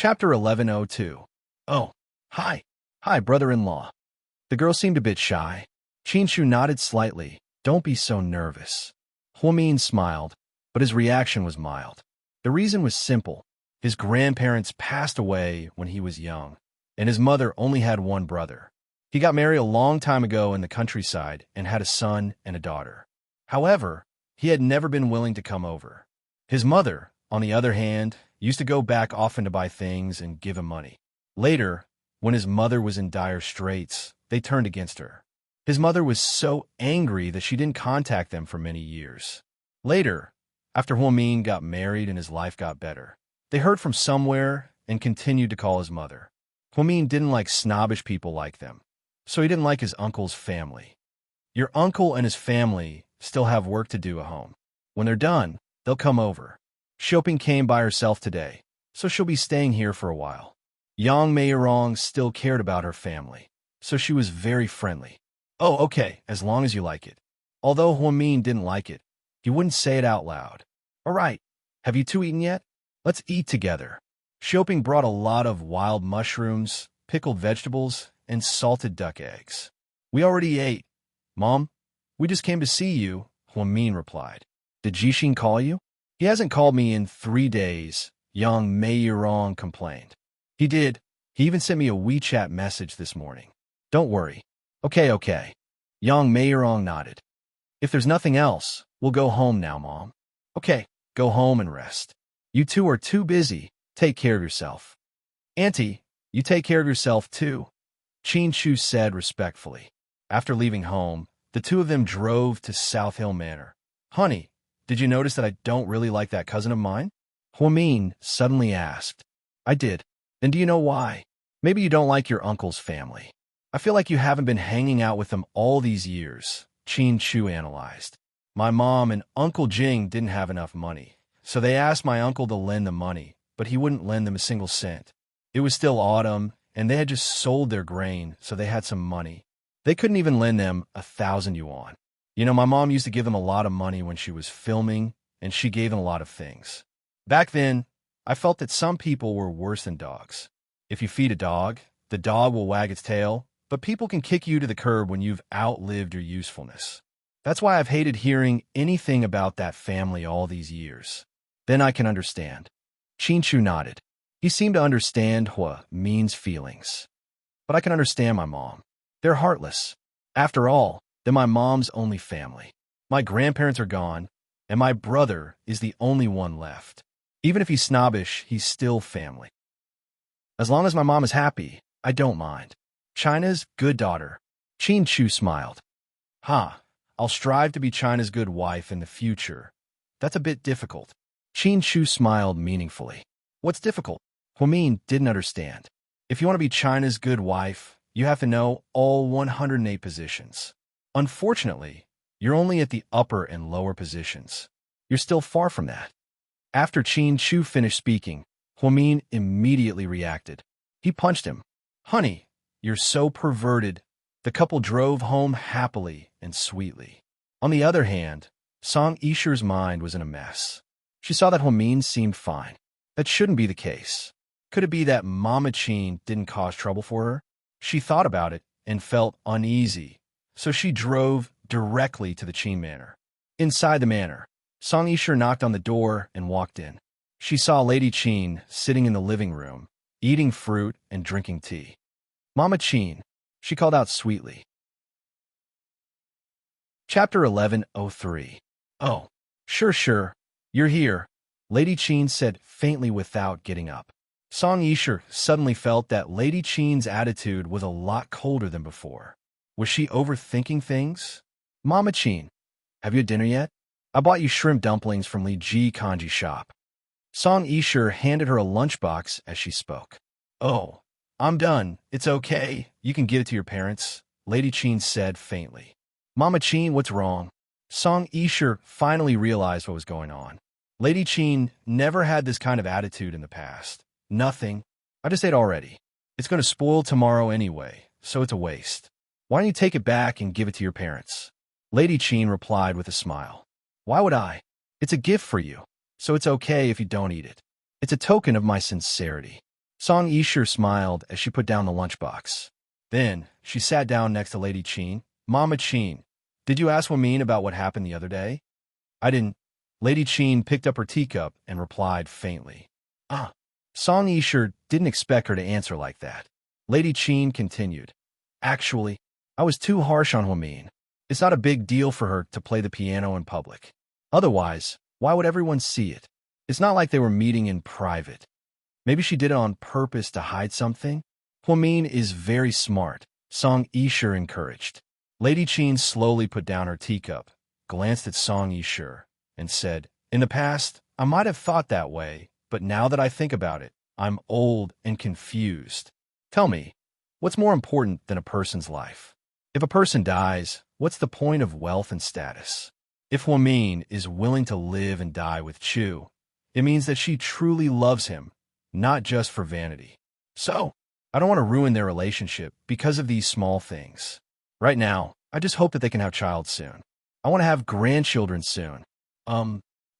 Chapter 1102. Oh, hi. Hi, brother-in-law. The girl seemed a bit shy. Chinshu nodded slightly. Don't be so nervous. Huamin smiled, but his reaction was mild. The reason was simple. His grandparents passed away when he was young, and his mother only had one brother. He got married a long time ago in the countryside and had a son and a daughter. However, he had never been willing to come over. His mother, on the other hand, used to go back often to buy things and give him money. Later, when his mother was in dire straits, they turned against her. His mother was so angry that she didn't contact them for many years. Later, after Huamin got married and his life got better, they heard from somewhere and continued to call his mother. Huamin didn't like snobbish people like them, so he didn't like his uncle's family. Your uncle and his family still have work to do at home. When they're done, they'll come over. Xiaoping came by herself today, so she'll be staying here for a while. Yang Meirong still cared about her family, so she was very friendly. Oh, okay, as long as you like it. Although Huamin didn't like it, he wouldn't say it out loud. All right, have you two eaten yet? Let's eat together. Xiaoping brought a lot of wild mushrooms, pickled vegetables, and salted duck eggs. We already ate. Mom, we just came to see you, Huamin replied. Did Jixing call you? He hasn't called me in 3 days, Yang Meirong complained. He did. He even sent me a WeChat message this morning. Don't worry. Okay. Yang Meirong nodded. If there's nothing else, we'll go home now, Mom. Okay, go home and rest. You two are too busy. Take care of yourself. Auntie, you take care of yourself too, Chinshu said respectfully. After leaving home, the two of them drove to South Hill Manor. Honey, did you notice that I don't really like that cousin of mine? Huamin suddenly asked. I did. And do you know why? Maybe you don't like your uncle's family. I feel like you haven't been hanging out with them all these years, Chinshu analyzed. My mom and Uncle Jing didn't have enough money, so they asked my uncle to lend them money, but he wouldn't lend them a single cent. It was still autumn, and they had just sold their grain, so they had some money. They couldn't even lend them 1,000 yuan. You know, my mom used to give them a lot of money when she was filming, and she gave them a lot of things. Back then, I felt that some people were worse than dogs. If you feed a dog, the dog will wag its tail, but people can kick you to the curb when you've outlived your usefulness. That's why I've hated hearing anything about that family all these years. Then I can understand. Chinshu nodded. He seemed to understand Huamin's feelings. But I can understand my mom. They're heartless. After all, they're my mom's only family. My grandparents are gone, and my brother is the only one left. Even if he's snobbish, he's still family. As long as my mom is happy, I don't mind. China's good daughter. Chinshu smiled. I'll strive to be China's good wife in the future. That's a bit difficult. Chinshu smiled meaningfully. What's difficult? Huamin didn't understand. If you want to be China's good wife, you have to know all 108 positions. Unfortunately, you're only at the upper and lower positions. You're still far from that. After Chinshu finished speaking, Huamin immediately reacted. He punched him. Honey, you're so perverted. The couple drove home happily and sweetly. On the other hand, Song Yisher's mind was in a mess. She saw that Huamin seemed fine. That shouldn't be the case. Could it be that Mama Qin didn't cause trouble for her? She thought about it and felt uneasy, so she drove directly to the Qin manor. Inside the manor, Song Yisher knocked on the door and walked in. She saw Lady Qin sitting in the living room, eating fruit and drinking tea. Mama Qin, she called out sweetly. Chapter 1103. Oh, sure, you're here, Lady Qin said faintly without getting up. Song Yisher suddenly felt that Lady Qin's attitude was a lot colder than before. Was she overthinking things? Mama Qin, have you had dinner yet? I bought you shrimp dumplings from Li Ji Kanji shop. Song Yisher handed her a lunchbox as she spoke. Oh, I'm done. It's okay. You can give it to your parents, Lady Qin said faintly. Mama Qin, what's wrong? Song Yisher finally realized what was going on. Lady Qin never had this kind of attitude in the past. Nothing. I just ate already. It's going to spoil tomorrow anyway, so it's a waste. Why don't you take it back and give it to your parents? Lady Qin replied with a smile. Why would I? It's a gift for you, so it's okay if you don't eat it. It's a token of my sincerity. Song Yisher smiled as she put down the lunchbox. Then, she sat down next to Lady Qin. Mama Qin, did you ask Wamin about what happened the other day? I didn't. Lady Qin picked up her teacup and replied faintly. Ah. Song Yisher didn't expect her to answer like that. Lady Qin continued. Actually, I was too harsh on Wamin. It's not a big deal for her to play the piano in public. Otherwise, why would everyone see it? It's not like they were meeting in private. Maybe she did it on purpose to hide something? Huamin is very smart, Song Yisher encouraged. Lady Qin slowly put down her teacup, glanced at Song Yisher, and said, in the past, I might have thought that way, but now that I think about it, I'm old and confused. Tell me, what's more important than a person's life? If a person dies, what's the point of wealth and status? If Huamin is willing to live and die with Chu, it means that she truly loves him, not just for vanity. So, I don't want to ruin their relationship because of these small things. Right now, I just hope that they can have child soon. I want to have grandchildren soon.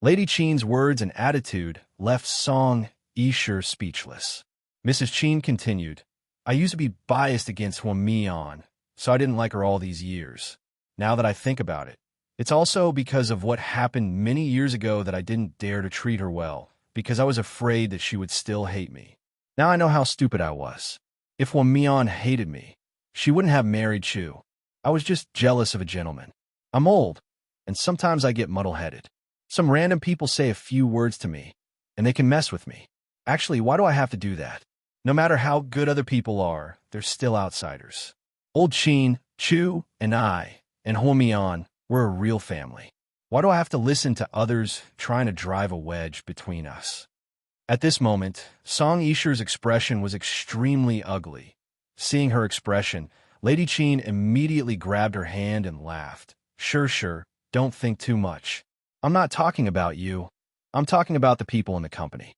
Lady Qin's words and attitude left Song Yisher speechless. Mrs. Qin continued, I used to be biased against Huamian, so I didn't like her all these years. Now that I think about it, it's also because of what happened many years ago that I didn't dare to treat her well, because I was afraid that she would still hate me. Now I know how stupid I was. If Huamian hated me, she wouldn't have married Chu. I was just jealous of a gentleman. I'm old, and sometimes I get muddle-headed. Some random people say a few words to me, and they can mess with me. Actually, why do I have to do that? No matter how good other people are, they're still outsiders. Old Qin, Chu, and I, and Huamian, we're a real family. Why do I have to listen to others trying to drive a wedge between us? At this moment, Song Yisher's expression was extremely ugly. Seeing her expression, Lady Qin immediately grabbed her hand and laughed. Sure, don't think too much. I'm not talking about you. I'm talking about the people in the company.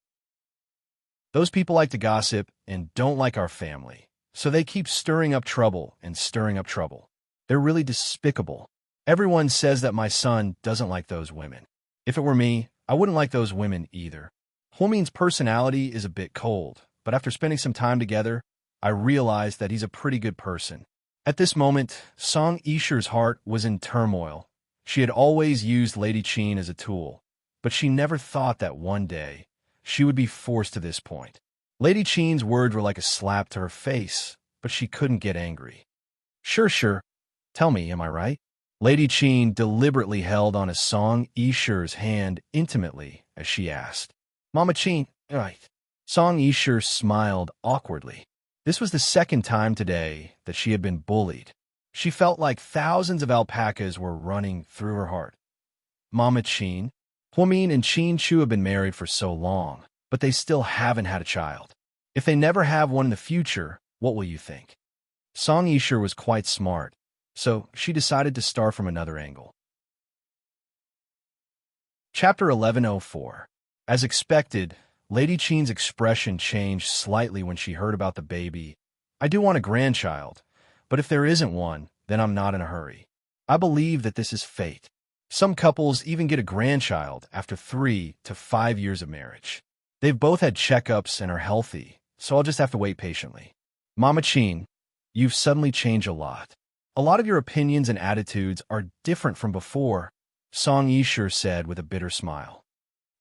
Those people like to gossip and don't like our family, so they keep stirring up trouble and stirring up trouble. They're really despicable. Everyone says that my son doesn't like those women. If it were me, I wouldn't like those women either. Huomin's personality is a bit cold, but after spending some time together, I realized that he's a pretty good person. At this moment, Song Yisher's heart was in turmoil. She had always used Lady Qin as a tool, but she never thought that one day she would be forced to this point. Lady Qin's words were like a slap to her face, but she couldn't get angry. Sure. Tell me, am I right? Lady Qin deliberately held on to Song Yisher's hand intimately as she asked. Mama Qin, right. Song Yisher smiled awkwardly. This was the second time today that she had been bullied. She felt like thousands of alpacas were running through her heart. Mama Qin, Huamin and Qin Chu have been married for so long, but they still haven't had a child. If they never have one in the future, what will you think? Song Yisher was quite smart, so she decided to start from another angle. Chapter 1104. As expected, Lady Qin's expression changed slightly when she heard about the baby. I do want a grandchild, but if there isn't one, then I'm not in a hurry. I believe that this is fate. Some couples even get a grandchild after 3 to 5 years of marriage. They've both had checkups and are healthy, so I'll just have to wait patiently. Mama Qin, you've suddenly changed a lot. A lot of your opinions and attitudes are different from before, Song Yisher said with a bitter smile.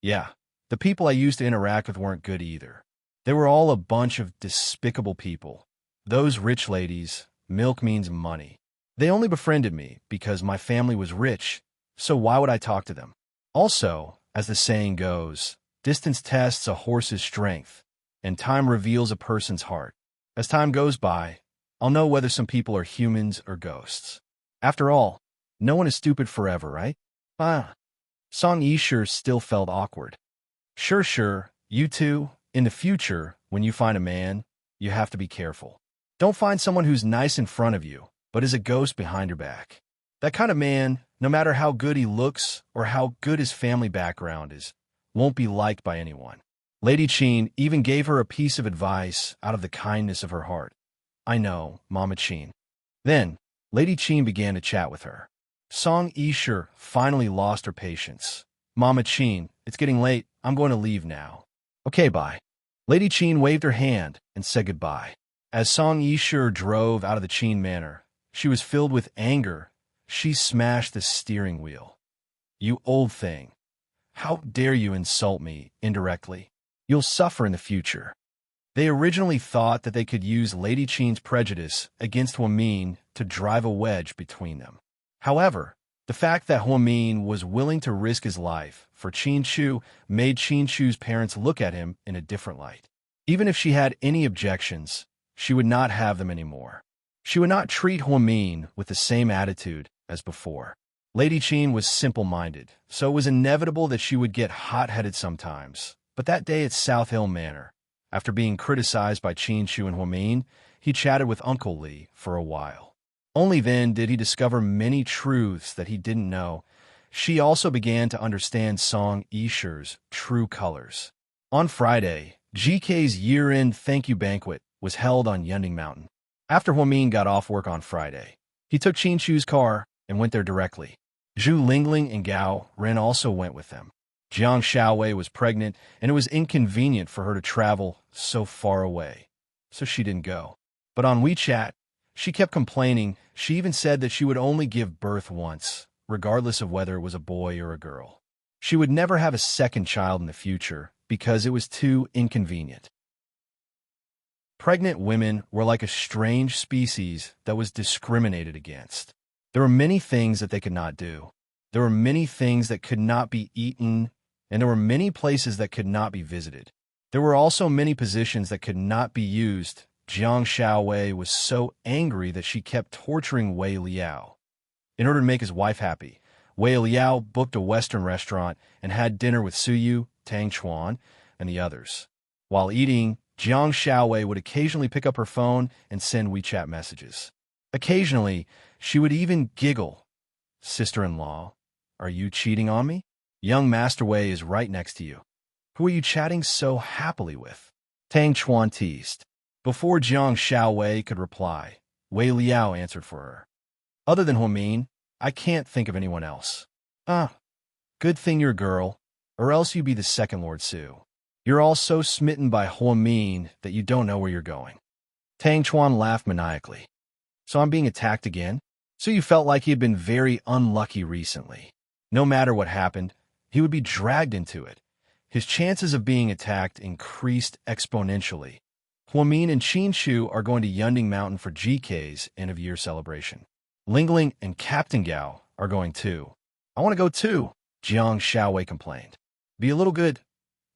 Yeah, the people I used to interact with weren't good either. They were all a bunch of despicable people. Those rich ladies, milk means money. They only befriended me because my family was rich, so why would I talk to them? Also, as the saying goes, distance tests a horse's strength, and time reveals a person's heart. As time goes by, I'll know whether some people are humans or ghosts. After all, no one is stupid forever, right? Song Yisher still felt awkward. Sure, you two, in the future, when you find a man, you have to be careful. Don't find someone who's nice in front of you, but is a ghost behind your back. That kind of man, no matter how good he looks or how good his family background is, won't be liked by anyone. Lady Qin even gave her a piece of advice out of the kindness of her heart. I know, Mama Qin. Then, Lady Qin began to chat with her. Song Yisher finally lost her patience. Mama Qin, it's getting late. I'm going to leave now. Okay, bye. Lady Qin waved her hand and said goodbye. As Song Yishur drove out of the Qin manor, she was filled with anger. She smashed the steering wheel. "You old thing. How dare you insult me indirectly? You'll suffer in the future." They originally thought that they could use Lady Qin's prejudice against Huamin to drive a wedge between them. However, the fact that Huamin was willing to risk his life for Qin Chu made Qin Chu's parents look at him in a different light. Even if she had any objections, she would not have them anymore. She would not treat Huamin with the same attitude as before. Lady Qin was simple-minded, so it was inevitable that she would get hot-headed sometimes. But that day at South Hill Manor, after being criticized by Qin Chu and Huamin, he chatted with Uncle Li for a while. Only then did he discover many truths that he didn't know. She also began to understand Song Yishur's true colors. On Friday, GK's year-end thank you banquet was held on Yunding Mountain. After Huamin got off work on Friday, he took Qin Chu's car and went there directly. Zhu Lingling and Gao Ren also went with them. Jiang Xiaowei was pregnant, and it was inconvenient for her to travel so far away, so she didn't go. But on WeChat, she kept complaining. She even said that she would only give birth once, regardless of whether it was a boy or a girl. She would never have a second child in the future because it was too inconvenient. Pregnant women were like a strange species that was discriminated against. There were many things that they could not do. There were many things that could not be eaten, and there were many places that could not be visited. There were also many positions that could not be used. Jiang Xiaowei was so angry that she kept torturing Wei Liao. In order to make his wife happy, Wei Liao booked a Western restaurant and had dinner with Suyu, Tang Chuan, and the others. While eating, Jiang Xiaowei would occasionally pick up her phone and send WeChat messages. Occasionally, she would even giggle. "Sister-in-law, are you cheating on me? Young Master Wei is right next to you. Who are you chatting so happily with?" Tang Chuan teased. Before Jiang Xiaowei could reply, Wei Liao answered for her. "Other than Huamin, I can't think of anyone else." Good thing you're a girl, or else you'd be the second Lord Su. You're all so smitten by Huamin that you don't know where you're going." Tang Chuan laughed maniacally. "So I'm being attacked again?" So you felt like he had been very unlucky recently. No matter what happened, he would be dragged into it. His chances of being attacked increased exponentially. Huamin and Qin Chu are going to Yunding Mountain for GK's end-of-year celebration. Lingling and Captain Gao are going too. "I want to go too," Jiang Xiaowei complained. "Be a little good.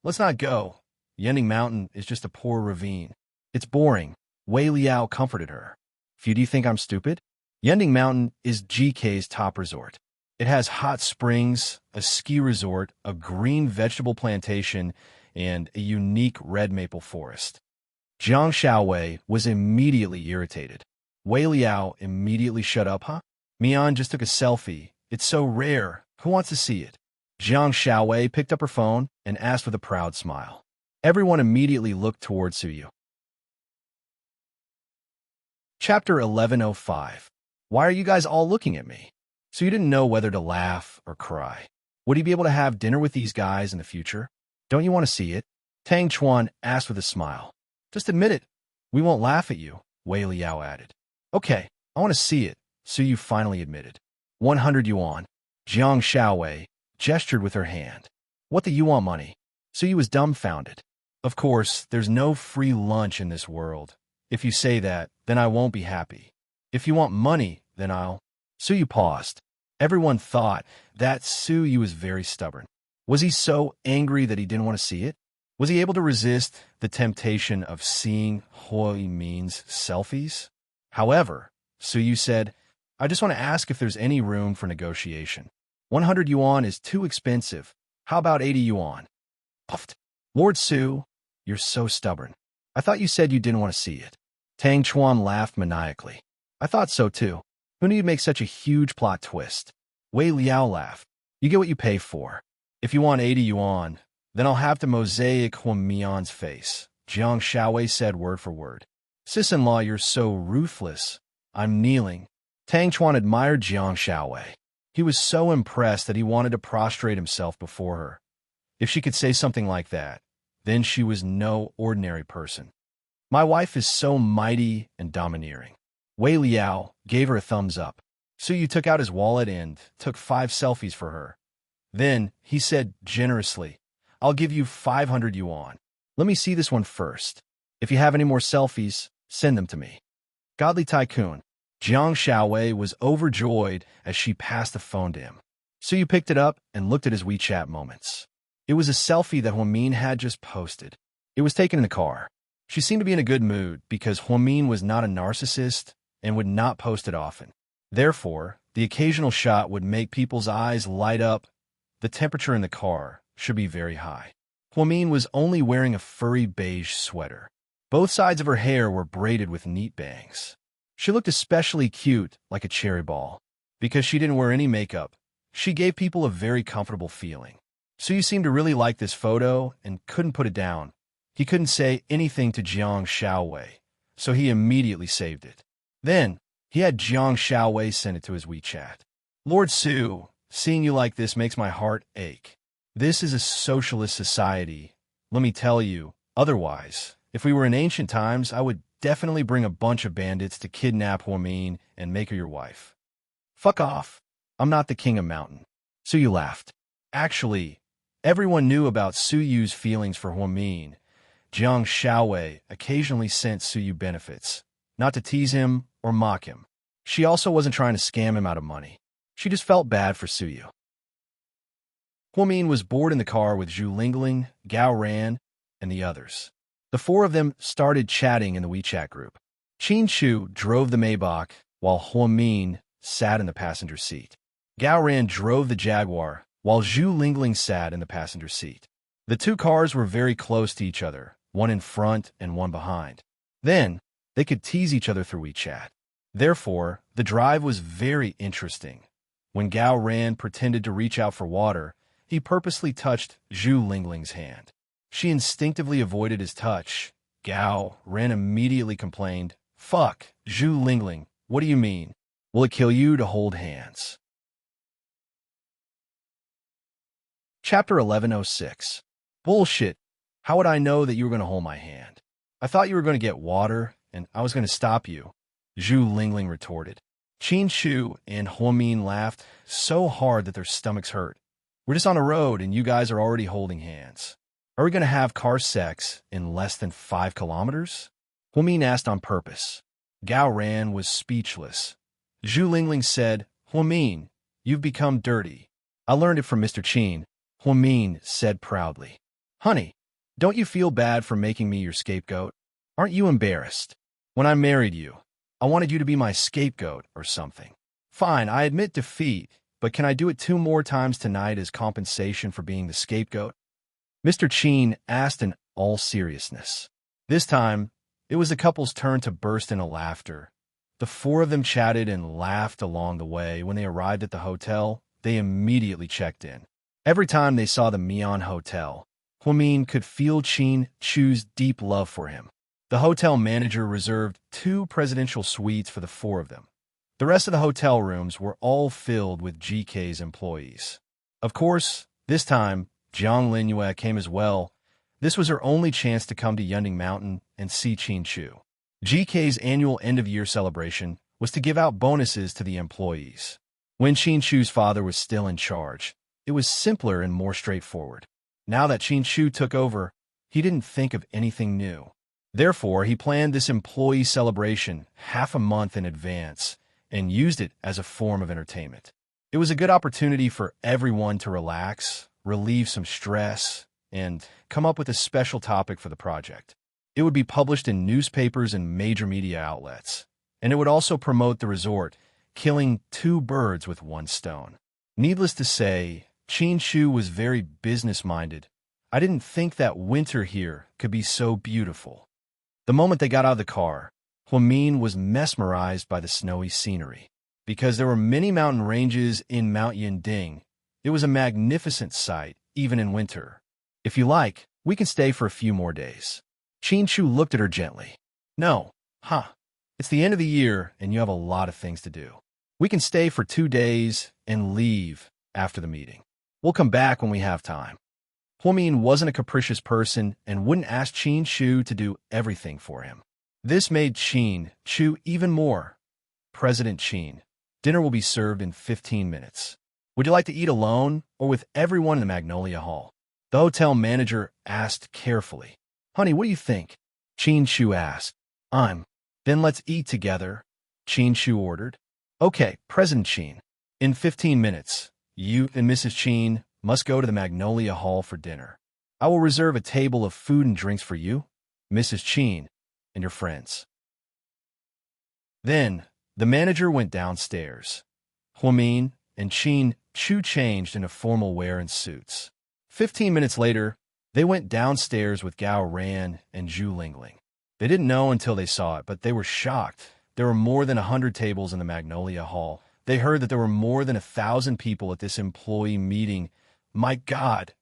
Let's not go. Yunding Mountain is just a poor ravine. It's boring." Wei Liao comforted her. "Few, do you think I'm stupid? Yunding Mountain is GK's top resort. It has hot springs, a ski resort, a green vegetable plantation, and a unique red maple forest." Jiang Xiaowei was immediately irritated. Wei Liao immediately shut up. Mian just took a selfie. It's so rare. Who wants to see it?" Jiang Xiaowei picked up her phone and asked with a proud smile. Everyone immediately looked towards Suyu. Chapter 1105. Why are you guys all looking at me? So you didn't know whether to laugh or cry. Would you be able to have dinner with these guys in the future? Don't you want to see it? Tang Chuan asked with a smile. "Just admit it. We won't laugh at you," Wei Liao added. "Okay, I want to see it," Suyu finally admitted. 100 yuan. Jiang Xiaowei gestured with her hand. "What the yuan money?" Suyu was dumbfounded. "Of course, there's no free lunch in this world. If you say that, then I won't be happy. If you want money, then I'll..." Suyu paused. Everyone thought that Suyu was very stubborn. Was he so angry that he didn't want to see it? Was he able to resist the temptation of seeing Huamin's selfies? However, Suyu said, "I just want to ask if there's any room for negotiation. 100 yuan is too expensive. How about 80 yuan? Puffed. "Lord Su, you're so stubborn. I thought you said you didn't want to see it." Tang Chuan laughed maniacally. "I thought so too. Who knew you'd make such a huge plot twist?" Wei Liao laughed. "You get what you pay for. If you want 80 yuan, then I'll have to mosaic Huamian's face," Jiang Xiaowei said word for word. "Sis-in-law, you're so ruthless. I'm kneeling." Tang Chuan admired Jiang Xiaowei. He was so impressed that he wanted to prostrate himself before her. If she could say something like that, then she was no ordinary person. My wife is so mighty and domineering. Wei Liao gave her a thumbs up. Suyu took out his wallet and took 5 selfies for her. Then he said generously, "I'll give you 500 yuan. Let me see this one first. If you have any more selfies, send them to me." Godly Tycoon. Jiang Xiaowei was overjoyed as she passed the phone to him. Suyu picked it up and looked at his WeChat moments. It was a selfie that Huamin had just posted. It was taken in the car. She seemed to be in a good mood because Huamin was not a narcissist and would not post it often. Therefore, the occasional shot would make people's eyes light up. The temperature in the car should be very high. Huamin was only wearing a furry beige sweater. Both sides of her hair were braided with neat bangs. She looked especially cute, like a cherry ball. Because she didn't wear any makeup, she gave people a very comfortable feeling. Suyu seemed to really like this photo and couldn't put it down. He couldn't say anything to Jiang Xiaowei, so he immediately saved it. Then, he had Jiang Xiaowei send it to his WeChat. "Lord Su, seeing you like this makes my heart ache. This is a socialist society. Let me tell you, otherwise, if we were in ancient times, I would definitely bring a bunch of bandits to kidnap Huamin and make her your wife." "Fuck off. I'm not the king of mountain." Suyu laughed. Actually, everyone knew about Suyu's feelings for Huamin. Jiang Xiaowei occasionally sent Suyu benefits, not to tease him or mock him. She also wasn't trying to scam him out of money. She just felt bad for Suyu. Huamin was bored in the car with Zhu Lingling, Gao Ran, and the others. The 4 of them started chatting in the WeChat group. Qin Chu drove the Maybach, while Huamin sat in the passenger seat. Gao Ran drove the Jaguar, while Zhu Lingling sat in the passenger seat. The 2 cars were very close to each other, one in front and one behind. Then, they could tease each other through WeChat. Therefore, the drive was very interesting. When Gao Ran pretended to reach out for water, he purposely touched Zhu Lingling's hand. She instinctively avoided his touch. Gao Ran immediately complained, "Fuck, Zhu Lingling, what do you mean? Will it kill you to hold hands?" Chapter 1106. Bullshit. How would I know that you were going to hold my hand? I thought you were going to get water, and I was going to stop you, Zhu Lingling retorted. Qin Chu and Huamin laughed so hard that their stomachs hurt. "We're just on a road, and you guys are already holding hands. Are we going to have car sex in less than 5 kilometers? Huamin asked on purpose. Gao Ran was speechless. Zhu Lingling said, "Huamin, you've become dirty." "I learned it from Mr. Qin," Huamin said proudly. "Honey, don't you feel bad for making me your scapegoat? Aren't you embarrassed? When I married you, I wanted you to be my scapegoat or something. Fine, I admit defeat, but can I do it 2 more times tonight as compensation for being the scapegoat?" Mr. Qin asked in all seriousness. This time, it was the couple's turn to burst into laughter. The 4 of them chatted and laughed along the way. When they arrived at the hotel, they immediately checked in. Every time they saw the Mian Hotel, Huamin could feel Qin Chu's deep love for him. The hotel manager reserved 2 presidential suites for the 4 of them. The rest of the hotel rooms were all filled with GK's employees. Of course, this time, Jiang Linyue came as well. This was her only chance to come to Yunding Mountain and see Qin Chu. GK's annual end-of-year celebration was to give out bonuses to the employees. When Qin Chu's father was still in charge, it was simpler and more straightforward. Now that Qin Chu took over, he didn't think of anything new. Therefore, he planned this employee celebration half a month in advance and used it as a form of entertainment. It was a good opportunity for everyone to relax, relieve some stress, and come up with a special topic for the project. It would be published in newspapers and major media outlets, and it would also promote the resort, killing 2 birds with 1 stone. Needless to say, Qin Chu was very business-minded. "I didn't think that winter here could be so beautiful." The moment they got out of the car, Huamin was mesmerized by the snowy scenery. Because there were many mountain ranges in Mount Yinding, it was a magnificent sight, even in winter. "If you like, we can stay for a few more days." Qin Chu looked at her gently. "No, it's the end of the year, and you have a lot of things to do. We can stay for 2 days and leave after the meeting. We'll come back when we have time." Huamin wasn't a capricious person and wouldn't ask Qin Shu to do everything for him. This made Qin Shu even more. President Qin, dinner will be served in 15 minutes. Would you like to eat alone or with everyone in the Magnolia Hall? The hotel manager asked carefully. Honey, what do you think? Qin Shu asked. Then let's eat together, Qin Shu ordered. Okay, President Qin. In 15 minutes, you and Mrs. Qin must go to the Magnolia Hall for dinner. I will reserve a table of food and drinks for you, Mrs. Qin, and your friends. Then, the manager went downstairs. Huamin and Qin Shu changed into formal wear and suits. 15 minutes later, they went downstairs with Gao Ran and Zhu Lingling. They didn't know until they saw it, but they were shocked. There were more than 100 tables in the Magnolia Hall. They heard that there were more than 1,000 people at this employee meeting. My God,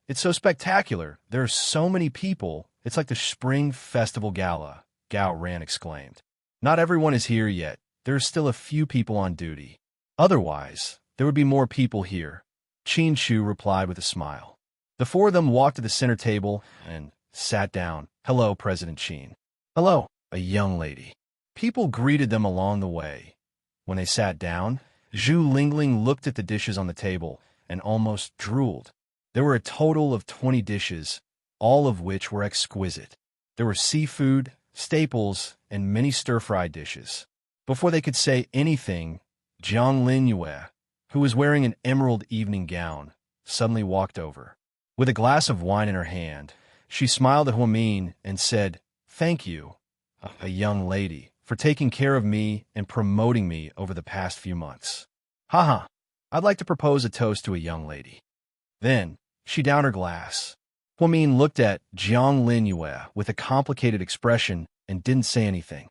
it's so spectacular. There are so many people. It's like the Spring Festival Gala, Gao Ran exclaimed. Not everyone is here yet. There are still a few people on duty. Otherwise, there would be more people here, Qin Shu replied with a smile. The four of them walked to the center table and sat down. Hello, President Qin. Hello, a young lady. People greeted them along the way. When they sat down, Zhu Lingling looked at the dishes on the table and almost drooled. There were a total of 20 dishes, all of which were exquisite. There were seafood, staples, and many stir-fried dishes. Before they could say anything, Jiang Linyue, who was wearing an emerald evening gown, suddenly walked over. With a glass of wine in her hand, she smiled at Huamin and said, Thank you, a young lady, for taking care of me and promoting me over the past few months. Haha, I'd like to propose a toast to a young lady. Then, she downed her glass. Huamin looked at Jiang Linyue with a complicated expression and didn't say anything.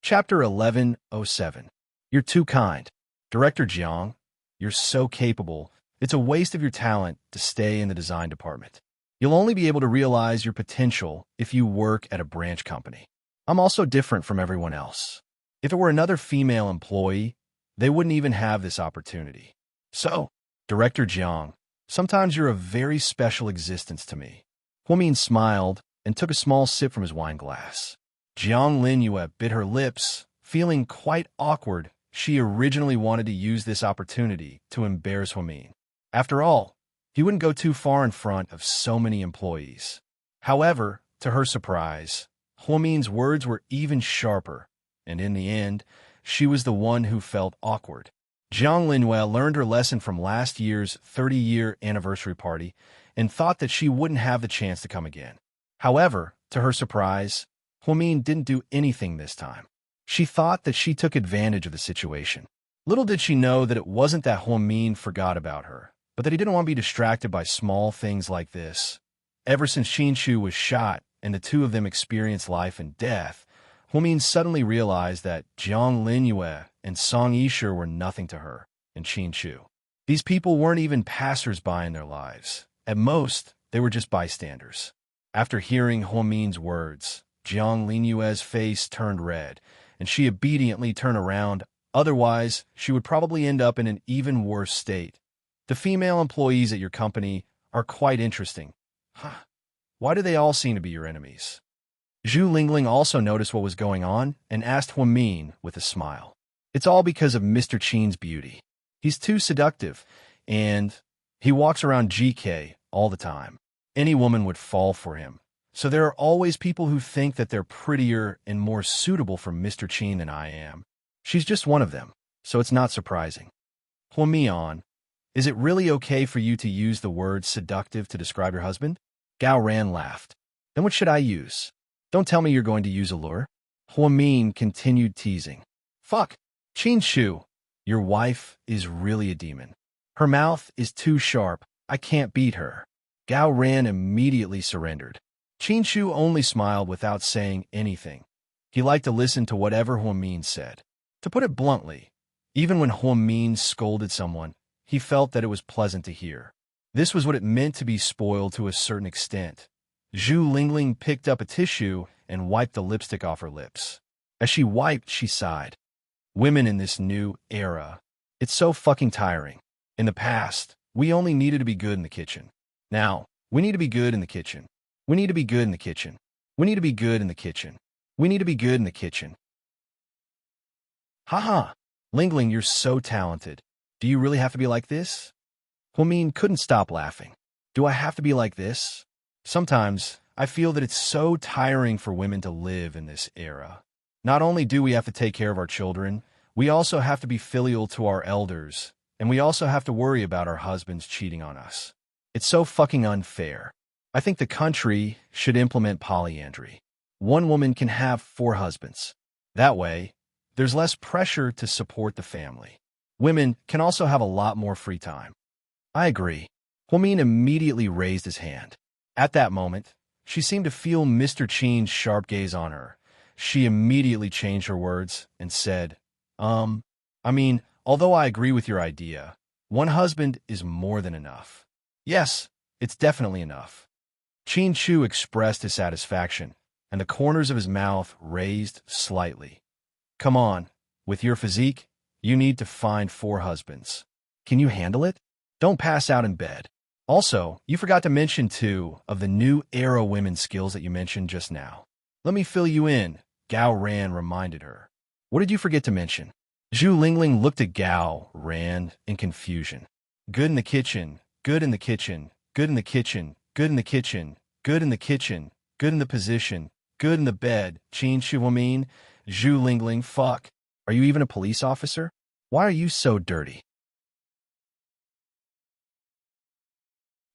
Chapter 1107. You're too kind. Director Jiang, you're so capable. It's a waste of your talent to stay in the design department. You'll only be able to realize your potential if you work at a branch company. I'm also different from everyone else. If it were another female employee, they wouldn't even have this opportunity. So, Director Jiang, sometimes you're a very special existence to me. Huamin smiled and took a small sip from his wine glass. Jiang Linyue bit her lips, feeling quite awkward. She originally wanted to use this opportunity to embarrass Huamin. After all, he wouldn't go too far in front of so many employees. However, to her surprise, Huamin's words were even sharper, and in the end, she was the one who felt awkward. Jiang Linyue learned her lesson from last year's 30-year anniversary party and thought that she wouldn't have the chance to come again. However, to her surprise, Huamin didn't do anything this time. She thought that she took advantage of the situation. Little did she know that it wasn't that Huamin forgot about her, but that he didn't want to be distracted by small things like this. Ever since Qin Shu was shot and the two of them experienced life and death, Huamin suddenly realized that Jiang Linyue and Song Yishe were nothing to her and Qin Shu. These people weren't even passers-by in their lives. At most, they were just bystanders. After hearing Huamin's words, Jiang Linyue's face turned red, and she obediently turned around. Otherwise, she would probably end up in an even worse state. The female employees at your company are quite interesting. Why do they all seem to be your enemies? Zhu Lingling also noticed what was going on and asked Huamin with a smile. It's all because of Mr. Qin's beauty. He's too seductive, and he walks around GK all the time. Any woman would fall for him. So there are always people who think that they're prettier and more suitable for Mr. Qin than I am. She's just one of them, so it's not surprising. Huamian, is it really okay for you to use the word seductive to describe your husband? Gao Ran laughed. Then what should I use? Don't tell me you're going to use allure. Huamin continued teasing. Fuck. Qin Shu, your wife is really a demon. Her mouth is too sharp. I can't beat her. Gao Ran immediately surrendered. Qin Shu only smiled without saying anything. He liked to listen to whatever Huamin said. To put it bluntly, even when Huamin scolded someone, he felt that it was pleasant to hear. This was what it meant to be spoiled to a certain extent. Zhu Lingling picked up a tissue and wiped the lipstick off her lips. As she wiped, she sighed. Women in this new era, it's so fucking tiring. In the past, We only needed to be good in the kitchen. Now, we need to be good in the kitchen. We need to be good in the kitchen. We need to be good in the kitchen. We need to be good in the kitchen. Haha. Lingling, you're so talented. Do you really have to be like this? Huamin couldn't stop laughing. Do I have to be like this? Sometimes, I feel that it's so tiring for women to live in this era. Not only do we have to take care of our children, we also have to be filial to our elders, and we also have to worry about our husbands cheating on us. It's so fucking unfair. I think the country should implement polyandry. One woman can have 4 husbands. That way, there's less pressure to support the family. Women can also have a lot more free time. I agree. Huamin immediately raised his hand. At that moment, she seemed to feel Mr. Qin's sharp gaze on her. She immediately changed her words and said, although I agree with your idea, 1 husband is more than enough. Yes, it's definitely enough. Qin Chu expressed his satisfaction, and the corners of his mouth raised slightly. Come on, with your physique, you need to find 4 husbands. Can you handle it? Don't pass out in bed. Also, you forgot to mention 2 of the new era women's skills that you mentioned just now. Let me fill you in, Gao Ran reminded her. What did you forget to mention? Zhu Lingling looked at Gao Ran in confusion. Good in the kitchen, good in the kitchen, good in the kitchen, good in the kitchen, good in the kitchen, good in the position, good in the bed, Qin Shuamin, Zhu Lingling, fuck. Are you even a police officer? Why are you so dirty?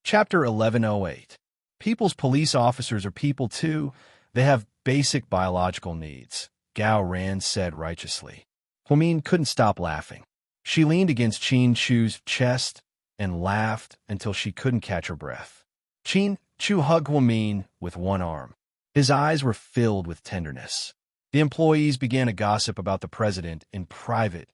Chapter 1108. People's police officers are people too. They have basic biological needs, Gao Ran said righteously. Huamin couldn't stop laughing. She leaned against Qin Chu's chest and laughed until she couldn't catch her breath. Qin Chu hugged Huamin with one arm. His eyes were filled with tenderness. The employees began to gossip about the president in private.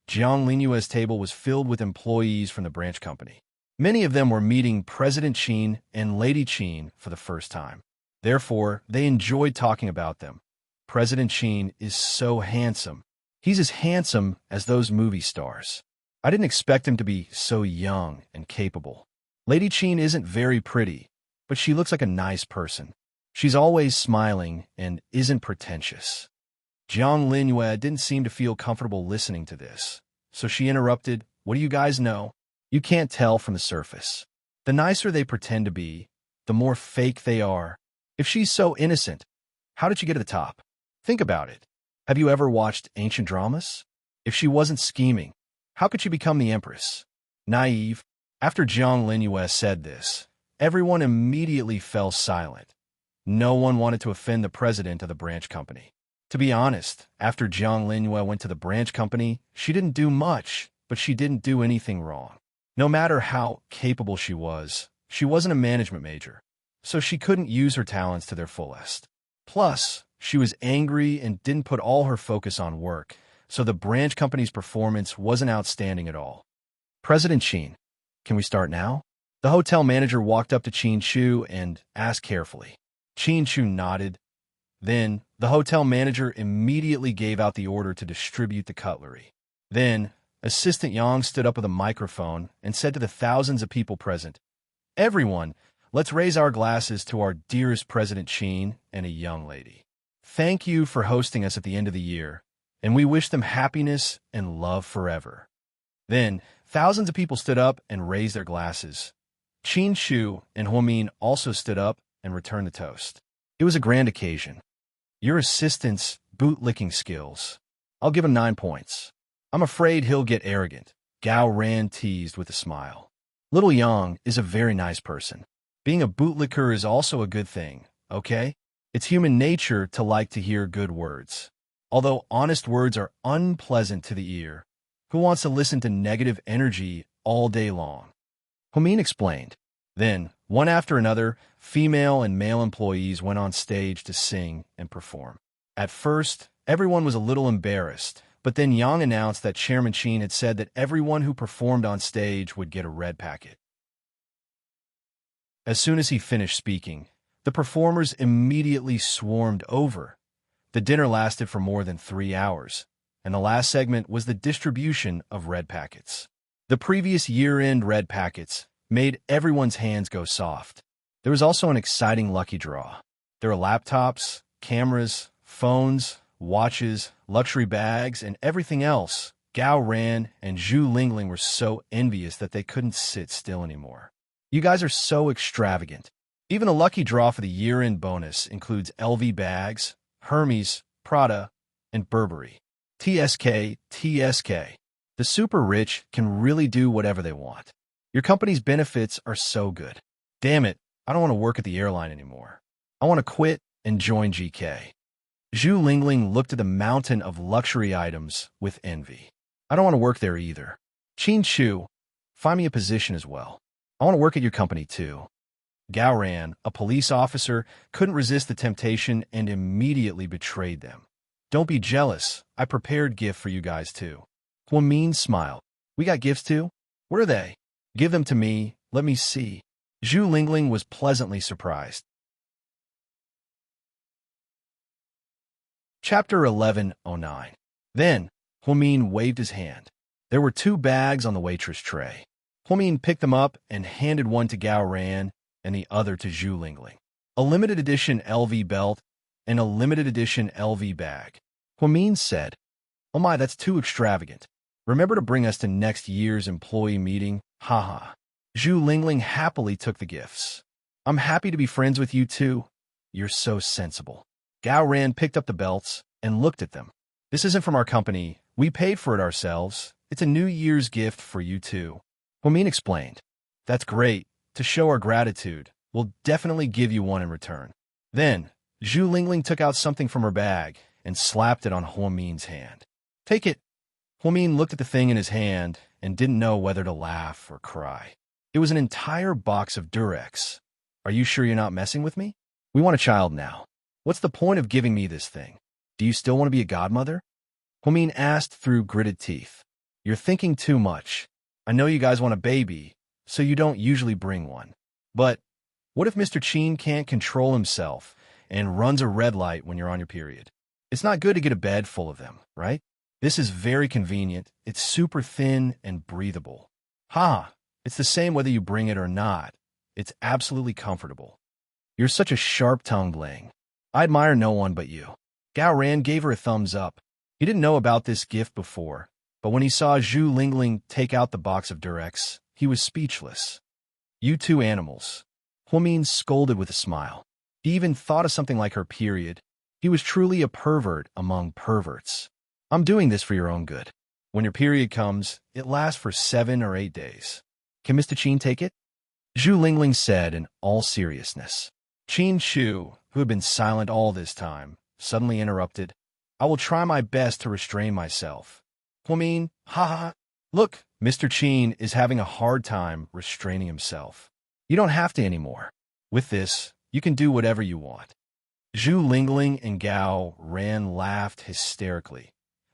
Jiang Linyue's table was filled with employees from the branch company. Many of them were meeting President Qin and Lady Qin for the first time. Therefore, they enjoyed talking about them. President Qin is so handsome. He's as handsome as those movie stars. I didn't expect him to be so young and capable. Lady Qin isn't very pretty, but she looks like a nice person. She's always smiling and isn't pretentious. Jiang Linyue didn't seem to feel comfortable listening to this, so she interrupted, What do you guys know? You can't tell from the surface. The nicer they pretend to be, the more fake they are. If she's so innocent, how did she get to the top? Think about it. Have you ever watched ancient dramas? If she wasn't scheming, how could she become the empress? Naive. After Jiang Linyue said this, everyone immediately fell silent. No one wanted to offend the president of the branch company. To be honest, after Jiang Linyue went to the branch company, she didn't do much, but she didn't do anything wrong. No matter how capable she wasn't a management major, so she couldn't use her talents to their fullest. Plus, she was angry and didn't put all her focus on work, so the branch company's performance wasn't outstanding at all. President Qin, can we start now? The hotel manager walked up to Qin Chu and asked carefully. Qin Chu nodded. Then, the hotel manager immediately gave out the order to distribute the cutlery. Then, Assistant Yang stood up with a microphone and said to the thousands of people present, Everyone, let's raise our glasses to our dearest President Qin and a young lady. Thank you for hosting us at the end of the year, and we wish them happiness and love forever. Then, thousands of people stood up and raised their glasses. Qin Chu and Huamin also stood up and returned the toast. It was a grand occasion. Your assistant's boot-licking skills. I'll give him 9 points. I'm afraid he'll get arrogant, Gao Ran teased with a smile. Little Yang is a very nice person. Being a bootlicker is also a good thing, okay? It's human nature to like to hear good words. Although honest words are unpleasant to the ear, who wants to listen to negative energy all day long? Huamin explained. Then, one after another, female and male employees went on stage to sing and perform. At first, everyone was a little embarrassed, but then Yang announced that Chairman Qin had said that everyone who performed on stage would get a red packet. As soon as he finished speaking, the performers immediately swarmed over. The dinner lasted for more than 3 hours, and the last segment was the distribution of red packets. The previous year-end red packets made everyone's hands go soft. There was also an exciting lucky draw. There were laptops, cameras, phones, watches, luxury bags, and everything else. Gao Ran and Zhu Lingling were so envious that they couldn't sit still anymore. You guys are so extravagant. Even the lucky draw for the year-end bonus includes LV bags, Hermes, Prada, and Burberry. TSK, TSK. The super rich can really do whatever they want. Your company's benefits are so good. Damn it, I don't want to work at the airline anymore. I want to quit and join GK. Zhu Lingling looked at the mountain of luxury items with envy. I don't want to work there either. Qin Shu, find me a position as well. I want to work at your company too. Gao Ran, a police officer, couldn't resist the temptation and immediately betrayed them. Don't be jealous. I prepared gift for you guys too. Huo Min smiled. We got gifts too? What are they? Give them to me. Let me see. Zhu Lingling was pleasantly surprised. Chapter 1109. Then, Huo Min waved his hand. There were 2 bags on the waitress tray. Huo Min picked them up and handed one to Gao Ran and the other to Zhu Lingling. A limited edition LV belt and a limited edition LV bag. Huo Min said, "Oh my, that's too extravagant. Remember to bring us to next year's employee meeting, haha." Zhu Lingling happily took the gifts. I'm happy to be friends with you too. You're so sensible. Gao Ran picked up the belts and looked at them. This isn't from our company. We paid for it ourselves. It's a New Year's gift for you too. Huo Min explained. That's great. To show our gratitude, we'll definitely give you one in return. Then, Zhu Lingling took out something from her bag and slapped it on Huo Min's hand. Take it. Huo Min looked at the thing in his hand and didn't know whether to laugh or cry. It was an entire box of Durex. Are you sure you're not messing with me? We want a child now. What's the point of giving me this thing? Do you still want to be a godmother? Huo Min asked through gritted teeth. You're thinking too much. I know you guys want a baby, so you don't usually bring one. But what if Mr. Qin can't control himself and runs a red light when you're on your period? It's not good to get a bed full of them, right? This is very convenient. It's super thin and breathable. Ha! It's the same whether you bring it or not. It's absolutely comfortable. You're such a sharp-tongued Ling. I admire no one but you. Gao Ran gave her a thumbs up. He didn't know about this gift before, but when he saw Zhu Lingling take out the box of Durex, he was speechless. You 2 animals. Huo Min scolded with a smile. He even thought of something like her period. He was truly a pervert among perverts. I'm doing this for your own good. When your period comes, it lasts for 7 or 8 days. Can Mr. Qin take it? Zhu Lingling said in all seriousness. Qin Shu, who had been silent all this time, suddenly interrupted. I will try my best to restrain myself. Huo Min, ha. Look, Mr. Qin is having a hard time restraining himself. You don't have to anymore. With this, you can do whatever you want. Zhu Lingling and Gao Ran laughed hysterically.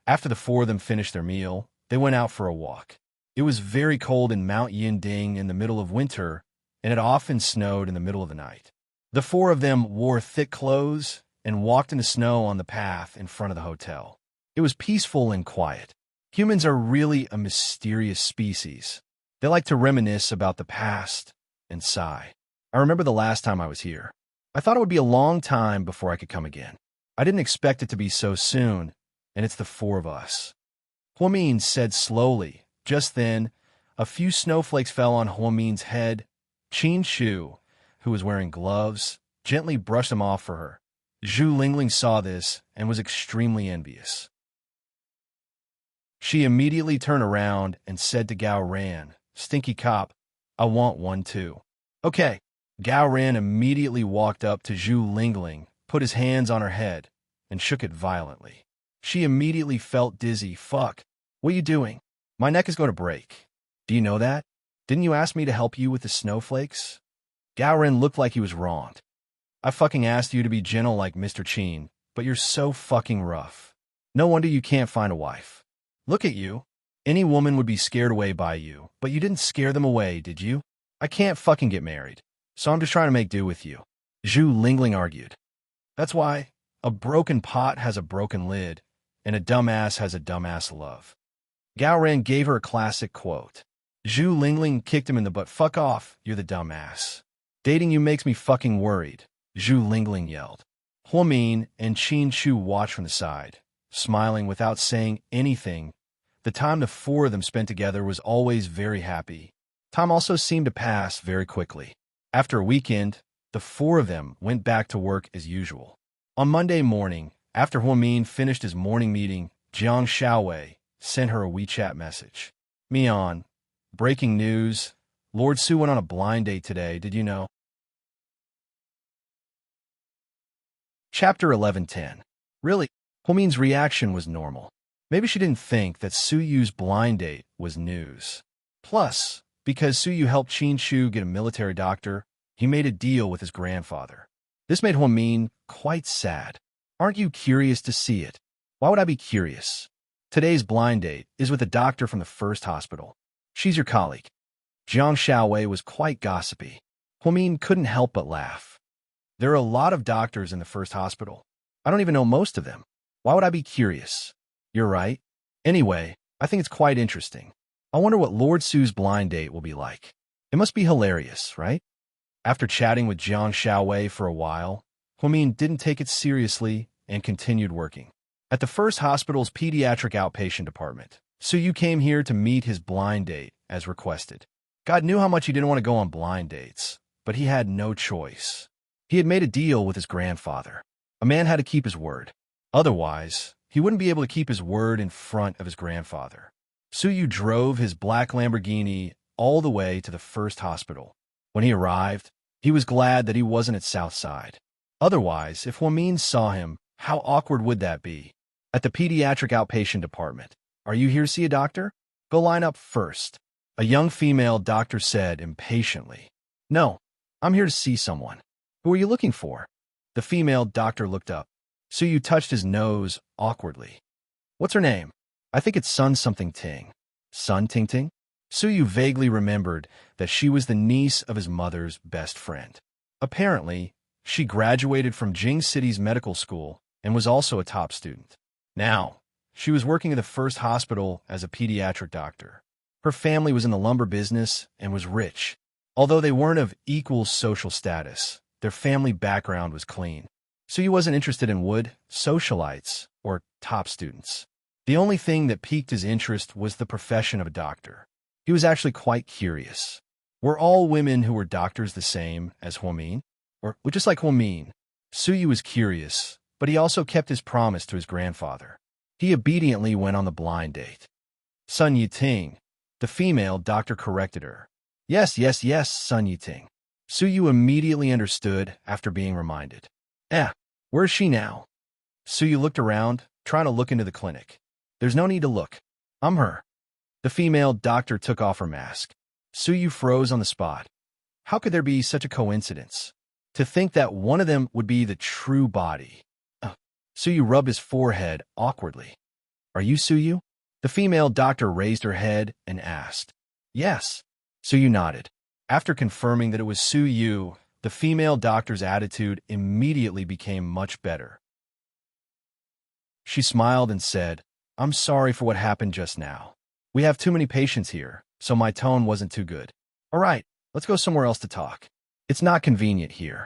After the 4 of them finished their meal, they went out for a walk. It was very cold in Mount Yinding in the middle of winter, and it often snowed in the middle of the night. The 4 of them wore thick clothes and walked in the snow on the path in front of the hotel. It was peaceful and quiet. Humans are really a mysterious species. They like to reminisce about the past and sigh. I remember the last time I was here. I thought it would be a long time before I could come again. I didn't expect it to be so soon, and it's the 4 of us. Huo Min said slowly. Just then, a few snowflakes fell on Huo Min's head. Qin Shu, who was wearing gloves, gently brushed them off for her. Zhu Lingling saw this and was extremely envious. She immediately turned around and said to Gao Ran, Stinky cop, I want one too. Okay. Gao Ran immediately walked up to Zhu Lingling, put his hands on her head, and shook it violently. She immediately felt dizzy. Fuck. What are you doing? My neck is going to break. Do you know that? Didn't you ask me to help you with the snowflakes? Gao Ran looked like he was wronged. I fucking asked you to be gentle like Mr. Qin, but you're so fucking rough. No wonder you can't find a wife. Look at you. Any woman would be scared away by you, but you didn't scare them away, did you? I can't fucking get married, so I'm just trying to make do with you. Zhu Lingling argued. That's why a broken pot has a broken lid, and a dumbass has a dumbass love. Gao Ran gave her a classic quote. Zhu Lingling kicked him in the butt. Fuck off, you're the dumbass. Dating you makes me fucking worried, Zhu Lingling yelled. Huamin and Qin Shu watched from the side, smiling without saying anything. The time the four of them spent together was always very happy. Time also seemed to pass very quickly. After a weekend, the four of them went back to work as usual. On Monday morning, after Huamin finished his morning meeting, Jiang Xiaowei sent her a WeChat message. Mian, breaking news. Lord Su went on a blind date today, did you know? Chapter 11:10. Really? Huamin's reaction was normal. Maybe she didn't think that Su Yu's blind date was news. Plus, because Su Yu helped Qin Shu get a military doctor, he made a deal with his grandfather. This made Huamin quite sad. Aren't you curious to see it? Why would I be curious? Today's blind date is with a doctor from the first hospital. She's your colleague. Jiang Xiaowei was quite gossipy. Huamin couldn't help but laugh. There are a lot of doctors in the first hospital. I don't even know most of them. Why would I be curious? You're right. Anyway, I think it's quite interesting. I wonder what Lord Su's blind date will be like. It must be hilarious, right? After chatting with Jiang Xiaowei for a while, Huamin didn't take it seriously and continued working. At the first hospital's pediatric outpatient department, Su Yu came here to meet his blind date as requested. God knew how much he didn't want to go on blind dates, but he had no choice. He had made a deal with his grandfather. A man had to keep his word. Otherwise, he wouldn't be able to keep his word in front of his grandfather. Su Yu drove his black Lamborghini all the way to the first hospital. When he arrived, he was glad that he wasn't at Southside. Otherwise, if Huamin saw him, how awkward would that be? At the pediatric outpatient department, are you here to see a doctor? Go line up first, a young female doctor said impatiently. No, I'm here to see someone. Who are you looking for? The female doctor looked up. Su Yu touched his nose awkwardly. What's her name? I think it's Sun something Ting. Sun Ting Ting? Su Yu vaguely remembered that she was the niece of his mother's best friend. Apparently, she graduated from Jing City's medical school and was also a top student. Now, she was working at the first hospital as a pediatric doctor. Her family was in the lumber business and was rich. Although they weren't of equal social status, their family background was clean. Su Yu wasn't interested in wood, socialites, or top students. The only thing that piqued his interest was the profession of a doctor. He was actually quite curious. Were all women who were doctors the same as Huamin? Or just like Huamin, Su Yu was curious, but he also kept his promise to his grandfather. He obediently went on the blind date. Sun Yiting, the female doctor corrected her. Yes, Sun Yiting. Su Yu immediately understood after being reminded. Where's she now? Su Yu looked around, trying to look into the clinic. There's no need to look. I'm her. The female doctor took off her mask. Su Yu froze on the spot. How could there be such a coincidence? To think that one of them would be the true body. Su Yu rubbed his forehead awkwardly. Are you Su Yu? The female doctor raised her head and asked. Yes. Su Yu nodded. After confirming that it was Su Yu, the female doctor's attitude immediately became much better. She smiled and said, I'm sorry for what happened just now. We have too many patients here, so my tone wasn't too good. All right, let's go somewhere else to talk. It's not convenient here.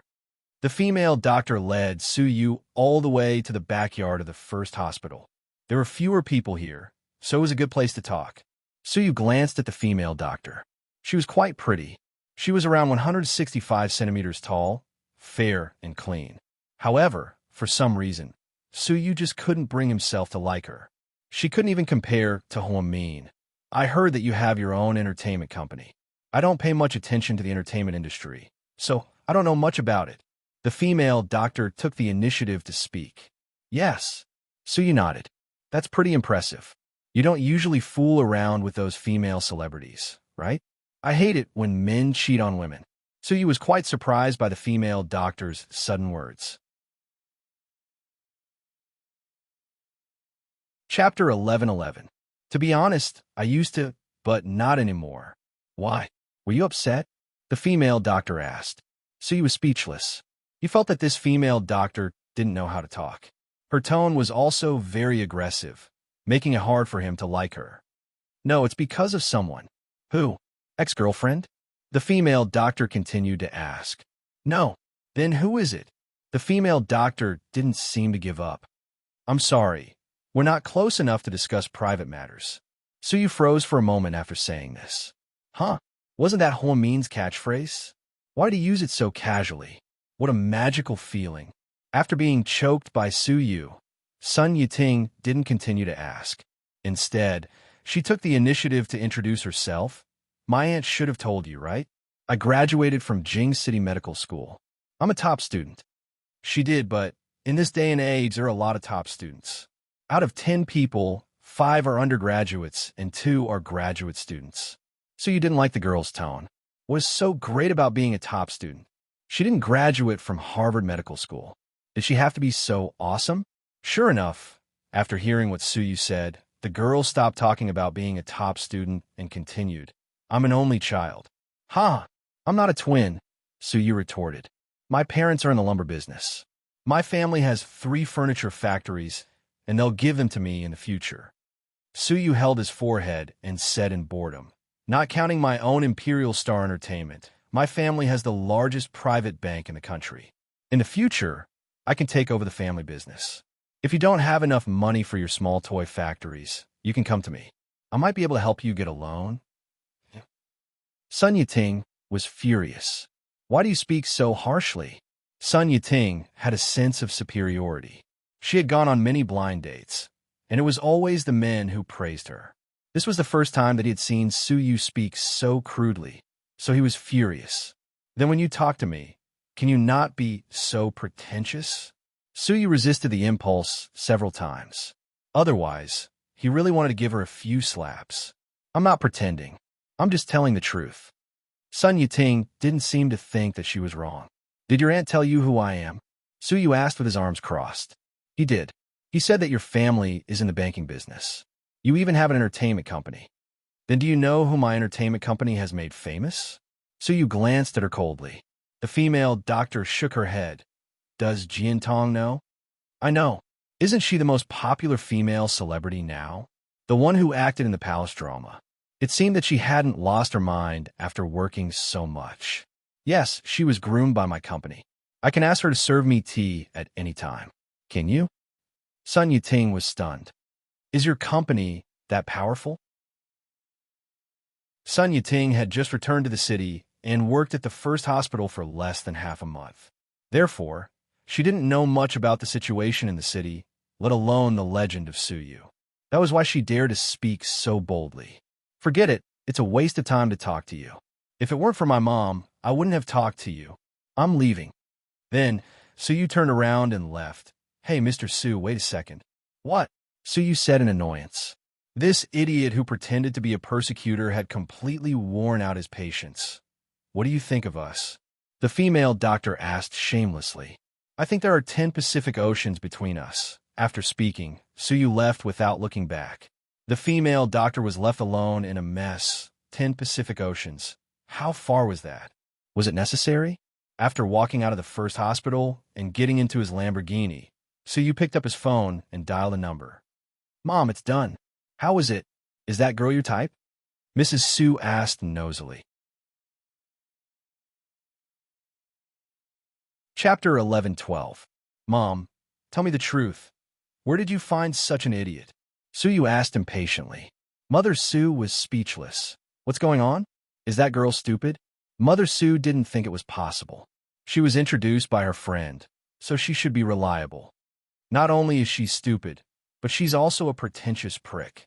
The female doctor led Su Yu all the way to the backyard of the first hospital. There were fewer people here, so it was a good place to talk. Su Yu glanced at the female doctor. She was quite pretty. She was around 165 centimeters tall, fair and clean. However, for some reason, Su Yu just couldn't bring himself to like her. She couldn't even compare to Huamin. I heard that you have your own entertainment company. I don't pay much attention to the entertainment industry, so I don't know much about it. The female doctor took the initiative to speak. Yes. Su Yu nodded. That's pretty impressive. You don't usually fool around with those female celebrities, right? I hate it when men cheat on women. Su Yu was quite surprised by the female doctor's sudden words. Chapter 11:11. To be honest, I used to, but not anymore. Why? Were you upset? The female doctor asked. Su Yu was speechless. He felt that this female doctor didn't know how to talk. Her tone was also very aggressive, making it hard for him to like her. No, it's because of someone. Who? Ex-girlfriend? The female doctor continued to ask. No. Then who is it? The female doctor didn't seem to give up. I'm sorry. We're not close enough to discuss private matters. Suyu froze for a moment after saying this. Huh? Wasn't that Huamin's catchphrase? Why did he use it so casually? What a magical feeling. After being choked by Suyu, Sun Yiting didn't continue to ask. Instead, she took the initiative to introduce herself. My aunt should have told you, right? I graduated from Jing City Medical School. I'm a top student. She did, but in this day and age, there are a lot of top students. Out of 10 people, 5 are undergraduates and 2 are graduate students. So you didn't like the girl's tone. What is so great about being a top student? She didn't graduate from Harvard Medical School. Did she have to be so awesome? Sure enough, after hearing what Suyu said, the girl stopped talking about being a top student and continued. I'm an only child. Ha! I'm not a twin, Suyu retorted. My parents are in the lumber business. My family has 3 furniture factories, and they'll give them to me in the future. Suyu held his forehead and said in boredom, not counting my own Imperial Star Entertainment, my family has the largest private bank in the country. In the future, I can take over the family business. If you don't have enough money for your small toy factories, you can come to me. I might be able to help you get a loan. Sun Yiting was furious. Why do you speak so harshly? Sun Yiting had a sense of superiority. She had gone on many blind dates, and it was always the men who praised her. This was the first time that he had seen Suyu speak so crudely, so he was furious. Then when you talk to me, can you not be so pretentious? Suyu resisted the impulse several times. Otherwise, he really wanted to give her a few slaps. I'm not pretending. I'm just telling the truth. Sun Yiting didn't seem to think that she was wrong. Did your aunt tell you who I am? Suyu asked with his arms crossed. He did. He said that your family is in the banking business. You even have an entertainment company. Then do you know who my entertainment company has made famous? Suyu glanced at her coldly. The female doctor shook her head. Does Jiantong know? I know. Isn't she the most popular female celebrity now? The one who acted in the palace drama. It seemed that she hadn't lost her mind after working so much. Yes, she was groomed by my company. I can ask her to serve me tea at any time. Can you? Sun Yiting was stunned. Is your company that powerful? Sun Yiting had just returned to the city and worked at the first hospital for less than half a month. Therefore, she didn't know much about the situation in the city, let alone the legend of Suyu. That was why she dared to speak so boldly. Forget it, it's a waste of time to talk to you. If it weren't for my mom, I wouldn't have talked to you. I'm leaving. Then, Suyu turned around and left. Hey, Mr. Su, wait a second. What? Suyu said in annoyance. This idiot who pretended to be a persecutor had completely worn out his patience. What do you think of us? The female doctor asked shamelessly. I think there are 10 Pacific Oceans between us. After speaking, Suyu left without looking back. The female doctor was left alone in a mess. 10 Pacific Oceans. How far was that? Was it necessary? After walking out of the first hospital and getting into his Lamborghini, Suyu picked up his phone and dialed a number. Mom, it's done. How is it? Is that girl your type? Mrs. Su asked nosily. Chapter 11-12. Mom, tell me the truth. Where did you find such an idiot? Suyu asked impatiently. Mother Su was speechless. What's going on? Is that girl stupid? Mother Su didn't think it was possible. She was introduced by her friend, so she should be reliable. Not only is she stupid, but she's also a pretentious prick.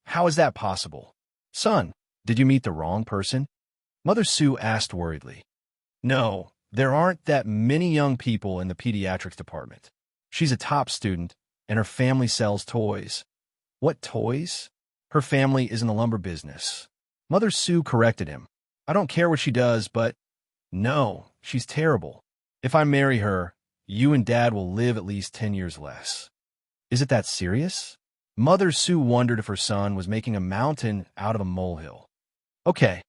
How is that possible? Son, did you meet the wrong person? Mother Su asked worriedly. No, there aren't that many young people in the pediatrics department. She's a top student, and her family sells toys. What toys? Her family is in the lumber business. Mother Su corrected him. I don't care what she does, but... No, she's terrible. If I marry her, you and Dad will live at least 10 years less. Is it that serious? Mother Su wondered if her son was making a mountain out of a molehill. Okay,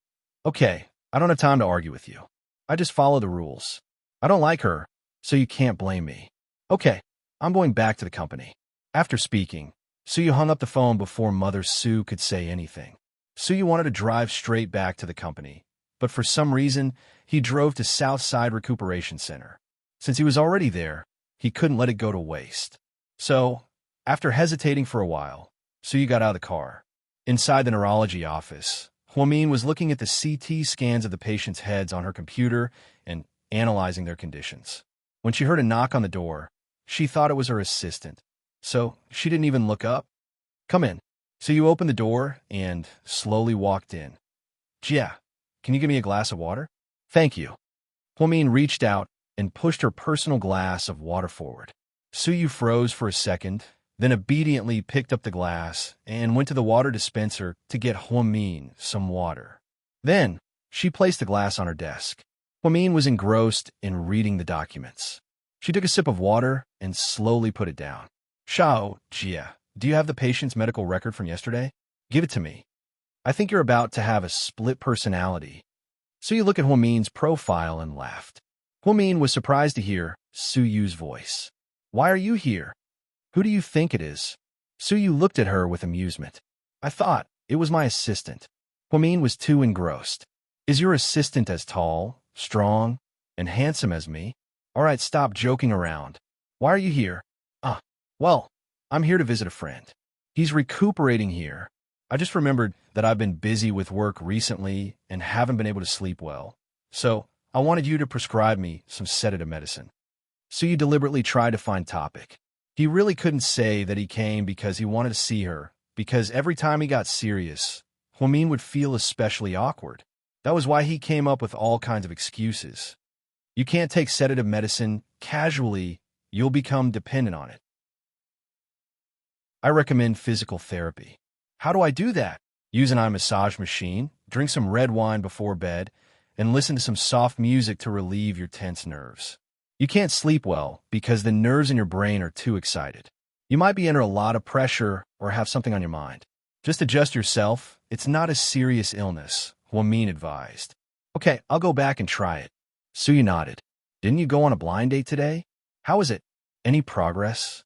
I don't have time to argue with you. I just follow the rules. I don't like her, so you can't blame me. Okay, I'm going back to the company. After speaking, Suyu hung up the phone before Mother Su could say anything. Suyu wanted to drive straight back to the company, but for some reason, he drove to Southside Recuperation Center. Since he was already there, he couldn't let it go to waste. So, after hesitating for a while, Suyu got out of the car. Inside the neurology office, Huamin was looking at the CT scans of the patients' heads on her computer and analyzing their conditions. When she heard a knock on the door, she thought it was her assistant, so she didn't even look up. "Come in." Suyu opened the door and slowly walked in. "Jia, can you give me a glass of water?" "Thank you." Huamin reached out and pushed her personal glass of water forward. Suyu froze for a second, then obediently picked up the glass and went to the water dispenser to get Huamin some water. Then, she placed the glass on her desk. Huamin was engrossed in reading the documents. She took a sip of water and slowly put it down. "Shao, Jia, do you have the patient's medical record from yesterday? Give it to me. I think you're about to have a split personality." Suyu looked at Huamin's profile and laughed. Huamin was surprised to hear Suyu's voice. "Why are you here? Who do you think it is?" Suyu looked at her with amusement. "I thought it was my assistant." Huamin was too engrossed. "Is your assistant as tall, strong, and handsome as me? All right, stop joking around. Why are you here?" Well, I'm here to visit a friend. He's recuperating here. I just remembered that I've been busy with work recently and haven't been able to sleep well. So, I wanted you to prescribe me some sedative medicine." Suyu deliberately tried to find topic. He really couldn't say that he came because he wanted to see her, because every time he got serious, Huamin would feel especially awkward. That was why he came up with all kinds of excuses. You can't take sedative medicine casually, you'll become dependent on it. I recommend physical therapy. How do I do that? Use an eye massage machine, drink some red wine before bed, and listen to some soft music to relieve your tense nerves. You can't sleep well because the nerves in your brain are too excited. You might be under a lot of pressure or have something on your mind. Just adjust yourself. It's not a serious illness, Huamin advised. "Okay, I'll go back and try it." Suyu nodded. "Didn't you go on a blind date today? How was it? Any progress?"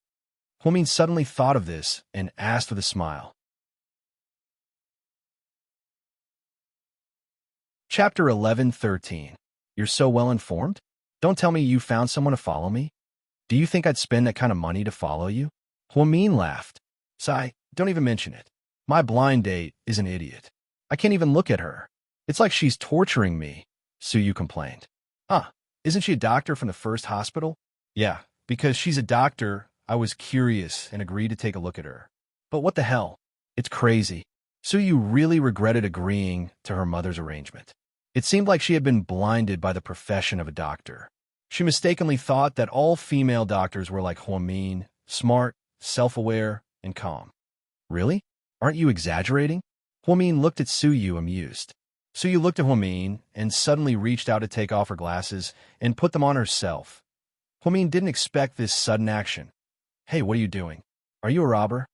Huamin suddenly thought of this and asked with a smile. Chapter 11:13. You're so well informed? Don't tell me you found someone to follow me? Do you think I'd spend that kind of money to follow you? Huamin laughed. "Sai, don't even mention it. My blind date is an idiot. I can't even look at her. It's like she's torturing me," Suyu complained. Isn't she a doctor from the first hospital?" "Yeah, because she's a doctor, I was curious and agreed to take a look at her. But what the hell? It's crazy." Suyu really regretted agreeing to her mother's arrangement. It seemed like she had been blinded by the profession of a doctor. She mistakenly thought that all female doctors were like Huamin, smart, self-aware, and calm. "Really? Aren't you exaggerating?" Huamin looked at Suyu amused. Suyu looked at Huamin and suddenly reached out to take off her glasses and put them on herself. Huamin didn't expect this sudden action. "Hey, what are you doing? Are you a robber?"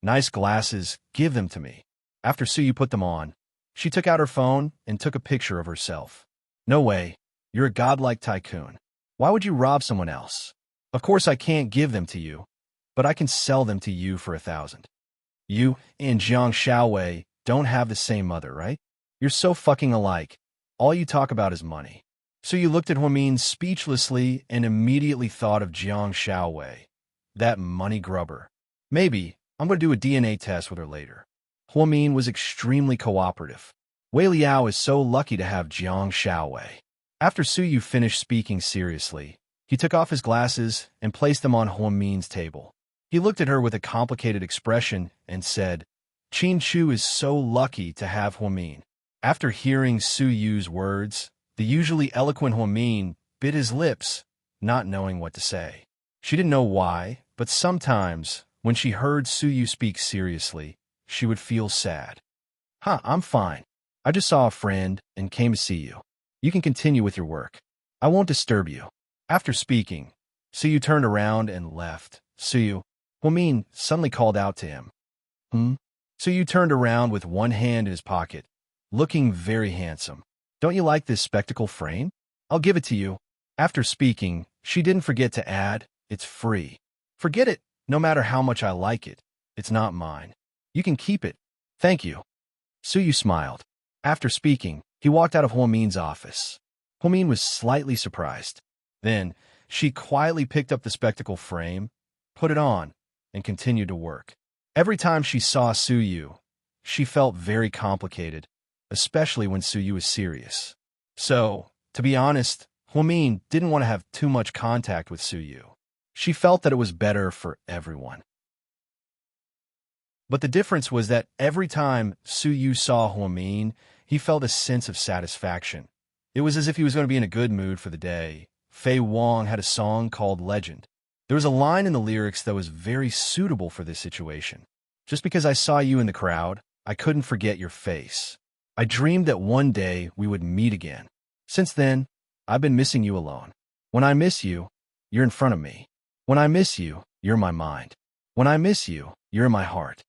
"Nice glasses, give them to me." After Suyu put them on, she took out her phone and took a picture of herself. "No way. You're a godlike tycoon. Why would you rob someone else? Of course I can't give them to you, but I can sell them to you for 1,000. You and Jiang Xiaowei don't have the same mother, right? You're so fucking alike. All you talk about is money." Suyu looked at Huamin speechlessly and immediately thought of Jiang Xiaowei, that money grubber. "Maybe I'm going to do a DNA test with her later." Huamin was extremely cooperative. Wei Liao is so lucky to have Jiang Xiaowei. After Suyu finished speaking seriously, he took off his glasses and placed them on Huamin's table. He looked at her with a complicated expression and said, "Qin Chu is so lucky to have Huamin." After hearing Suyu's words, the usually eloquent Huamin bit his lips, not knowing what to say. She didn't know why, but sometimes, when she heard Suyu speak seriously, she would feel sad. I'm fine. I just saw a friend and came to see you. You can continue with your work. I won't disturb you." After speaking, Suyu turned around and left. "Suyu," Huamin suddenly called out to him. Suyu turned around with one hand in his pocket, looking very handsome. "Don't you like this spectacle frame? I'll give it to you." After speaking, she didn't forget to add, "It's free." "Forget it. No matter how much I like it, it's not mine. You can keep it. Thank you." Suyu smiled. After speaking, he walked out of Huomin's office. Huomin was slightly surprised. Then, she quietly picked up the spectacle frame, put it on, and continued to work. Every time she saw Suyu, she felt very complicated, especially when Suyu was serious. So, to be honest, Huomin didn't want to have too much contact with Suyu. She felt that it was better for everyone. But the difference was that every time Suyu saw Huomin, he felt a sense of satisfaction. It was as if he was going to be in a good mood for the day. Fei Wong had a song called Legend. There was a line in the lyrics that was very suitable for this situation. Just because I saw you in the crowd, I couldn't forget your face. I dreamed that one day we would meet again. Since then, I've been missing you alone. When I miss you, you're in front of me. When I miss you, you're in my mind. When I miss you, you're in my heart.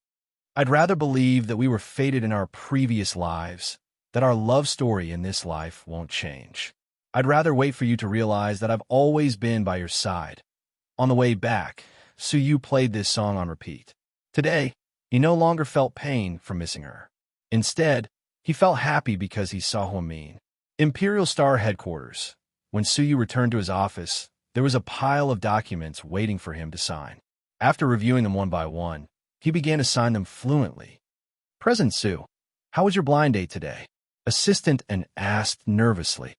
I'd rather believe that we were fated in our previous lives, that our love story in this life won't change. I'd rather wait for you to realize that I've always been by your side. On the way back, Suyu played this song on repeat. Today, he no longer felt pain from missing her. Instead, he felt happy because he saw Huomin. Imperial Star Headquarters. When Suyu returned to his office, there was a pile of documents waiting for him to sign. After reviewing them one by one, he began to sign them fluently. President Su, how was your blind date today? Assistant and asked nervously.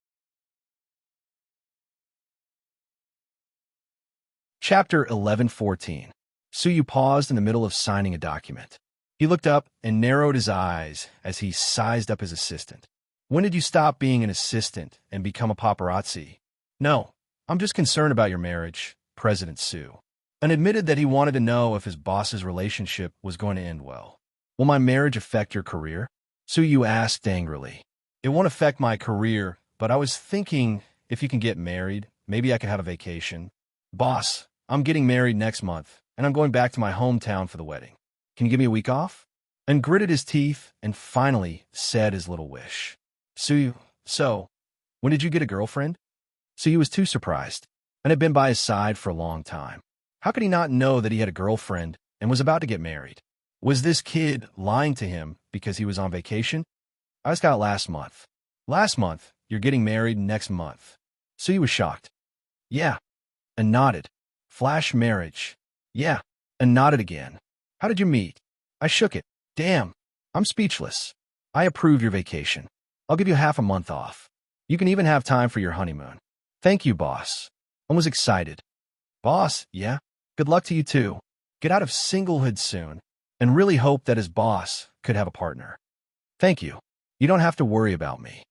Chapter 11:14. Suyu paused in the middle of signing a document. He looked up and narrowed his eyes as he sized up his assistant. When did you stop being an assistant and become a paparazzi? No, I'm just concerned about your marriage, President Su. And admitted that he wanted to know if his boss's relationship was going to end well. Will my marriage affect your career? Suyu asked angrily. It won't affect my career, but I was thinking if you can get married, maybe I could have a vacation. Boss, I'm getting married next month, and I'm going back to my hometown for the wedding. Can you give me a week off? And gritted his teeth and finally said his little wish. Suyu, so, when did you get a girlfriend? Suyu was too surprised, and had been by his side for a long time. How could he not know that he had a girlfriend and was about to get married? Was this kid lying to him because he was on vacation? I just got last month. Last month? You're getting married next month. Suyu was shocked. Yeah, and nodded. Flash marriage. Yeah, and nodded again. How did you meet? I shook it. Damn, I'm speechless. I approve your vacation. I'll give you half a month off. You can even have time for your honeymoon. Thank you, boss. I was excited. Boss, yeah? Good luck to you too. Get out of singlehood soon, and really hope that his boss could have a partner. Thank you. You don't have to worry about me.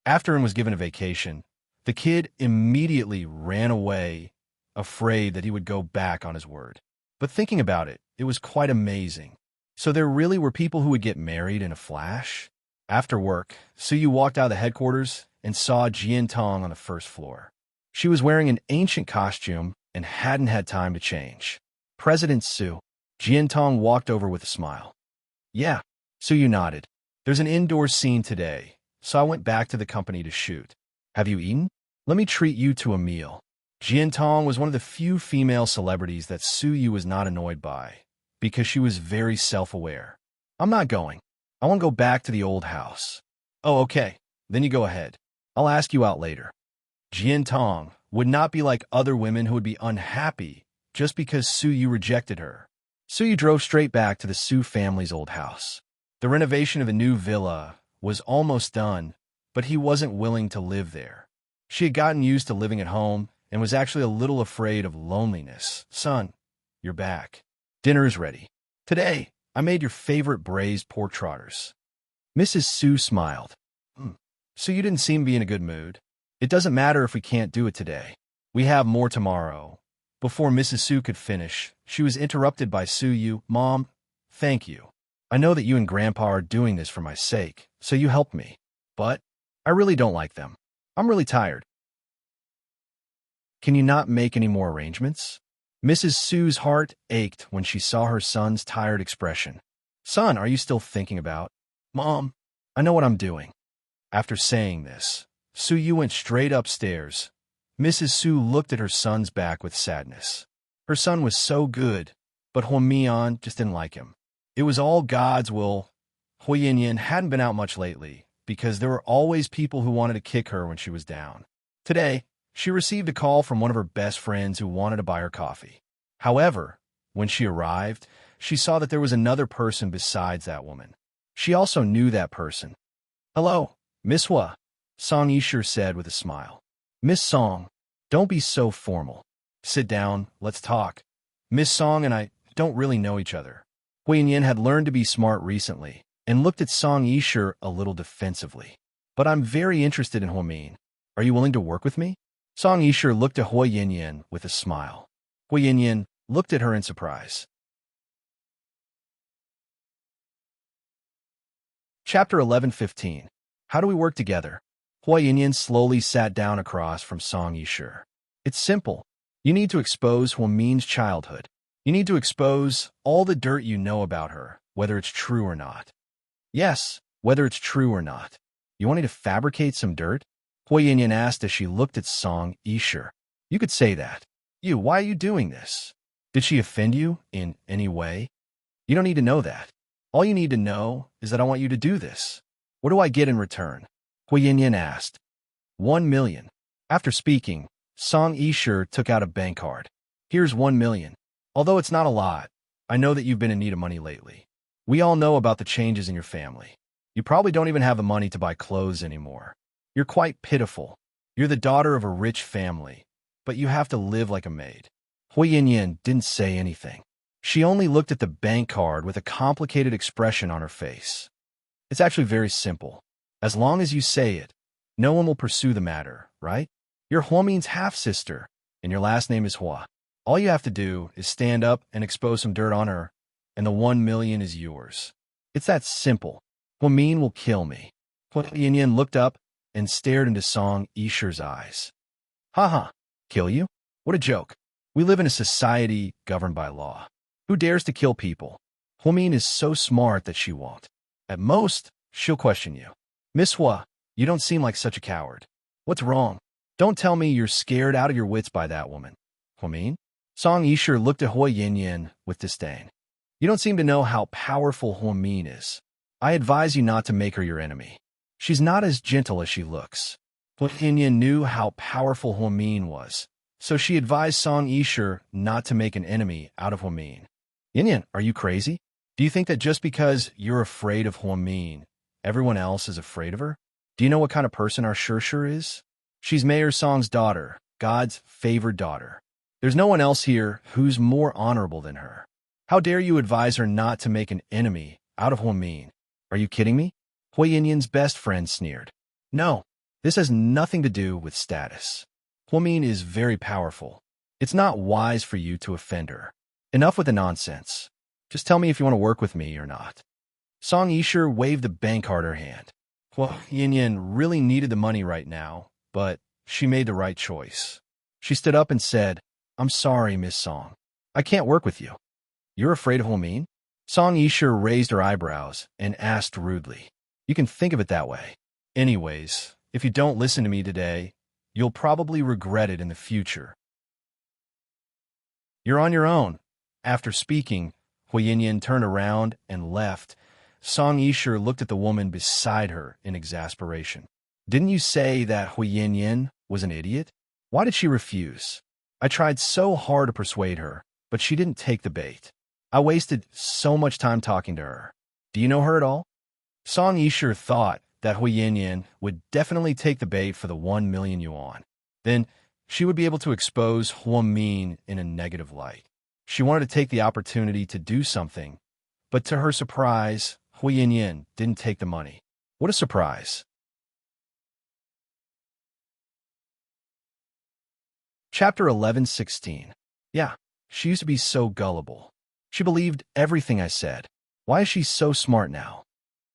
After he was given a vacation, the kid immediately ran away, afraid that he would go back on his word. But thinking about it, it was quite amazing. So there really were people who would get married in a flash? After work, Suyu walked out of the headquarters and saw Jian Tong on the first floor. She was wearing an ancient costume and hadn't had time to change. President Su. Jian Tong walked over with a smile. Yeah, Suyu nodded. There's an indoor scene today, so I went back to the company to shoot. Have you eaten? Let me treat you to a meal. Jian Tong was one of the few female celebrities that Suyu was not annoyed by, because she was very self-aware. I'm not going. I want to go back to the old house. Oh, okay. Then you go ahead. I'll ask you out later. Jian Tong would not be like other women who would be unhappy just because Suyu rejected her. Suyu drove straight back to the Su family's old house. The renovation of a new villa was almost done, but he wasn't willing to live there. She had gotten used to living at home and was actually a little afraid of loneliness. Son, you're back. Dinner is ready. Today, I made your favorite braised pork trotters. Mrs. Su smiled. So you didn't seem to be in a good mood. It doesn't matter if we can't do it today. We have more tomorrow. Before Mrs. Su could finish, she was interrupted by Suyu. Mom, thank you. I know that you and Grandpa are doing this for my sake, so you helped me. But I really don't like them. I'm really tired. Can you not make any more arrangements? Mrs. Su's heart ached when she saw her son's tired expression. Son, are you still thinking about? Mom, I know what I'm doing. After saying this, Suyu went straight upstairs. Mrs. Su looked at her son's back with sadness. Her son was so good, but Huomian just didn't like him. It was all God's will Hui Yin hadn't been out much lately because there were always people who wanted to kick her when she was down. Today, she received a call from one of her best friends who wanted to buy her coffee. However, when she arrived, she saw that there was another person besides that woman. She also knew that person. "Hello, Miss Hua," Song Yisher said with a smile. "Miss Song, don't be so formal. Sit down, let's talk. Miss Song and I don't really know each other." Hui Yin had learned to be smart recently and looked at Song Yisher a little defensively. "But I'm very interested in Huamin. Are you willing to work with me?" Song Yisher looked at Hui Yin with a smile. Hui Yin looked at her in surprise. Chapter 11:15. How do we work together? Hui Yin slowly sat down across from Song Yisher. "It's simple. You need to expose Huamin's childhood. You need to expose all the dirt you know about her, whether it's true or not." "Yes, whether it's true or not. You want me to fabricate some dirt?" Hui Yin asked as she looked at Song Yisher. "You could say that. Why are you doing this? Did she offend you in any way? You don't need to know that. All you need to know is that I want you to do this. What do I get in return?" Hui Yin asked. 1 million. After speaking, Song Yisher took out a bank card. "Here's 1 million. Although it's not a lot, I know that you've been in need of money lately. We all know about the changes in your family. You probably don't even have the money to buy clothes anymore. You're quite pitiful. You're the daughter of a rich family, but you have to live like a maid." Hui Yin didn't say anything. She only looked at the bank card with a complicated expression on her face. "It's actually very simple. As long as you say it, no one will pursue the matter, right? You're Huamin's half-sister, and your last name is Hua. All you have to do is stand up and expose some dirt on her, and the 1 million is yours. It's that simple. Huamin will kill me." Hui Yin looked up and stared into Song Yisher's eyes. "Ha. Kill you? What a joke. We live in a society governed by law. Who dares to kill people? Huamin is so smart that she won't. At most, she'll question you. Miss Hua, you don't seem like such a coward. What's wrong? Don't tell me you're scared out of your wits by that woman." "Huamin?" Song Yisher looked at Hui Yin with disdain. "You don't seem to know how powerful Huamin is. I advise you not to make her your enemy. She's not as gentle as she looks." Hui Yin knew how powerful Huamin was, so she advised Song Yisher not to make an enemy out of Huamin. "Yin, are you crazy? Do you think that just because you're afraid of Huamin, everyone else is afraid of her? Do you know what kind of person our Shir is? She's Mayor Song's daughter, God's favored daughter. There's no one else here who's more honorable than her. How dare you advise her not to make an enemy out of Huamin? Are you kidding me?" Hui Yin's best friend sneered. "No, this has nothing to do with status. Huamin is very powerful. It's not wise for you to offend her. Enough with the nonsense. Just tell me if you want to work with me or not." Song Yisher waved the bank card in her hand. Hui Yin really needed the money right now, but she made the right choice. She stood up and said, "I'm sorry, Miss Song. I can't work with you." "You're afraid of Huamin?" Song Yisher raised her eyebrows and asked rudely. "You can think of it that way. Anyways, if you don't listen to me today, you'll probably regret it in the future. You're on your own." After speaking, Hui Yin turned around and left. Song Yisher looked at the woman beside her in exasperation. "Didn't you say that Hui Yin was an idiot? Why did she refuse? I tried so hard to persuade her, but she didn't take the bait. I wasted so much time talking to her. Do you know her at all?" Song Yisher thought that Hui Yin would definitely take the bait for the 1 million yuan. Then she would be able to expose Huamin in a negative light. She wanted to take the opportunity to do something, but to her surprise, Hui Yin didn't take the money. What a surprise. Chapter 11:16. Yeah, she used to be so gullible. She believed everything I said. Why is she so smart now?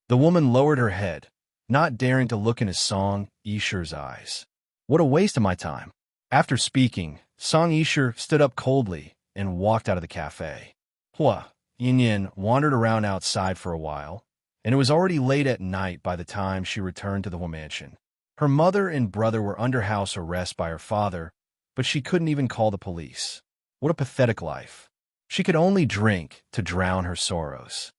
The woman lowered her head, not daring to look into Song Yisher's eyes. What a waste of my time. After speaking, Song Yisher stood up coldly and walked out of the cafe. Hua Yin wandered around outside for a while, and it was already late at night by the time she returned to the Hua mansion. Her mother and brother were under house arrest by her father, but she couldn't even call the police. What a pathetic life. She could only drink to drown her sorrows.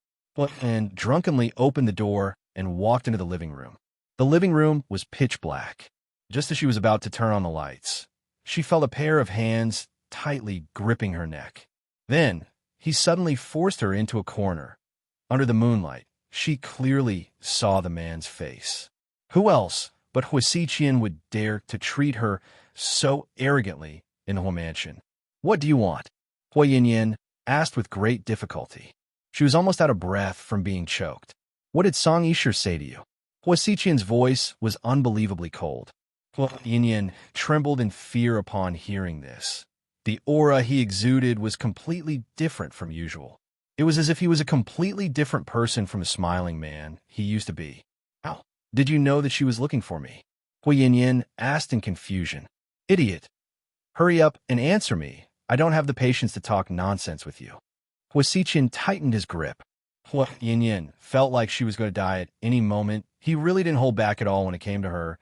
and drunkenly opened the door and walked into the living room. The living room was pitch black. Just as she was about to turn on the lights, she felt a pair of hands tightly gripping her neck. Then, he suddenly forced her into a corner. Under the moonlight, she clearly saw the man's face. Who else but Huasiqian would dare to treat her so arrogantly in the Hua mansion? "What do you want?" Hua Yinyan asked with great difficulty. She was almost out of breath from being choked. "What did Song Yishir say to you?" Huasiqian's voice was unbelievably cold. Hua Yinyan trembled in fear upon hearing this. The aura he exuded was completely different from usual. It was as if he was a completely different person from the smiling man he used to be. "How did you know that she was looking for me?" Hua Yinyan asked in confusion. "Idiot! Hurry up and answer me. I don't have the patience to talk nonsense with you." Huasiqian tightened his grip. Hua Yinyan felt like she was going to die at any moment. He really didn't hold back at all when it came to her.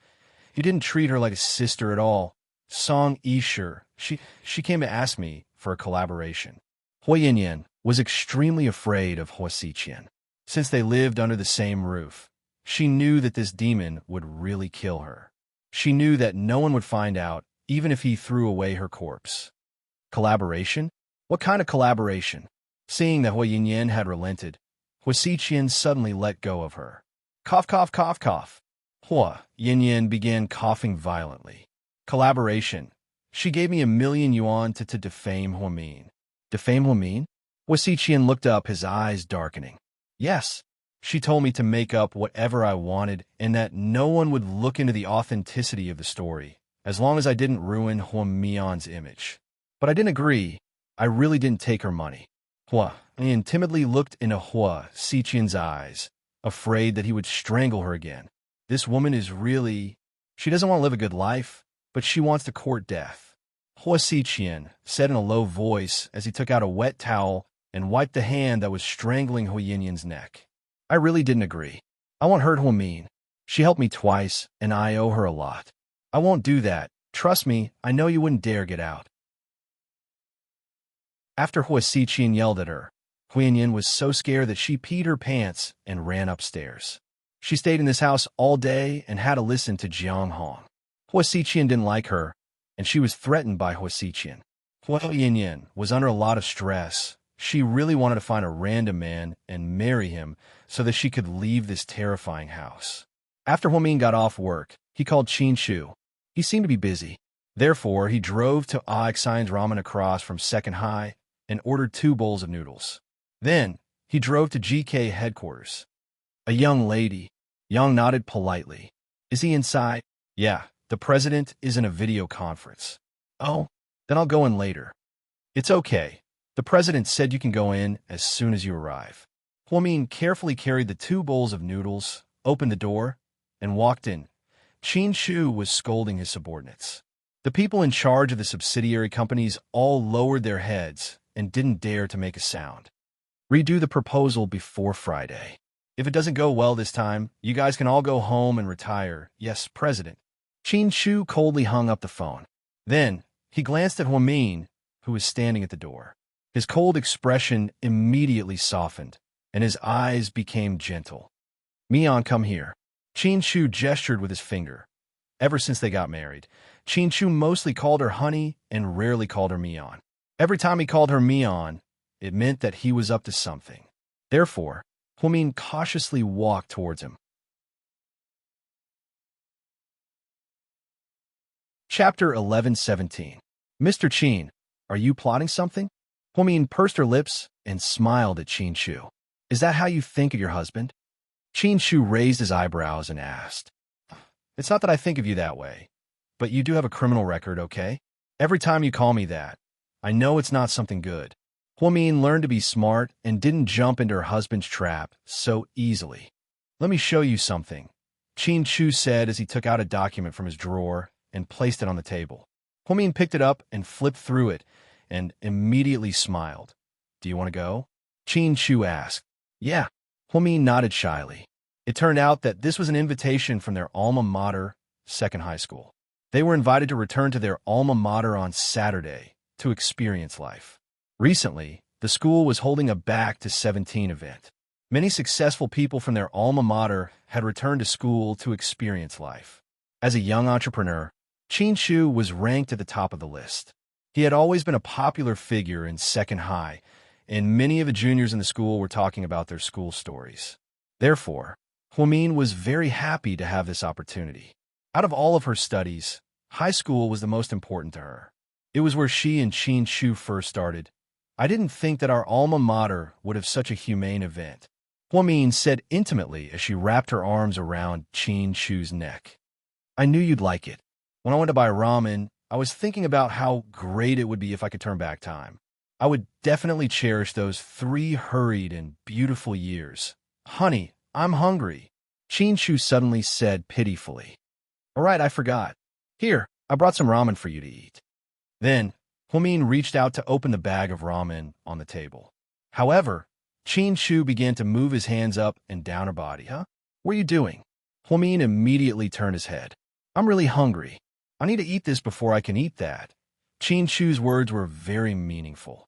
He didn't treat her like a sister at all. Song Yishir, she came to ask me for a collaboration. Hua Yinyan was extremely afraid of Huasiqian. Since they lived under the same roof, she knew that this demon would really kill her. She knew that no one would find out, even if he threw away her corpse. Collaboration? What kind of collaboration? Seeing that Hua Yinyan had relented, Huasiqian suddenly let go of her. Cough, cough, cough, cough. Hua Yinyan began coughing violently. Collaboration. She gave me 1,000,000 yuan to defame Huamin. Defame Huamin? Huasiqian looked up, his eyes darkening. Yes. She told me to make up whatever I wanted and that no one would look into the authenticity of the story, as long as I didn't ruin Huamian's image. But I didn't agree. I really didn't take her money. Hua Yin timidly looked into Huasiqian's eyes, afraid that he would strangle her again. This woman is really... She doesn't want to live a good life, but she wants to court death. Huasiqian said in a low voice as he took out a wet towel and wiped the hand that was strangling Hua Yinyan's neck. I really didn't agree. I won't hurt Huamin. She helped me twice, and I owe her a lot. I won't do that. Trust me, I know you wouldn't dare get out. After Huasiqian yelled at her, Hua Yinyan was so scared that she peed her pants and ran upstairs. She stayed in this house all day and had to listen to Jiang Hong. Huasiqian didn't like her, and she was threatened by Huasiqian. Hua Yinyan was under a lot of stress. She really wanted to find a random man and marry him so that she could leave this terrifying house. After Huamin got off work, he called Qin Shu. He seemed to be busy. Therefore, he drove to Aixin's Ramen across from Second High and ordered 2 bowls of noodles. Then, he drove to GK headquarters. A young lady. Yang nodded politely. Is he inside? Yeah, the president is in a video conference. Oh, then I'll go in later. It's okay. The president said you can go in as soon as you arrive. Huamin carefully carried the 2 bowls of noodles, opened the door, and walked in. Qin Shu was scolding his subordinates. The people in charge of the subsidiary companies all lowered their heads and didn't dare to make a sound. Redo the proposal before Friday. If it doesn't go well this time, you guys can all go home and retire. Yes, President. Qin Shu coldly hung up the phone. Then, he glanced at Huamin, who was standing at the door. His cold expression immediately softened, and his eyes became gentle. Mian, come here. Qin Shu gestured with his finger. Ever since they got married, Qin Shu mostly called her honey and rarely called her Mian. Every time he called her Mian, it meant that he was up to something. Therefore, Huamin cautiously walked towards him. Chapter 11:17. Mr. Qin, are you plotting something? Huamin pursed her lips and smiled at Qin Shu. Is that how you think of your husband? Qin Shu raised his eyebrows and asked. It's not that I think of you that way, but you do have a criminal record, okay? Every time you call me that, I know it's not something good. Huamin learned to be smart and didn't jump into her husband's trap so easily. Let me show you something, Qin Shu said as he took out a document from his drawer and placed it on the table. Huamin picked it up and flipped through it and immediately smiled. Do you want to go? Qin Shu asked. Yeah. Huamin nodded shyly. It turned out that this was an invitation from their alma mater, Second High School. They were invited to return to their alma mater on Saturday to experience life. Recently, the school was holding a Back to 17 event. Many successful people from their alma mater had returned to school to experience life. As a young entrepreneur, Qin Shu was ranked at the top of the list. He had always been a popular figure in second high, and many of the juniors in the school were talking about their school stories. Therefore, Huamin was very happy to have this opportunity. Out of all of her studies, high school was the most important to her. It was where she and Qin Shu first started. I didn't think that our alma mater would have such a humane event, Huamin said intimately as she wrapped her arms around Qin Shu's neck. I knew you'd like it. When I went to buy ramen, I was thinking about how great it would be if I could turn back time. I would definitely cherish those 3 hurried and beautiful years. Honey, I'm hungry, Qin Shu suddenly said pitifully. All right, I forgot. Here, I brought some ramen for you to eat. Then, Huamin reached out to open the bag of ramen on the table. However, Qin Shu began to move his hands up and down her body. What are you doing? Huamin immediately turned his head. I'm really hungry. I need to eat this before I can eat that. Qin Shu's words were very meaningful.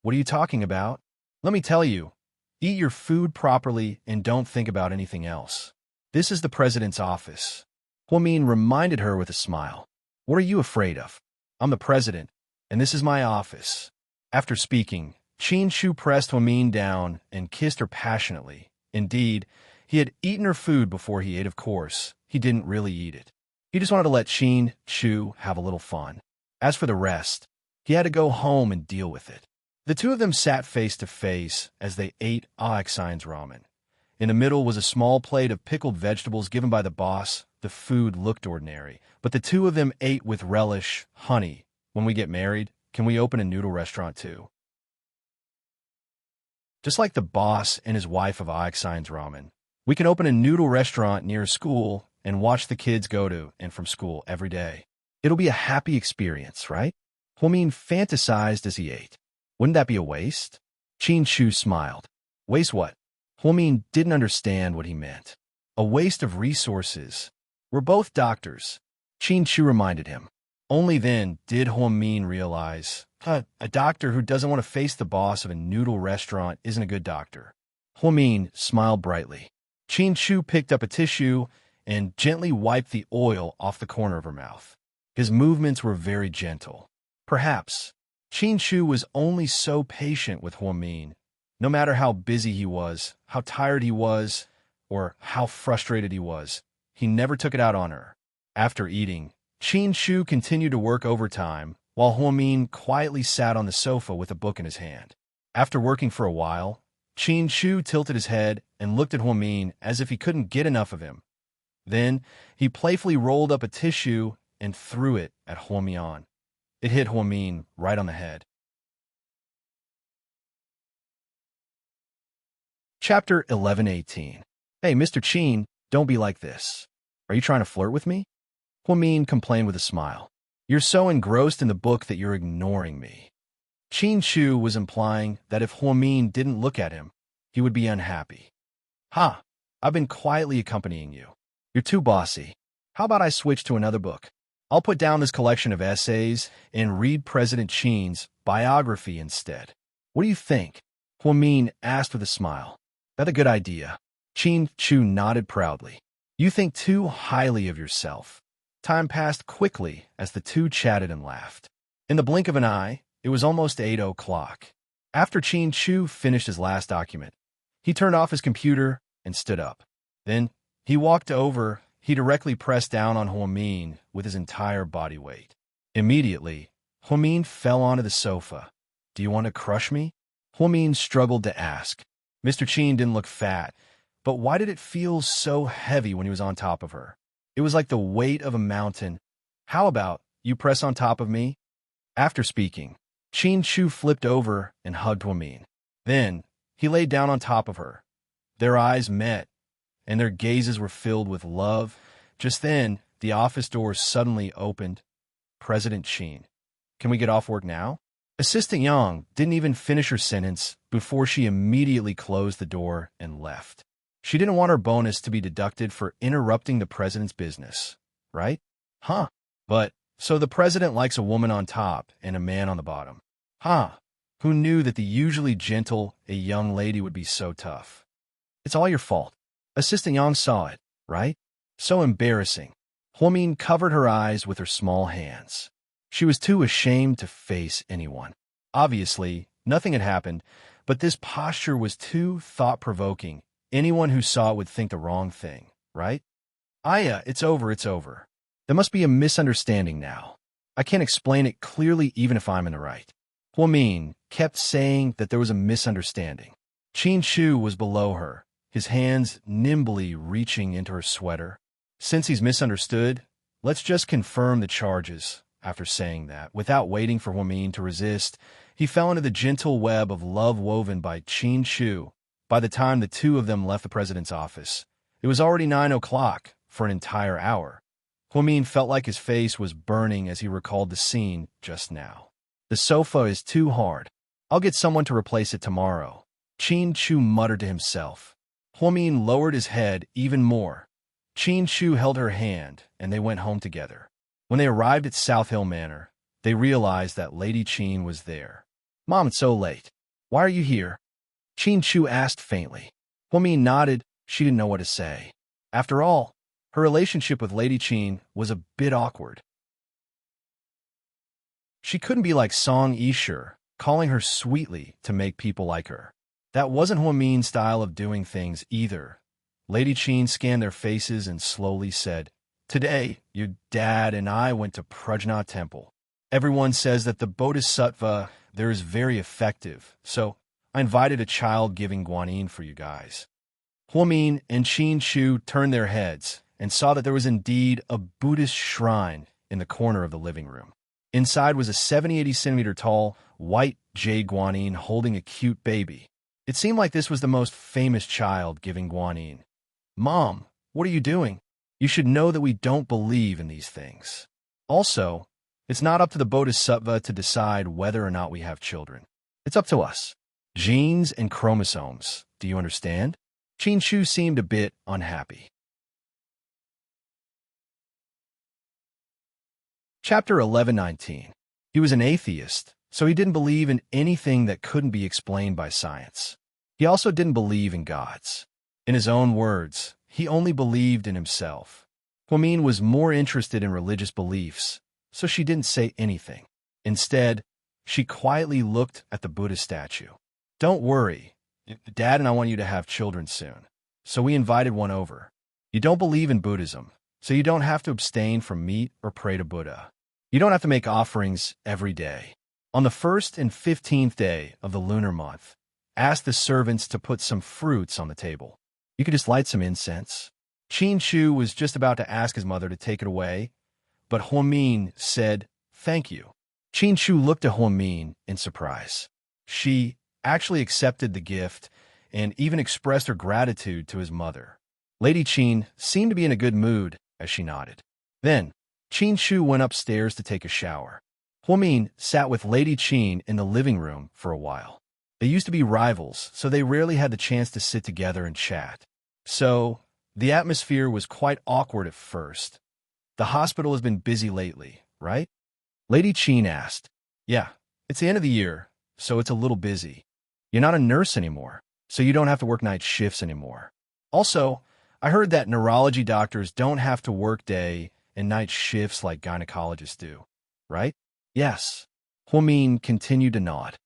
What are you talking about? Let me tell you. Eat your food properly and don't think about anything else. This is the president's office. Huamin reminded her with a smile. What are you afraid of? I'm the president, and this is my office. After speaking, Qin Shu pressed Huamin down and kissed her passionately. Indeed, he had eaten her food before he ate, of course. He didn't really eat it. He just wanted to let Qin Shu have a little fun. As for the rest, he had to go home and deal with it. The two of them sat face to face as they ate Aoxine's ramen. In the middle was a small plate of pickled vegetables given by the boss. The food looked ordinary, but the two of them ate with relish. Honey, when we get married, can we open a noodle restaurant too? Just like the boss and his wife of Aoxine's ramen, we can open a noodle restaurant near a school and watch the kids go to and from school every day. It'll be a happy experience, right? Huamin fantasized as he ate. Wouldn't that be a waste? Qin Shu smiled. Waste what? Huamin didn't understand what he meant. A waste of resources. We're both doctors, Qin Shu reminded him. Only then did Huamin realize, a doctor who doesn't want to face the boss of a noodle restaurant isn't a good doctor. Huamin smiled brightly. Qin Shu picked up a tissue and gently wiped the oil off the corner of her mouth. His movements were very gentle. Perhaps Qin Shu was only so patient with Huamin. No matter how busy he was, how tired he was, or how frustrated he was, he never took it out on her. After eating, Qin Shu continued to work overtime, while Huamin quietly sat on the sofa with a book in his hand. After working for a while, Qin Shu tilted his head and looked at Huamin as if he couldn't get enough of him. Then, he playfully rolled up a tissue and threw it at Huamin. It hit Huamin right on the head. Chapter 11:18. Hey, Mr. Qin, don't be like this. Are you trying to flirt with me? Huamin complained with a smile. You're so engrossed in the book that you're ignoring me. Qin Shu was implying that if Huamin didn't look at him, he would be unhappy. I've been quietly accompanying you. You're too bossy. How about I switch to another book? I'll put down this collection of essays and read President Qin's biography instead. What do you think? Huamin asked with a smile. That's a good idea. Qin Shu nodded proudly. You think too highly of yourself. Time passed quickly as the two chatted and laughed. In the blink of an eye, it was almost 8 o'clock. After Qin Shu finished his last document, he turned off his computer and stood up. Then, he walked over. He directly pressed down on Huamin with his entire body weight. Immediately, Huamin fell onto the sofa. Do you want to crush me? Huamin struggled to ask. Mr. Qin didn't look fat, but why did it feel so heavy when he was on top of her? It was like the weight of a mountain. How about you press on top of me? After speaking, Qin Shu flipped over and hugged Huamin. Then, he laid down on top of her. Their eyes met, and their gazes were filled with love. Just then, the office door suddenly opened. President Qin. Can we get off work now? Assistant Yang didn't even finish her sentence before she immediately closed the door and left. She didn't want her bonus to be deducted for interrupting the president's business, right? But, so the president likes a woman on top and a man on the bottom. Who knew that the usually gentle, a young lady would be so tough? It's all your fault. Assistant Yang saw it, right? So embarrassing. Huamin covered her eyes with her small hands. She was too ashamed to face anyone. Obviously, nothing had happened, but this posture was too thought-provoking. Anyone who saw it would think the wrong thing, right? Aya, it's over, it's over. There must be a misunderstanding now. I can't explain it clearly even if I'm in the right. Huamin kept saying that there was a misunderstanding. Qin Shu was below her, his hands nimbly reaching into her sweater. Since he's misunderstood, let's just confirm the charges. After saying that, without waiting for Huamin to resist, he fell into the gentle web of love woven by Qin Shu. By the time the two of them left the president's office, it was already 9 o'clock for an entire hour. Huamin felt like his face was burning as he recalled the scene just now. The sofa is too hard. I'll get someone to replace it tomorrow, Qin Shu muttered to himself. Huamin lowered his head even more. Qin Shu held her hand, and they went home together. When they arrived at South Hill Manor, they realized that Lady Qin was there. Mom, it's so late. Why are you here? Qin Shu asked faintly. Huamin nodded. She didn't know what to say. After all, her relationship with Lady Qin was a bit awkward. She couldn't be like Song Yishur, calling her sweetly to make people like her. That wasn't Huamin's style of doing things either. Lady Qin scanned their faces and slowly said, Today, your dad and I went to Prajna Temple. Everyone says that the Bodhisattva there is very effective, so I invited a child-giving guanyin for you guys. Huamin and Qin Shu turned their heads and saw that there was indeed a Buddhist shrine in the corner of the living room. Inside was a 70-80 centimeter tall, white jade guanyin holding a cute baby. It seemed like this was the most famous child giving guanyin. Mom, what are you doing? You should know that we don't believe in these things. Also, it's not up to the Bodhisattva to decide whether or not we have children. It's up to us. Genes and chromosomes. Do you understand? Qin Shu seemed a bit unhappy. Chapter 11:19. He was an atheist, so he didn't believe in anything that couldn't be explained by science. He also didn't believe in gods. In his own words, he only believed in himself. Huamin was more interested in religious beliefs, so she didn't say anything. Instead, she quietly looked at the Buddha statue. Don't worry, Dad and I want you to have children soon, so we invited one over. You don't believe in Buddhism, so you don't have to abstain from meat or pray to Buddha. You don't have to make offerings every day. On the 1st and 15th day of the lunar month, ask the servants to put some fruits on the table. You could just light some incense. Qin Shu was just about to ask his mother to take it away, but Huamin said, Thank you. Qin Shu looked at Huamin in surprise. She actually accepted the gift and even expressed her gratitude to his mother. Lady Qin seemed to be in a good mood as she nodded. Then, Qin Shu went upstairs to take a shower. Huamin sat with Lady Qin in the living room for a while. They used to be rivals, so they rarely had the chance to sit together and chat. So, the atmosphere was quite awkward at first. The hospital has been busy lately, right? Lady Qin asked. Yeah, it's the end of the year, so it's a little busy. You're not a nurse anymore, so you don't have to work night shifts anymore. Also, I heard that neurology doctors don't have to work day and night shifts like gynecologists do, right? Yes. Huamin continued to nod.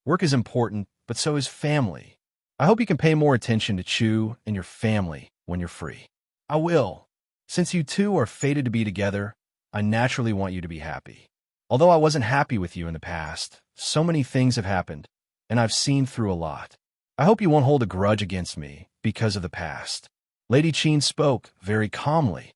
Work is important, but so is family. I hope you can pay more attention to Chu and your family when you're free. I will. Since you two are fated to be together, I naturally want you to be happy. Although I wasn't happy with you in the past, so many things have happened, and I've seen through a lot. I hope you won't hold a grudge against me because of the past. Lady Qin spoke very calmly.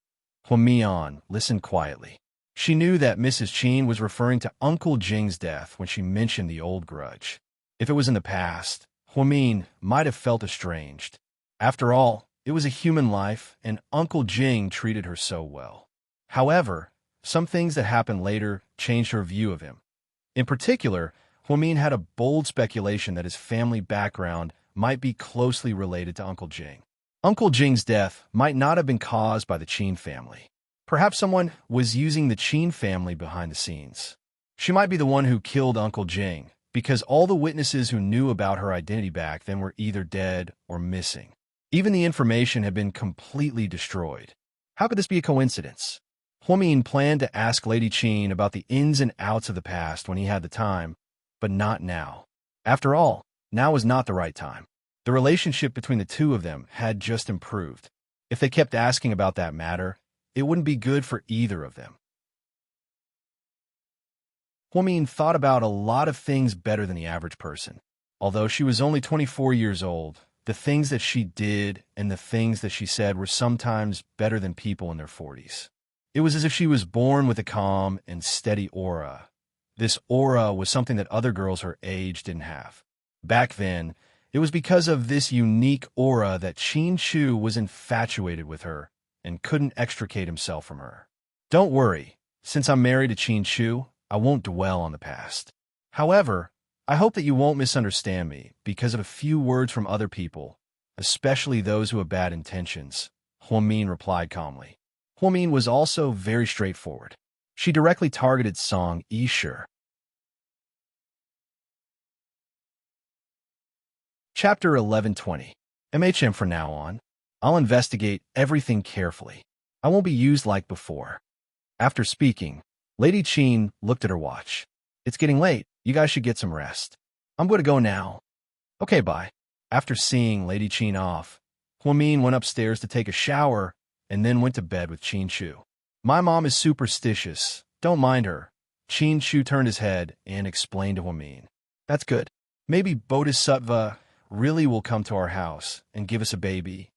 Huamian listened quietly. She knew that Mrs. Qin was referring to Uncle Jing's death when she mentioned the old grudge. If it was in the past, Huamin might have felt estranged. After all, it was a human life, and Uncle Jing treated her so well. However, some things that happened later changed her view of him. In particular, Huamin had a bold speculation that his family background might be closely related to Uncle Jing. Uncle Jing's death might not have been caused by the Qin family. Perhaps someone was using the Qin family behind the scenes. She might be the one who killed Uncle Jing, because all the witnesses who knew about her identity back then were either dead or missing. Even the information had been completely destroyed. How could this be a coincidence? Huamin planned to ask Lady Qin about the ins and outs of the past when he had the time, but not now. After all, now was not the right time. The relationship between the two of them had just improved. If they kept asking about that matter, it wouldn't be good for either of them. Huamin thought about a lot of things better than the average person. Although she was only 24 years old, the things that she did and the things that she said were sometimes better than people in their 40s. It was as if she was born with a calm and steady aura. This aura was something that other girls her age didn't have. Back then, it was because of this unique aura that Qin Chu was infatuated with her and couldn't extricate himself from her. Don't worry, since I'm married to Qin Chu, I won't dwell on the past. However, I hope that you won't misunderstand me because of a few words from other people, especially those who have bad intentions, Huamin replied calmly. Huamin was also very straightforward. She directly targeted Song Yishe. Chapter 1120. MHM from now on. I'll investigate everything carefully. I won't be used like before. After speaking, Lady Qin looked at her watch. It's getting late. You guys should get some rest. I'm going to go now. Okay, bye. After seeing Lady Qin off, Huamin went upstairs to take a shower and then went to bed with Qin Chu. My mom is superstitious. Don't mind her. Qin Chu turned his head and explained to Huamin. That's good. Maybe Bodhisattva really will come to our house and give us a baby.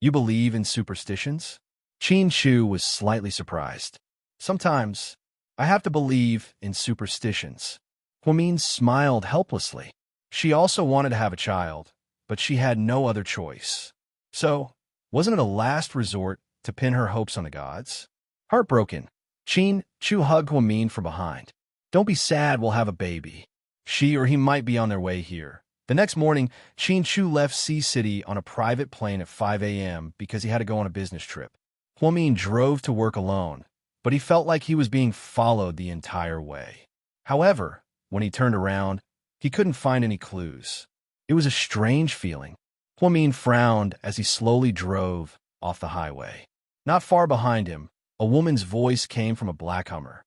You believe in superstitions? Qin Chu was slightly surprised. Sometimes, I have to believe in superstitions. Huamin smiled helplessly. She also wanted to have a child, but she had no other choice. So, wasn't it a last resort to pin her hopes on the gods? Heartbroken, Qin Chu hugged Huamin from behind. Don't be sad, we'll have a baby. She or he might be on their way here. The next morning, Qin Chu left Sea City on a private plane at 5 a.m. because he had to go on a business trip. Huamin drove to work alone, but he felt like he was being followed the entire way. However, when he turned around, he couldn't find any clues. It was a strange feeling. Huamin frowned as he slowly drove off the highway. Not far behind him, a woman's voice came from a black Hummer.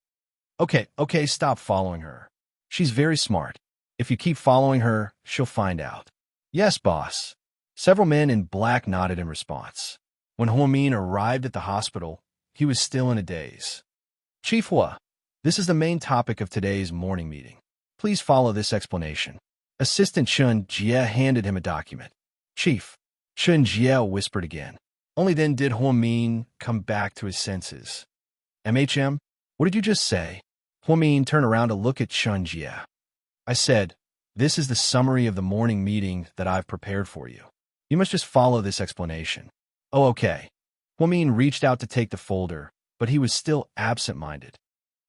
Okay, stop following her. She's very smart. If you keep following her, she'll find out. Yes, boss. Several men in black nodded in response. When Huamin arrived at the hospital, he was still in a daze. Chief Hua, this is the main topic of today's morning meeting. Please follow this explanation. Assistant Chun Jie handed him a document. Chief, Chun Jie whispered again. Only then did Huamin come back to his senses. MHM, what did you just say? Huamin turned around to look at Chun Jie. I said, this is the summary of the morning meeting that I've prepared for you. You must just follow this explanation. Oh, okay. Huamin reached out to take the folder, but he was still absent-minded.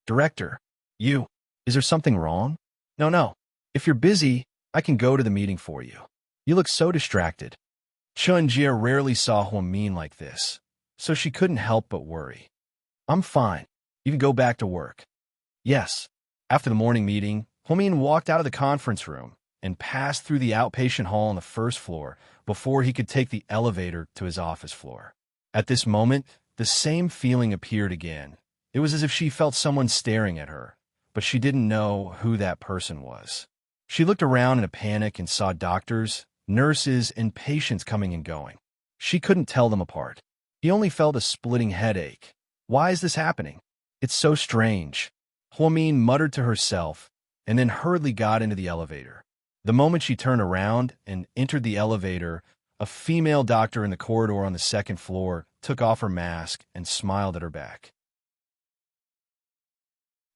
Director, is there something wrong? No. If you're busy, I can go to the meeting for you. You look so distracted. Chun Jie rarely saw Huamin like this, so she couldn't help but worry. I'm fine. You can go back to work. Yes. After the morning meeting, Huamin walked out of the conference room and passed through the outpatient hall on the first floor before he could take the elevator to his office floor. At this moment, the same feeling appeared again. It was as if she felt someone staring at her, but she didn't know who that person was. She looked around in a panic and saw doctors, nurses, and patients coming and going. She couldn't tell them apart. He only felt a splitting headache. Why is this happening? It's so strange. Huamin muttered to herself and then hurriedly got into the elevator. The moment she turned around and entered the elevator, a female doctor in the corridor on the second floor took off her mask and smiled at her back.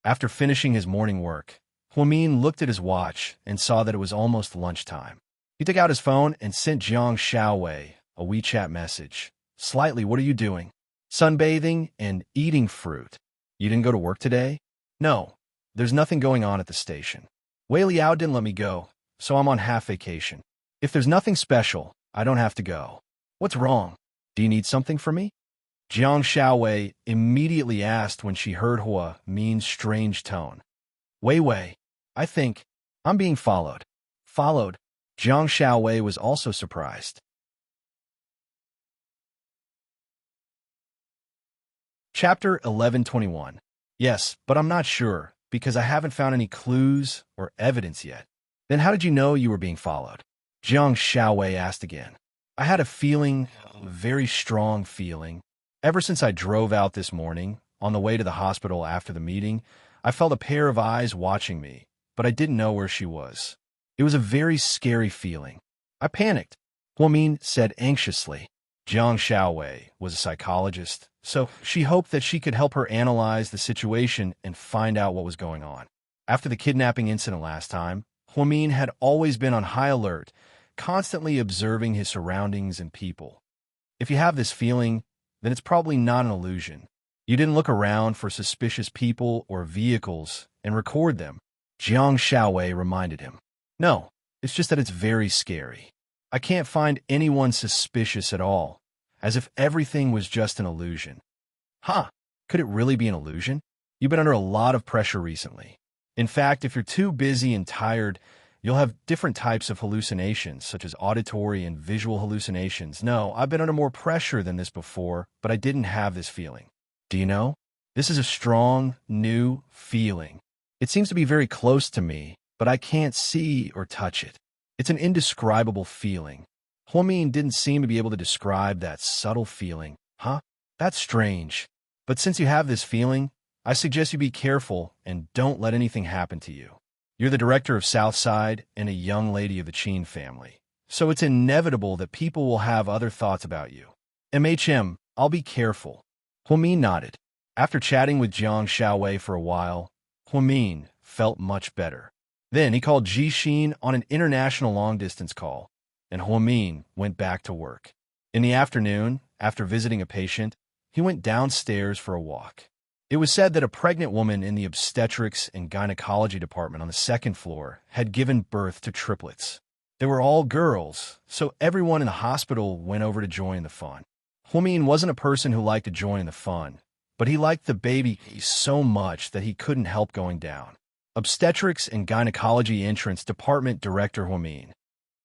After finishing his morning work, Huamin looked at his watch and saw that it was almost lunchtime. He took out his phone and sent Jiang Xiaowei a WeChat message. Slightly, what are you doing? Sunbathing and eating fruit. You didn't go to work today? No, there's nothing going on at the station. Wei Liao didn't let me go, so I'm on half vacation. If there's nothing special, I don't have to go. What's wrong? Do you need something from me? Jiang Xiaowei immediately asked when she heard Hua Min's strange tone. Wei, I think I'm being followed. Followed? Jiang Xiaowei was also surprised. Chapter 1121. Yes, but I'm not sure, because I haven't found any clues or evidence yet. Then how did you know you were being followed? Jiang Xiaowei asked again. I had a feeling, a very strong feeling. Ever since I drove out this morning, on the way to the hospital after the meeting, I felt a pair of eyes watching me, but I didn't know where she was. It was a very scary feeling. I panicked, Huamin said anxiously. Jiang Xiaowei was a psychologist, so she hoped that she could help her analyze the situation and find out what was going on. After the kidnapping incident last time, Huamin had always been on high alert, constantly observing his surroundings and people. If you have this feeling, then it's probably not an illusion. You didn't look around for suspicious people or vehicles and record them, Jiang Xiaowei reminded him. No, it's just that it's very scary. I can't find anyone suspicious at all, as if everything was just an illusion. Huh, could it really be an illusion? You've been under a lot of pressure recently. In fact, if you're too busy and tired, you'll have different types of hallucinations, such as auditory and visual hallucinations. No, I've been under more pressure than this before, but I didn't have this feeling. Do you know? This is a strong, new feeling. It seems to be very close to me, but I can't see or touch it. It's an indescribable feeling. Huamin didn't seem to be able to describe that subtle feeling. Huh? That's strange. But since you have this feeling, I suggest you be careful and don't let anything happen to you. You're the director of Southside and a young lady of the Qin family, so it's inevitable that people will have other thoughts about you. I'll be careful. Huamin nodded. After chatting with Jiang Xiaowei for a while, Huamin felt much better. Then he called Ji Xin on an international long-distance call, and Huamin went back to work. In the afternoon, after visiting a patient, he went downstairs for a walk. It was said that a pregnant woman in the obstetrics and gynecology department on the second floor had given birth to triplets. They were all girls, so everyone in the hospital went over to join the fun. Huamin wasn't a person who liked to join the fun, but he liked the baby so much that he couldn't help going down. Obstetrics and Gynecology Entrance Department Director Huamin.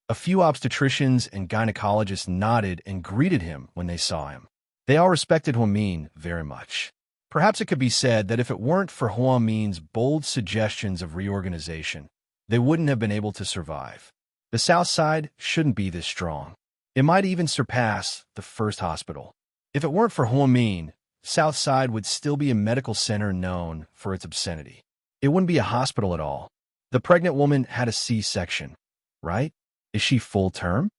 A few obstetricians and gynecologists nodded and greeted him when they saw him. They all respected Huamin very much. Perhaps it could be said that if it weren't for Huamin's bold suggestions of reorganization, they wouldn't have been able to survive. The South Side shouldn't be this strong. It might even surpass the first hospital. If it weren't for Huamin, South Side would still be a medical center known for its obscenity. It wouldn't be a hospital at all. The pregnant woman had a C-section, right? Is she full term?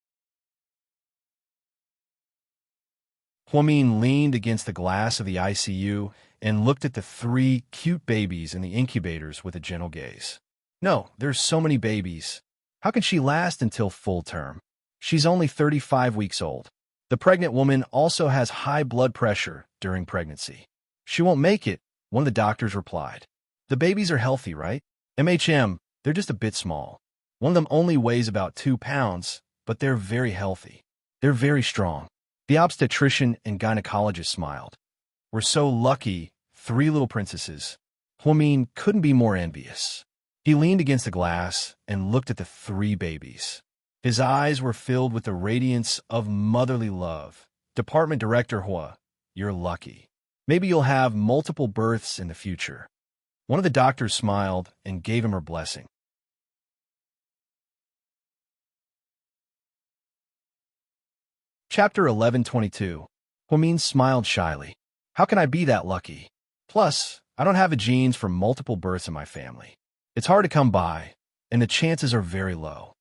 Huamin leaned against the glass of the ICU and looked at the 3 cute babies in the incubators with a gentle gaze. No, there's so many babies. How can she last until full term? She's only 35 weeks old. The pregnant woman also has high blood pressure during pregnancy. She won't make it, one of the doctors replied. The babies are healthy, right? They're just a bit small. One of them only weighs about 2 pounds, but they're very healthy. They're very strong. The obstetrician and gynecologist smiled. We're so lucky, 3 little princesses. Huamin couldn't be more envious. He leaned against the glass and looked at the 3 babies. His eyes were filled with the radiance of motherly love. Department Director Hua, you're lucky. Maybe you'll have multiple births in the future. One of the doctors smiled and gave him her blessing. Chapter 1122. Huamin smiled shyly. How can I be that lucky? Plus, I don't have the genes for multiple births in my family. It's hard to come by, and the chances are very low.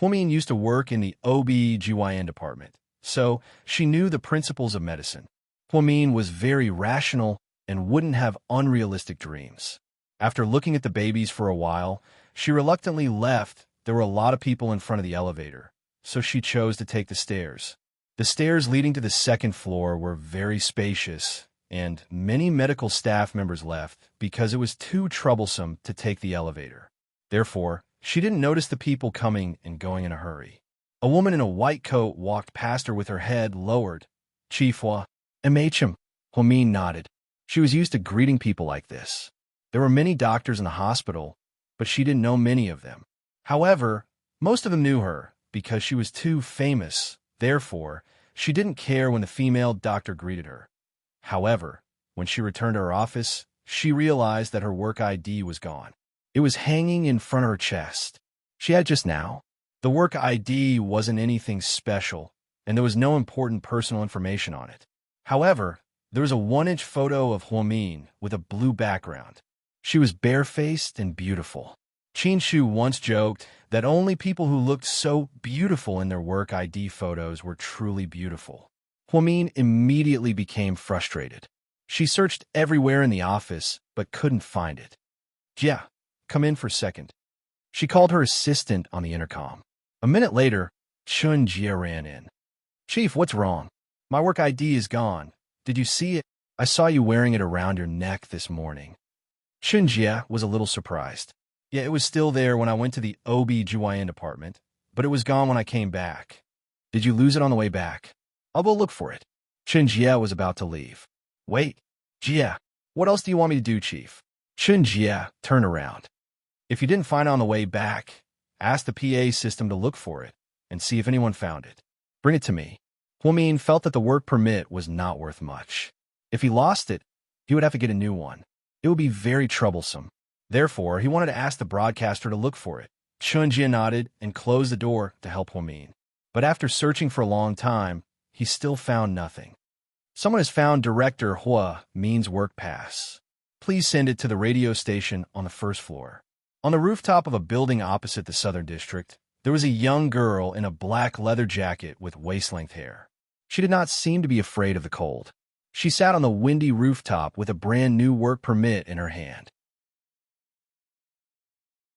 Huamin used to work in the OB/GYN department, so she knew the principles of medicine. Huamin was very rational and wouldn't have unrealistic dreams. After looking at the babies for a while, she reluctantly left. There were a lot of people in front of the elevator, so she chose to take the stairs. The stairs leading to the second floor were very spacious, and many medical staff members left because it was too troublesome to take the elevator. Therefore, she didn't notice the people coming and going in a hurry. A woman in a white coat walked past her with her head lowered. Chief Hua, Huamin nodded. She was used to greeting people like this. There were many doctors in the hospital, but she didn't know many of them. However, most of them knew her because she was too famous. Therefore, she didn't care when the female doctor greeted her. However, When she returned to her office, she realized that her work ID was gone. It was hanging in front of her chest. She had it just now. The work ID wasn't anything special, and there was no important personal information on it. However, there was a 1-inch photo of Huamin with a blue background. She was barefaced and beautiful. Qinshu once joked that only people who looked so beautiful in their work ID photos were truly beautiful. Huamin immediately became frustrated. She searched everywhere in the office, but couldn't find it. "Jia, come in for a second." She called her assistant on the intercom. A minute later, Chun Jia ran in. "Chief, what's wrong? My work ID is gone. Did you see it? I saw you wearing it around your neck this morning." Chun Jia was a little surprised. "Yeah, it was still there when I went to the OB-GYN department, but it was gone when I came back." "Did you lose it on the way back?" "I'll go look for it." Chun Jia was about to leave. "Wait, Jia, what else do you want me to do, Chief?" Chun Jia turned around. "If you didn't find it on the way back, ask the PA system to look for it and see if anyone found it. Bring it to me." Huamin felt that the work permit was not worth much. If he lost it, he would have to get a new one. It would be very troublesome. Therefore, he wanted to ask the broadcaster to look for it. Chun Jia nodded and closed the door to help Huamin. But after searching for a long time, he still found nothing. "Someone has found Director Hua Min's work pass. Please send it to the radio station on the first floor." On the rooftop of a building opposite the Southern District, there was a young girl in a black leather jacket with waist-length hair. She did not seem to be afraid of the cold. She sat on the windy rooftop with a brand-new work permit in her hand.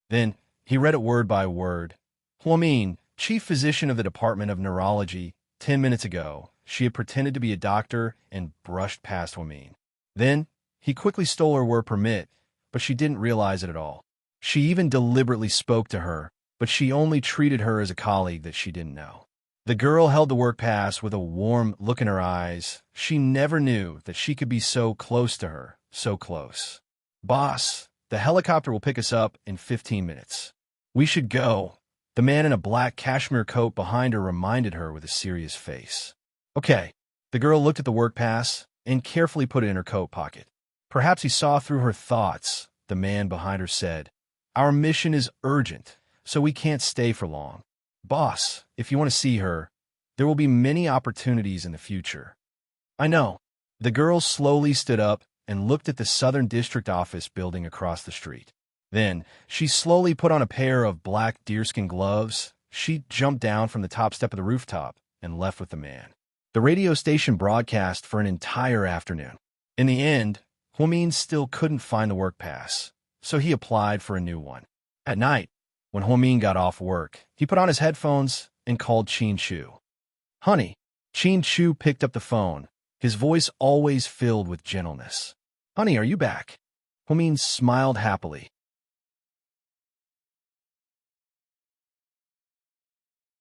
Then, he read it word by word. "Huamin, chief physician of the Department of Neurology. 10 minutes ago, she had pretended to be a doctor and brushed past Huamin. Then, he quickly stole her work permit, but she didn't realize it at all. She even deliberately spoke to her, but she only treated her as a colleague that she didn't know." The girl held the work pass with a warm look in her eyes. She never knew that she could be so close to her, so close. "Boss, the helicopter will pick us up in 15 minutes. We should go." The man in a black cashmere coat behind her reminded her with a serious face. "Okay." The girl looked at the work pass and carefully put it in her coat pocket. Perhaps he saw through her thoughts. The man behind her said, "Our mission is urgent, so we can't stay for long. Boss, if you want to see her, there will be many opportunities in the future." "I know." The girl slowly stood up and looked at the Southern District office building across the street. Then, she slowly put on a pair of black deerskin gloves. She jumped down from the top step of the rooftop and left with the man. The radio station broadcast for an entire afternoon. In the end, Huamin still couldn't find the work pass, so he applied for a new one. At night, when Huamin got off work, he put on his headphones and called Qinshu. "Honey." Qinshu picked up the phone, his voice always filled with gentleness. "Honey, are you back?" Huamin smiled happily.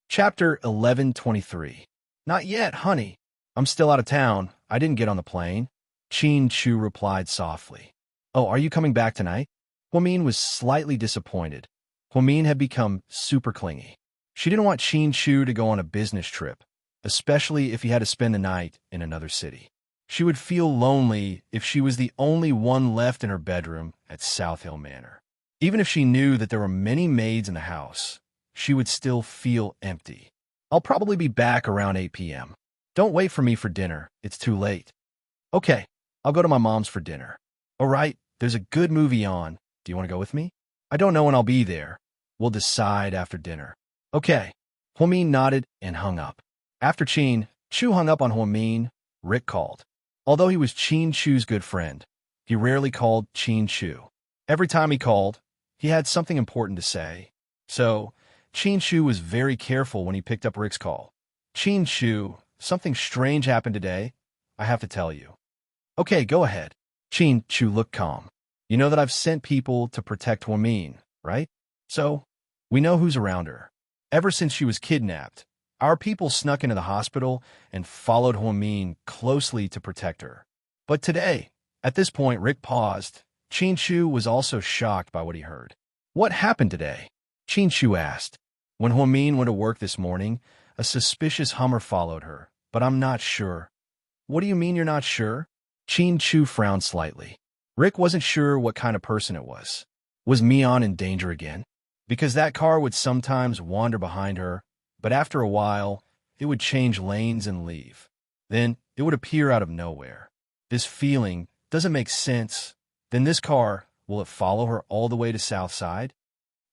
Chapter 1123. "Not yet, honey. I'm still out of town. I didn't get on the plane." Qinshu replied softly. "Oh, are you coming back tonight?" Huamin was slightly disappointed. Huamin had become super clingy. She didn't want Qinshu to go on a business trip, especially if he had to spend the night in another city. She would feel lonely if she was the only one left in her bedroom at South Hill Manor. Even if she knew that there were many maids in the house, she would still feel empty. "I'll probably be back around 8 p.m. Don't wait for me for dinner. It's too late." "Okay, I'll go to my mom's for dinner." "All right, there's a good movie on. Do you want to go with me?" "I don't know when I'll be there. We'll decide after dinner." "Okay." Huamin nodded and hung up. After Chu hung up on Huamin, Rick called. Although he was Chu's good friend, he rarely called Chu. Every time he called, he had something important to say. So, Chu was very careful when he picked up Rick's call. "Chu, something strange happened today. I have to tell you." "Okay, go ahead." Chu looked calm. "You know that I've sent people to protect Huamin, right? So, we know who's around her. Ever since she was kidnapped, our people snuck into the hospital and followed Huamin closely to protect her. But today," at this point Rick paused. Chu was also shocked by what he heard. "What happened today?" Chu asked. "When Huamin went to work this morning, a suspicious Hummer followed her, but I'm not sure." "What do you mean you're not sure?" Chin Chu frowned slightly. Rick wasn't sure what kind of person it was. Was Mion in danger again? Because that car would sometimes wander behind her, but after a while, it would change lanes and leave. Then it would appear out of nowhere. This feeling doesn't make sense. Then this car, will it follow her all the way to South Side?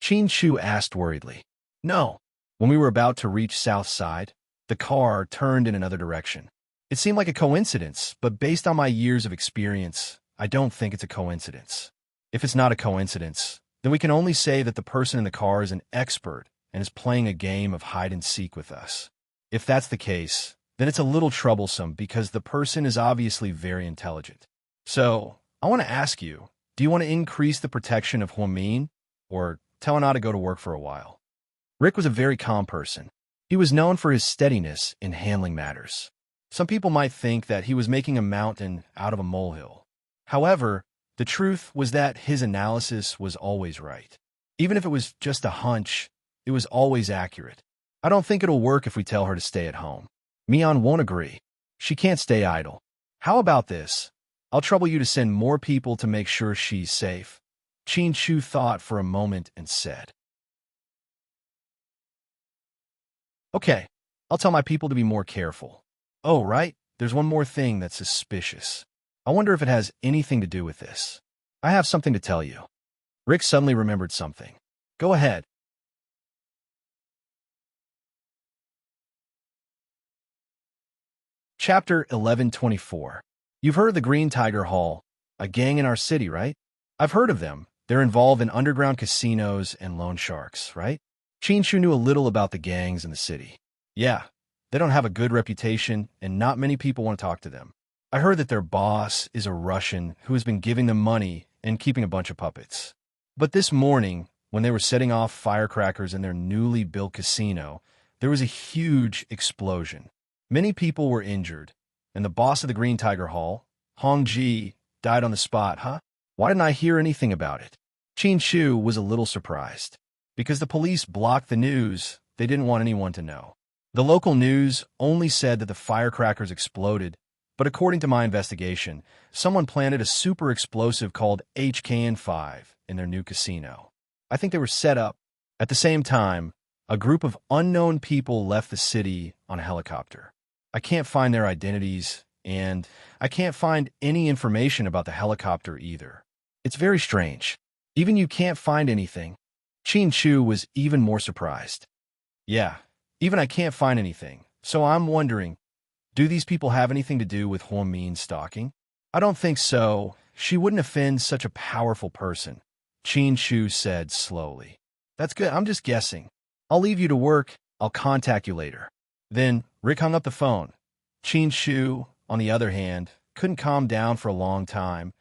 Chin Chu asked worriedly. No. When we were about to reach South Side, the car turned in another direction. It seemed like a coincidence, but based on my years of experience, I don't think it's a coincidence. If it's not a coincidence, then we can only say that the person in the car is an expert and is playing a game of hide-and-seek with us. If that's the case, then it's a little troublesome because the person is obviously very intelligent. So, I want to ask you, do you want to increase the protection of Huamin, or tell her not to go to work for a while? Rick was a very calm person. He was known for his steadiness in handling matters. Some people might think that he was making a mountain out of a molehill. However, the truth was that his analysis was always right. Even if it was just a hunch, it was always accurate. I don't think it'll work if we tell her to stay at home. Mion won't agree. She can't stay idle. How about this? I'll trouble you to send more people to make sure she's safe. Chin Chu thought for a moment and said, Okay, I'll tell my people to be more careful. Oh, right, there's one more thing that's suspicious. I wonder if it has anything to do with this. I have something to tell you. Rick suddenly remembered something. Go ahead. Chapter 1124. You've heard of the Green Tiger Hall, a gang in our city, right? I've heard of them. They're involved in underground casinos and loan sharks, right? Chin Chu knew a little about the gangs in the city. Yeah, they don't have a good reputation, and not many people want to talk to them. I heard that their boss is a Russian who has been giving them money and keeping a bunch of puppets. But this morning, when they were setting off firecrackers in their newly built casino, there was a huge explosion. Many people were injured, and the boss of the Green Tiger Hall, Hong Ji, died on the spot, huh? Why didn't I hear anything about it? Chin Chu was a little surprised. Because the police blocked the news, they didn't want anyone to know. The local news only said that the firecrackers exploded, but according to my investigation, someone planted a super explosive called HKN-5 in their new casino. I think they were set up. At the same time, a group of unknown people left the city on a helicopter. I can't find their identities, and I can't find any information about the helicopter either. It's very strange. Even you can't find anything. Chin Chu was even more surprised. Yeah, even I can't find anything. So I'm wondering, do these people have anything to do with Huamin's stalking? I don't think so. She wouldn't offend such a powerful person, Chin Chu said slowly. That's good. I'm just guessing. I'll leave you to work. I'll contact you later. Then Rick hung up the phone. Chin Chu, on the other hand, couldn't calm down for a long time.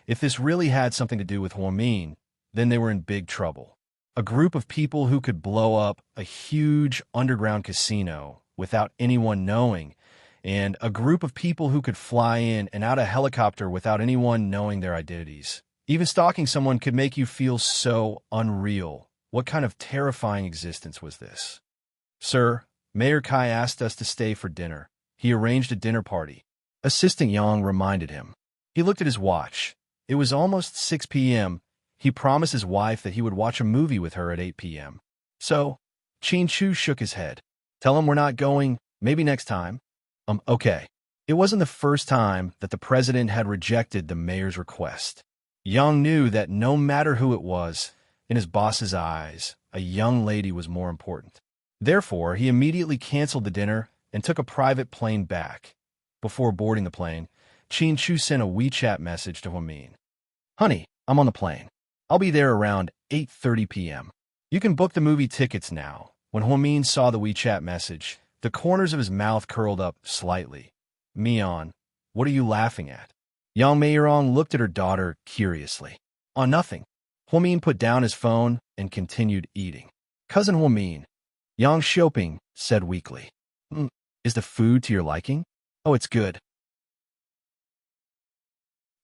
If this really had something to do with Huamin, then they were in big trouble. A group of people who could blow up a huge underground casino without anyone knowing, and a group of people who could fly in and out a helicopter without anyone knowing their identities. Even stalking someone could make you feel so unreal. What kind of terrifying existence was this? Sir, Mayor Kai asked us to stay for dinner. He arranged a dinner party. Assistant Yang reminded him. He looked at his watch. It was almost 6 p.m. He promised his wife that he would watch a movie with her at 8 p.m. So, Chin Chu shook his head. Tell him we're not going, maybe next time. Okay. It wasn't the first time that the president had rejected the mayor's request. Yang knew that no matter who it was, in his boss's eyes, a young lady was more important. Therefore, he immediately canceled the dinner and took a private plane back. Before boarding the plane, Chin Chu sent a WeChat message to Huamin. Honey, I'm on the plane. I'll be there around 8:30 p.m. You can book the movie tickets now. When Huamin saw the WeChat message, the corners of his mouth curled up slightly. Mion, what are you laughing at? Yang Meirong looked at her daughter curiously. On nothing. Huamin put down his phone and continued eating. Cousin Huamin, Yang Xiaoping said weakly. Is the food to your liking? Oh, it's good.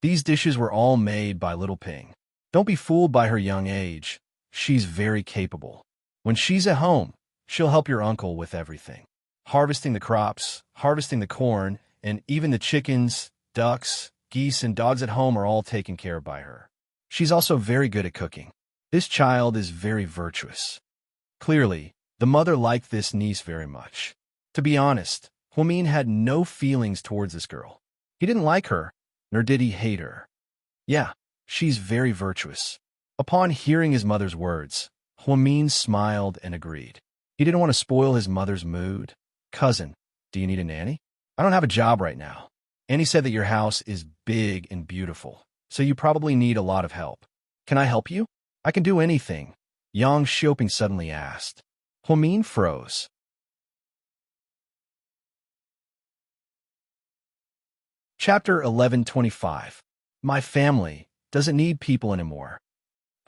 These dishes were all made by little Ping. Don't be fooled by her young age. She's very capable. When she's at home, she'll help your uncle with everything. Harvesting the crops, harvesting the corn, and even the chickens, ducks, geese, and dogs at home are all taken care of by her. She's also very good at cooking. This child is very virtuous. Clearly, the mother liked this niece very much. To be honest, Huamin had no feelings towards this girl. He didn't like her, nor did he hate her. Yeah, she's very virtuous. Upon hearing his mother's words, Huamin smiled and agreed. He didn't want to spoil his mother's mood. Cousin, do you need a nanny? I don't have a job right now. Annie said that your house is big and beautiful, so you probably need a lot of help. Can I help you? I can do anything, Yang Xiaoping suddenly asked. Huamin froze. Chapter 1125. My family doesn't need people anymore.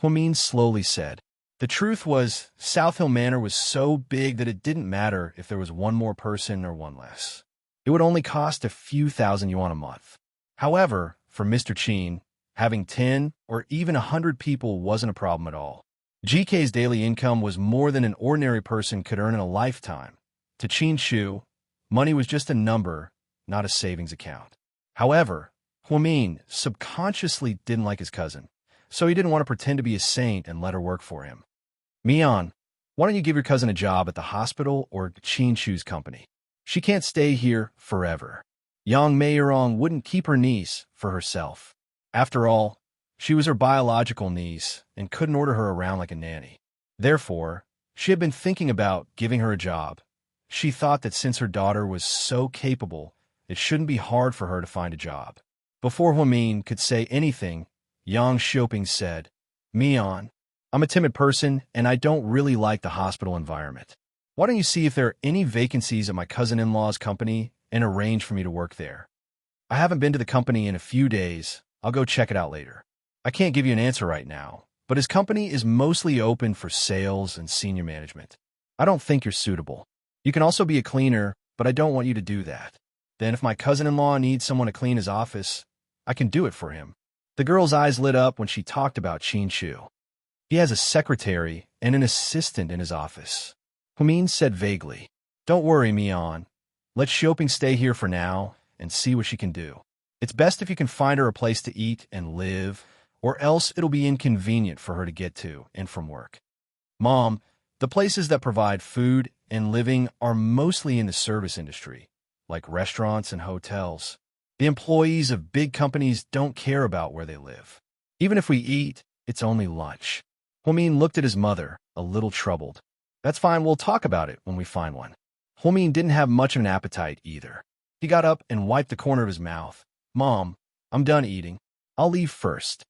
Huamin slowly said. The truth was, South Hill Manor was so big that it didn't matter if there was one more person or one less. It would only cost a few thousand yuan a month. However, for Mr. Qin, having 10 or even 100 people wasn't a problem at all. GK's daily income was more than an ordinary person could earn in a lifetime. To Qin Shu, money was just a number, not a savings account. However, Huamin subconsciously didn't like his cousin, so he didn't want to pretend to be a saint and let her work for him. Mian, why don't you give your cousin a job at the hospital or Qin Shu's company? She can't stay here forever. Yang Meirong wouldn't keep her niece for herself. After all, she was her biological niece and couldn't order her around like a nanny. Therefore, she had been thinking about giving her a job. She thought that since her daughter was so capable, it shouldn't be hard for her to find a job. Before Huamin could say anything, Yang Xiaoping said, Mian, I'm a timid person and I don't really like the hospital environment. Why don't you see if there are any vacancies at my cousin-in-law's company and arrange for me to work there? I haven't been to the company in a few days. I'll go check it out later. I can't give you an answer right now, but his company is mostly open for sales and senior management. I don't think you're suitable. You can also be a cleaner, but I don't want you to do that. Then if my cousin-in-law needs someone to clean his office, I can do it for him. The girl's eyes lit up when she talked about Qin Shu. He has a secretary and an assistant in his office. Huamin said vaguely, Don't worry, Mian. Let Xiaoping stay here for now and see what she can do. It's best if you can find her a place to eat and live, or else it'll be inconvenient for her to get to and from work. Mom, the places that provide food and living are mostly in the service industry, like restaurants and hotels. The employees of big companies don't care about where they live. Even if we eat, it's only lunch. Huamin looked at his mother, a little troubled. That's fine, we'll talk about it when we find one. Huamin didn't have much of an appetite either. He got up and wiped the corner of his mouth. Mom, I'm done eating. I'll leave first.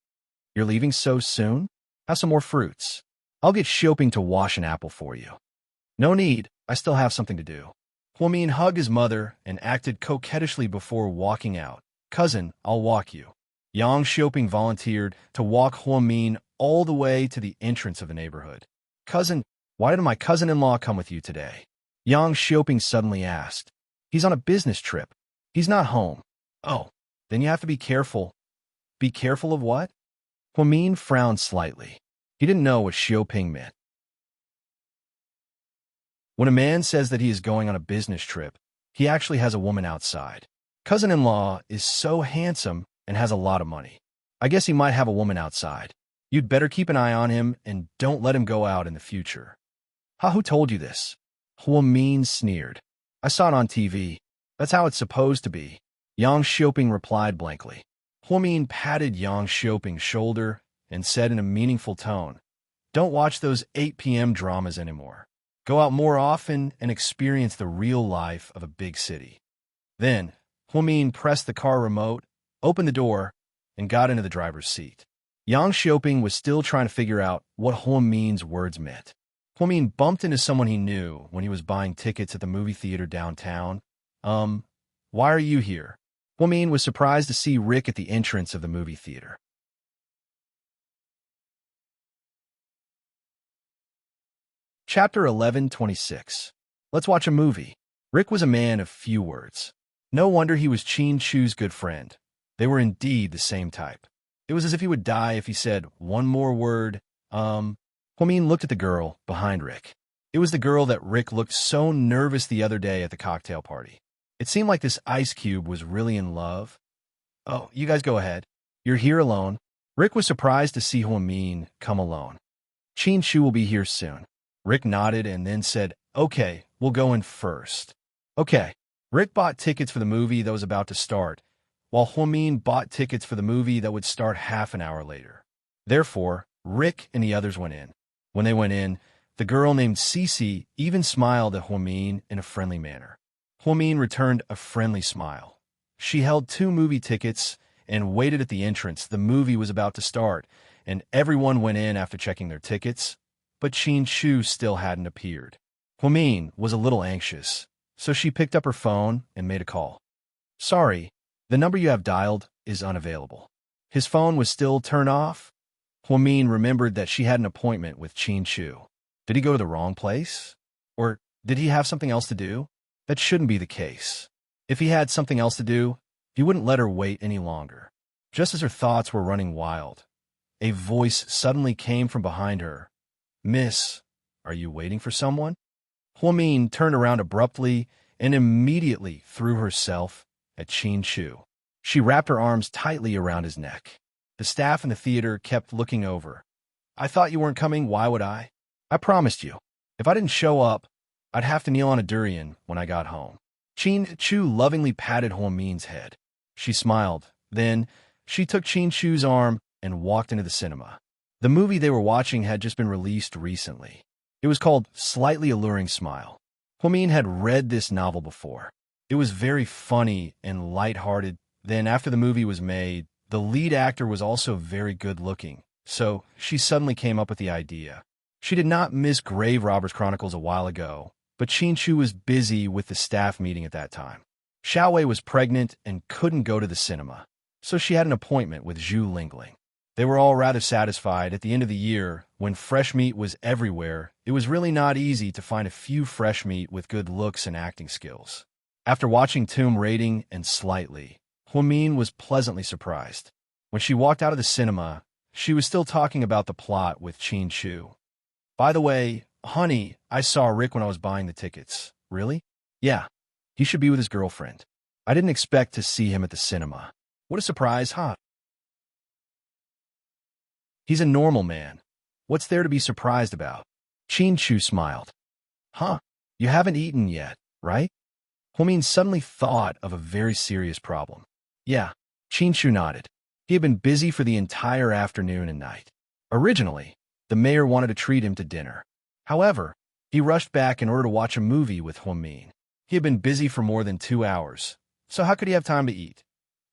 You're leaving so soon? Have some more fruits. I'll get Xiaoping to wash an apple for you. No need, I still have something to do. Huamin hugged his mother and acted coquettishly before walking out. Cousin, I'll walk you. Yang Xiaoping volunteered to walk Huamin all the way to the entrance of the neighborhood. Cousin, why did my cousin-in-law come with you today? Yang Xiaoping suddenly asked. He's on a business trip. He's not home. Oh, then you have to be careful. Be careful of what? Huamin frowned slightly. He didn't know what Xiaoping meant. When a man says that he is going on a business trip, he actually has a woman outside. Cousin-in-law is so handsome and has a lot of money. I guess he might have a woman outside. You'd better keep an eye on him and don't let him go out in the future. Who told you this? Huamin sneered. I saw it on TV. That's how it's supposed to be. Yang Xiaoping replied blankly. Huamin patted Yang Xiaoping's shoulder and said in a meaningful tone, Don't watch those 8 p.m. dramas anymore. Go out more often and experience the real life of a big city. Then, Huamin pressed the car remote, opened the door, and got into the driver's seat. Yang Xiaoping was still trying to figure out what Huamin's words meant. Huamin bumped into someone he knew when he was buying tickets at the movie theater downtown. Why are you here? Huamin was surprised to see Rick at the entrance of the movie theater. Chapter 1126. Let's watch a movie. Rick was a man of few words. No wonder he was Qin Shu's good friend. They were indeed the same type. It was as if he would die if he said one more word. Huamin looked at the girl behind Rick. It was the girl that Rick looked so nervous the other day at the cocktail party. It seemed like this ice cube was really in love. Oh, you guys go ahead. You're here alone. Rick was surprised to see Huamin come alone. Qin Shu will be here soon. Rick nodded and then said, okay, we'll go in first. Okay. Rick bought tickets for the movie that was about to start, while Huamin bought tickets for the movie that would start half an hour later. Therefore, Rick and the others went in. When they went in, the girl named Cece even smiled at Huamin in a friendly manner. Huamin returned a friendly smile. She held 2 movie tickets and waited at the entrance. The movie was about to start, and everyone went in after checking their tickets, but Qin Shu still hadn't appeared. Huamin was a little anxious, so she picked up her phone and made a call. Sorry, the number you have dialed is unavailable. His phone was still turned off. Huamin remembered that she had an appointment with Qin Shu. Did he go to the wrong place? Or did he have something else to do? That shouldn't be the case. If he had something else to do, he wouldn't let her wait any longer. Just as her thoughts were running wild, a voice suddenly came from behind her. Miss, are you waiting for someone? Huamin turned around abruptly and immediately threw herself at Qin Shu. She wrapped her arms tightly around his neck. The staff in the theater kept looking over. I thought you weren't coming, why would I? I promised you. If I didn't show up, I'd have to kneel on a durian when I got home. Qin Shu lovingly patted Huamin's head. She smiled. Then, she took Qin Shu's arm and walked into the cinema. The movie they were watching had just been released recently. It was called Slightly Alluring Smile. Huamin had read this novel before. It was very funny and lighthearted. Then, after the movie was made, the lead actor was also very good-looking, so she suddenly came up with the idea. She did not miss Grave Robbers Chronicles a while ago, but Qin Shu was busy with the staff meeting at that time. Xiaowei was pregnant and couldn't go to the cinema, so she had an appointment with Zhu Lingling. They were all rather satisfied. At the end of the year, when fresh meat was everywhere, it was really not easy to find a few fresh meat with good looks and acting skills. After watching Tomb Raiding and Slightly, Huamin was pleasantly surprised. When she walked out of the cinema, she was still talking about the plot with Qin Shu. By the way, honey, I saw Rick when I was buying the tickets. Really? Yeah. He should be with his girlfriend. I didn't expect to see him at the cinema. What a surprise, huh? He's a normal man. What's there to be surprised about? Qin Shu smiled. Huh? You haven't eaten yet, right? Huamin suddenly thought of a very serious problem. Yeah, Qin Shu nodded. He had been busy for the entire afternoon and night. Originally, the mayor wanted to treat him to dinner. However, he rushed back in order to watch a movie with Huamin. He had been busy for more than 2 hours, so how could he have time to eat?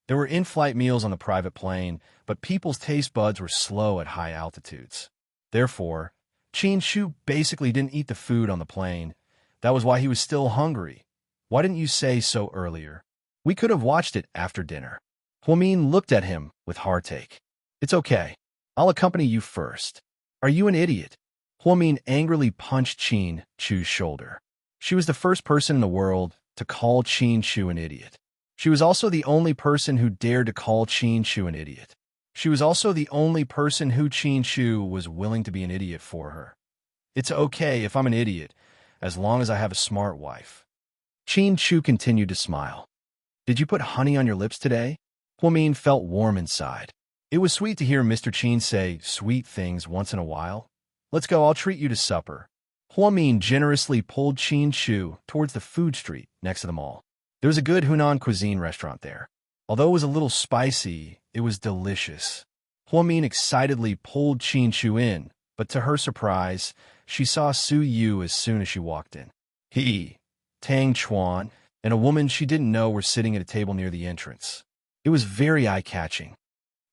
There were in-flight meals on the private plane, but people's taste buds were slow at high altitudes. Therefore, Qin Shu basically didn't eat the food on the plane. That was why he was still hungry. Why didn't you say so earlier? We could have watched it after dinner. Huamin looked at him with heartache. It's okay. I'll accompany you first. Are you an idiot? Huamin angrily punched Qin Shu's shoulder. She was the first person in the world to call Qin Shu an idiot. She was also the only person who dared to call Qin Shu an idiot. She was also the only person who Qin Shu was willing to be an idiot for her. It's okay if I'm an idiot, as long as I have a smart wife. Qin Shu continued to smile. Did you put honey on your lips today? Huamin felt warm inside. It was sweet to hear Mr. Qin say sweet things once in a while. Let's go, I'll treat you to supper. Huamin generously pulled Qin Shu towards the food street next to the mall. There was a good Hunan cuisine restaurant there. Although it was a little spicy, it was delicious. Huamin excitedly pulled Qin Shu in, but to her surprise, she saw Su Yu as soon as she walked in. He, Tang Chuan, and a woman she didn't know were sitting at a table near the entrance. It was very eye-catching.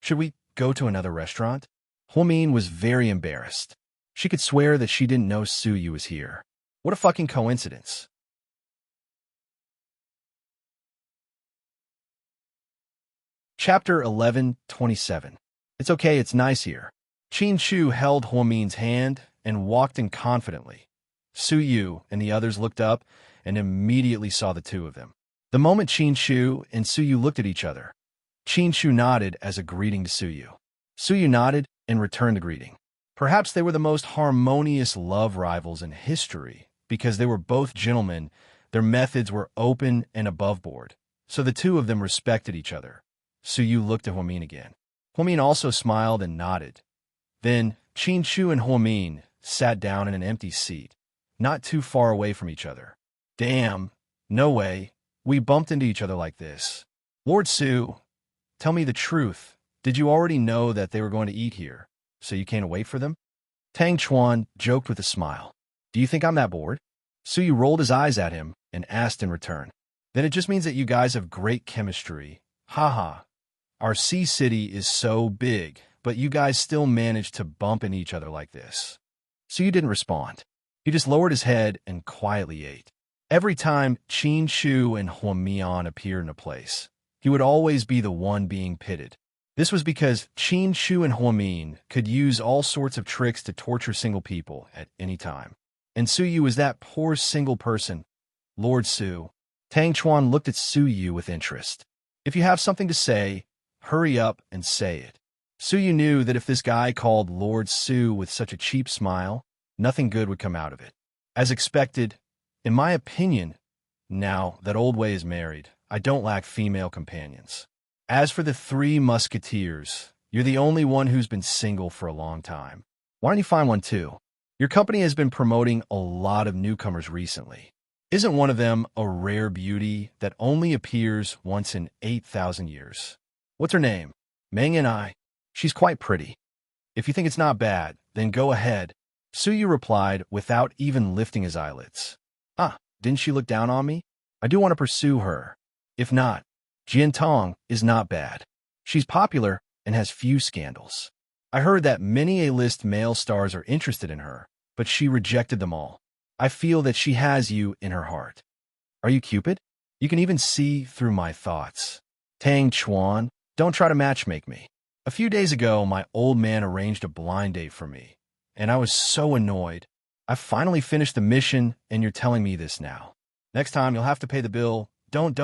Should we go to another restaurant? Huamin was very embarrassed. She could swear that she didn't know Su Yu was here. What a fucking coincidence. Chapter 11:27. It's okay, it's nice here. Qin Shu held Huamin's hand and walked in confidently. Su Yu and the others looked up and immediately saw the two of them. The moment Qin Shu and Su Yu looked at each other, Qin Shu nodded as a greeting to Su Yu. Su Yu nodded and returned the greeting. Perhaps they were the most harmonious love rivals in history because they were both gentlemen. Their methods were open and above board, so the two of them respected each other. Suyu looked at Huamin again. Huamin also smiled and nodded. Then Qin Shu and Huamin sat down in an empty seat, not too far away from each other. Damn, no way. We bumped into each other like this. Lord Su, tell me the truth. Did you already know that they were going to eat here, so you can't wait for them? Tang Chuan joked with a smile. Do you think I'm that bored? Suyu rolled his eyes at him and asked in return. Then it just means that you guys have great chemistry. Haha. Our sea city is so big, but you guys still manage to bump into each other like this. Suyu didn't respond. He just lowered his head and quietly ate. Every time Qin Shu and Huamian appeared in a place, he would always be the one being pitted. This was because Qin Shu and Huamin could use all sorts of tricks to torture single people at any time. And Suyu was that poor single person. Lord Su. Tang Chuan looked at Suyu with interest. If you have something to say, hurry up and say it. Suyu knew that if this guy called Lord Su with such a cheap smile, nothing good would come out of it. As expected, in my opinion, now that Old Wei is married, I don't lack female companions. As for the three musketeers, you're the only one who's been single for a long time. Why don't you find one too? Your company has been promoting a lot of newcomers recently. Isn't one of them a rare beauty that only appears once in 8,000 years? What's her name? Meng and I. She's quite pretty. If you think it's not bad, then go ahead. Suyu replied without even lifting his eyelids. Ah, didn't she look down on me? I do want to pursue her. If not, Jian Tong is not bad. She's popular and has few scandals. I heard that many A-list male stars are interested in her, but she rejected them all. I feel that she has you in her heart. Are you Cupid? You can even see through my thoughts. Tang Chuan, don't try to matchmake me. A few days ago, my old man arranged a blind date for me, and I was so annoyed. I finally finished the mission, and you're telling me this now. Next time, you'll have to pay the bill. Don't.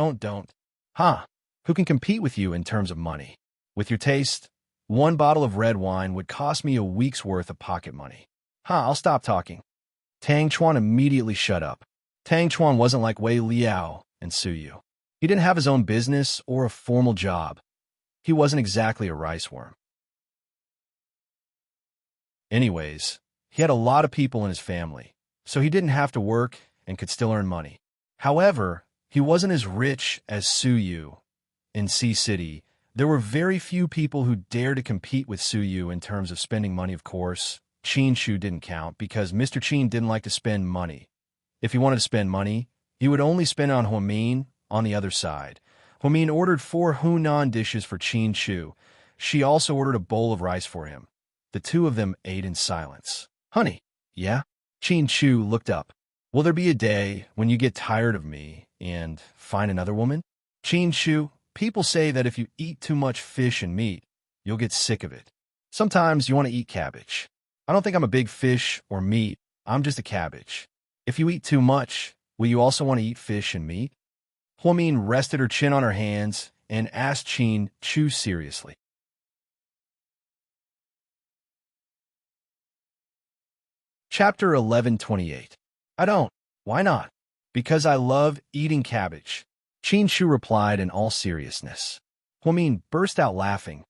Huh? Who can compete with you in terms of money? With your taste, one bottle of red wine would cost me a week's worth of pocket money. I'll stop talking. Tang Chuan immediately shut up. Tang Chuan wasn't like Wei Liao and Suyu. He didn't have his own business or a formal job. He wasn't exactly a rice worm. Anyways, he had a lot of people in his family, so he didn't have to work and could still earn money. However, he wasn't as rich as Suyu. In Sea City, there were very few people who dared to compete with Suyu in terms of spending money, of course. Qin Shu didn't count because Mr. Qin didn't like to spend money. If he wanted to spend money, he would only spend it on Huamin on the other side. Huamin ordered 4 Hunan dishes for Qin Shu. She also ordered a bowl of rice for him. The two of them ate in silence. Honey, yeah? Qin Shu looked up. Will there be a day when you get tired of me and find another woman? Qin Shu, people say that if you eat too much fish and meat, you'll get sick of it. Sometimes you want to eat cabbage. I don't think I'm a big fish or meat. I'm just a cabbage. If you eat too much, will you also want to eat fish and meat? Huamin rested her chin on her hands and asked Qin Shu seriously. Chapter 1128. I don't. Why not? Because I love eating cabbage. Qin Shu replied in all seriousness. Huamin burst out laughing.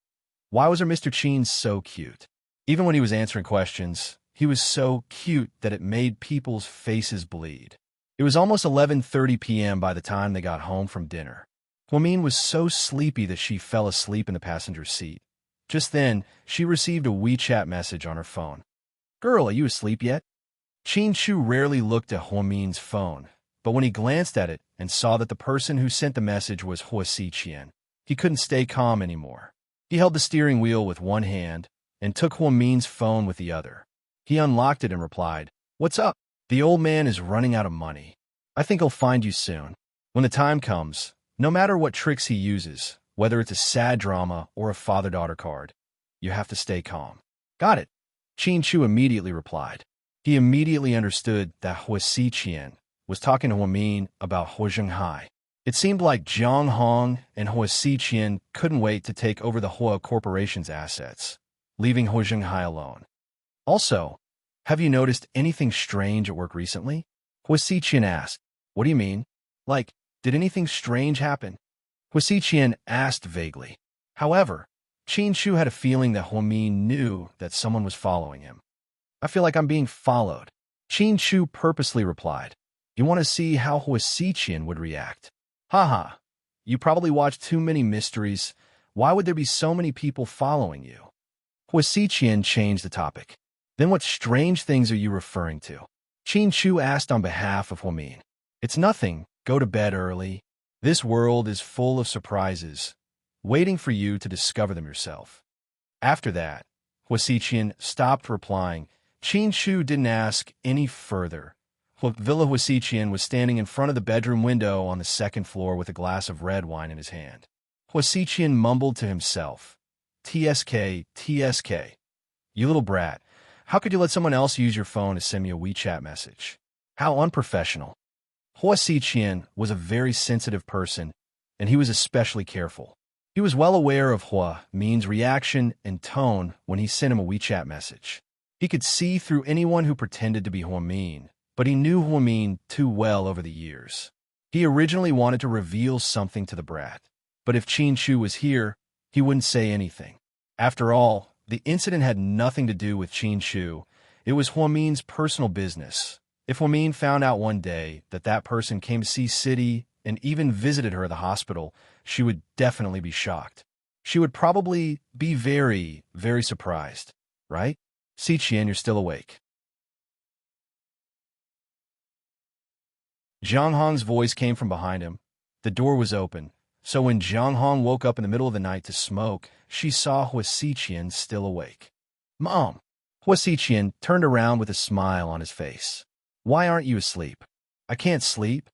Why was her Mr. Qin so cute? Even when he was answering questions, he was so cute that it made people's faces bleed. It was almost 11:30 p.m. by the time they got home from dinner. Huamin was so sleepy that she fell asleep in the passenger seat. Just then, she received a WeChat message on her phone. Girl, are you asleep yet? Qin Shu rarely looked at Huamin's phone, but when he glanced at it and saw that the person who sent the message was Hua Xiqian, he couldn't stay calm anymore. He held the steering wheel with one hand and took Huamin's phone with the other. He unlocked it and replied, What's up? The old man is running out of money. I think he'll find you soon. When the time comes, no matter what tricks he uses, whether it's a sad drama or a father-daughter card, you have to stay calm. Got it. Qin Shu immediately replied. He immediately understood that Hua Xiqian was talking to Huamin about Hua Zhenghai. It seemed like Zhang Hong and Hua Xiqian couldn't wait to take over the Hua Corporation's assets, leaving Hua Zhenghai alone. Also, have you noticed anything strange at work recently? Hua Xiqian asked. What do you mean? Like, did anything strange happen? Hua Xiqian asked vaguely. However, Qin Shu had a feeling that Huamin knew that someone was following him. I feel like I'm being followed. Qin Shu purposely replied. You want to see how Hua Xiqian would react? Haha, you probably watched too many mysteries. Why would there be so many people following you? Hua Xiqian changed the topic. Then what strange things are you referring to? Qin Shu asked on behalf of Huamin. It's nothing. Go to bed early. This world is full of surprises, waiting for you to discover them yourself. After that, Hua Xiqian stopped replying. Qin Shu didn't ask any further. Villa Hua Xiqian was standing in front of the bedroom window on the second floor with a glass of red wine in his hand. Hua Xiqian mumbled to himself, TSK, TSK. You little brat. How could you let someone else use your phone to send me a WeChat message? How unprofessional. Hua Xiqian was a very sensitive person, and he was especially careful. He was well aware of Hua Min's reaction and tone when he sent him a WeChat message. He could see through anyone who pretended to be Hua Min, but he knew Hua Min too well over the years. He originally wanted to reveal something to the brat, but if Qin Shu was here, he wouldn't say anything. After all, the incident had nothing to do with Qin Shu. It was Hua Min's personal business. If Hua Min found out one day that that person came to see City and even visited her at the hospital, she would definitely be shocked. She would probably be very, very surprised, right? Xiqian, you're still awake. Zhang Hong's voice came from behind him. The door was open, so when Zhang Hong woke up in the middle of the night to smoke, she saw Hua Xiqian still awake. Mom! Hua Xiqian turned around with a smile on his face. Why aren't you asleep? I can't sleep.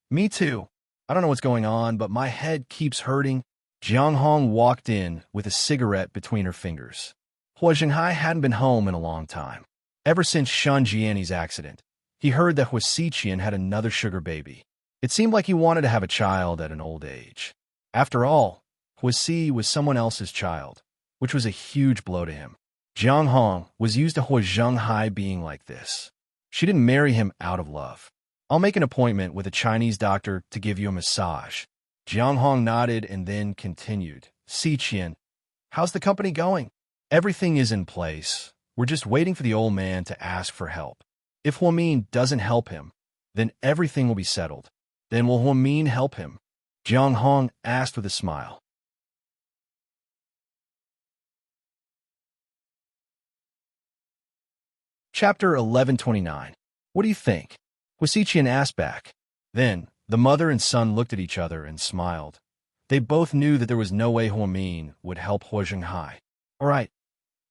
Me too. I don't know what's going on, but my head keeps hurting. Zhang Hong walked in with a cigarette between her fingers. Hua Zhenghai hadn't been home in a long time. Ever since Shan Jianni's accident, he heard that Hua Xiqian had another sugar baby. It seemed like he wanted to have a child at an old age. After all, Hua Xi was someone else's child, which was a huge blow to him. Zhang Hong was used to Hua Zhenghai being like this. She didn't marry him out of love. I'll make an appointment with a Chinese doctor to give you a massage. Zhang Hong nodded and then continued. Xiqian, how's the company going? Everything is in place. We're just waiting for the old man to ask for help. If Hua Min doesn't help him, then everything will be settled. Then will Hua Min help him? Zhang Hong asked with a smile. Chapter 1129. What do you think? Hua Xiqian asked back. Then, the mother and son looked at each other and smiled. They both knew that there was no way Hua Min would help Hua Zhenghai. All right,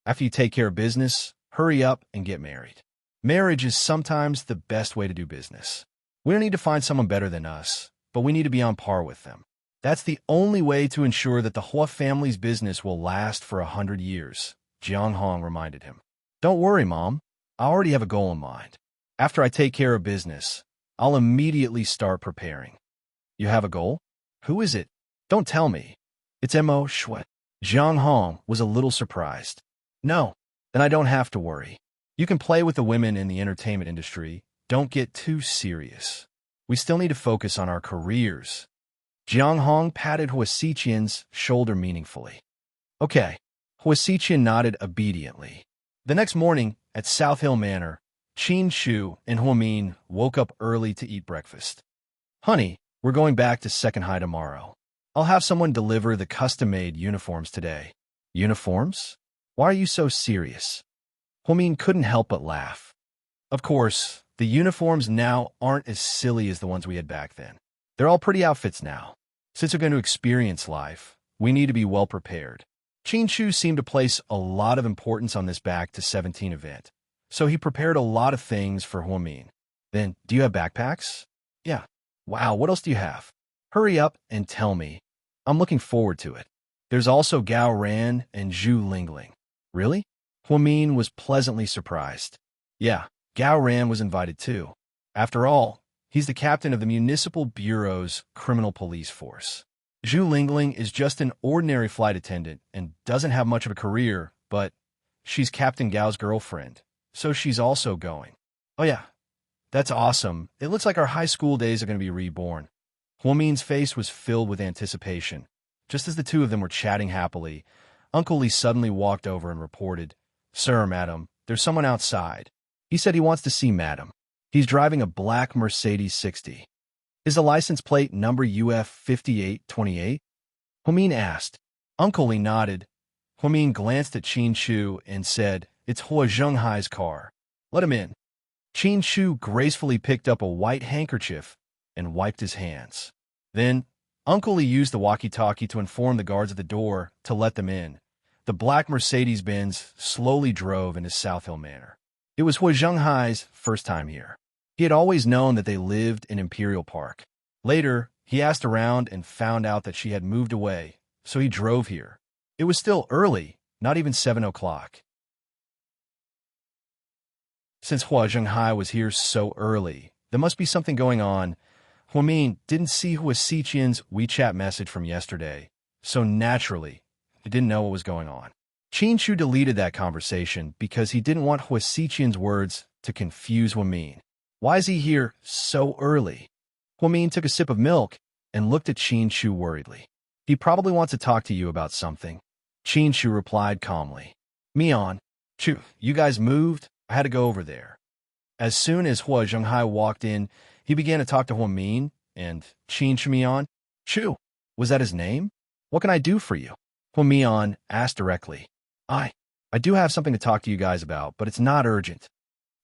after you take care of business, hurry up and get married. Marriage is sometimes the best way to do business. We don't need to find someone better than us, but we need to be on par with them. That's the only way to ensure that the Hua family's business will last for 100 years, Jiang Hong reminded him. Don't worry, Mom. I already have a goal in mind. After I take care of business, I'll immediately start preparing. You have a goal? Who is it? Don't tell me. It's Mo Shui. Jiang Hong was a little surprised. No, then I don't have to worry. You can play with the women in the entertainment industry. Don't get too serious. We still need to focus on our careers. Jiang Hong patted Hua Xiqian's shoulder meaningfully. Okay. Hua Xiqian nodded obediently. The next morning, at South Hill Manor, Qin Shu and Hua Min woke up early to eat breakfast. Honey, we're going back to Second High tomorrow. I'll have someone deliver the custom-made uniforms today. Uniforms? Why are you so serious? Hua Min couldn't help but laugh. Of course, the uniforms now aren't as silly as the ones we had back then. They're all pretty outfits now. Since we're going to experience life, we need to be well prepared. Qin Shu seemed to place a lot of importance on this Back to 17 event, so he prepared a lot of things for Hua Min. Then, do you have backpacks? Yeah. Wow, what else do you have? Hurry up and tell me. I'm looking forward to it. There's also Gao Ran and Zhu Lingling. Really? Hua Min was pleasantly surprised. Yeah, Gao Ran was invited too. After all, he's the captain of the Municipal Bureau's criminal police force. Zhu Lingling is just an ordinary flight attendant and doesn't have much of a career, but she's Captain Gao's girlfriend, so she's also going. Oh yeah, that's awesome. It looks like our high school days are going to be reborn. Hua Min's face was filled with anticipation. Just as the two of them were chatting happily, Uncle Lee suddenly walked over and reported, "Sir, madam, there's someone outside. He said he wants to see madam. He's driving a black Mercedes 60. Is the license plate number UF 5828? Huamin asked. Uncle Lee nodded. Huamin glanced at Qin Shu and said, "It's Hua Zhenghai's car. Let him in." Qin Shu gracefully picked up a white handkerchief and wiped his hands. Then, Uncle Lee used the walkie-talkie to inform the guards at the door to let them in. The black Mercedes-Benz slowly drove into South Hill Manor. It was Hua Zhenghai's first time here. He had always known that they lived in Imperial Park. Later, he asked around and found out that she had moved away, so he drove here. It was still early, not even 7 o'clock. Since Hua Zhenghai was here so early, there must be something going on. Huamin didn't see Hua Xiqian's WeChat message from yesterday, so naturally, he didn't know what was going on. Qin Shu deleted that conversation because he didn't want Hua Xiqian's words to confuse Huamin. Why is he here so early? Huamin took a sip of milk and looked at Qin Shu worriedly. He probably wants to talk to you about something. Qin Shu replied calmly. Mian, Chu, you guys moved? I had to go over there. As soon as Hua Zhenghai walked in, he began to talk to Huamin and Qin Shu. Mian, Chu, was that his name? What can I do for you? Huamian asked directly. I do have something to talk to you guys about, but it's not urgent.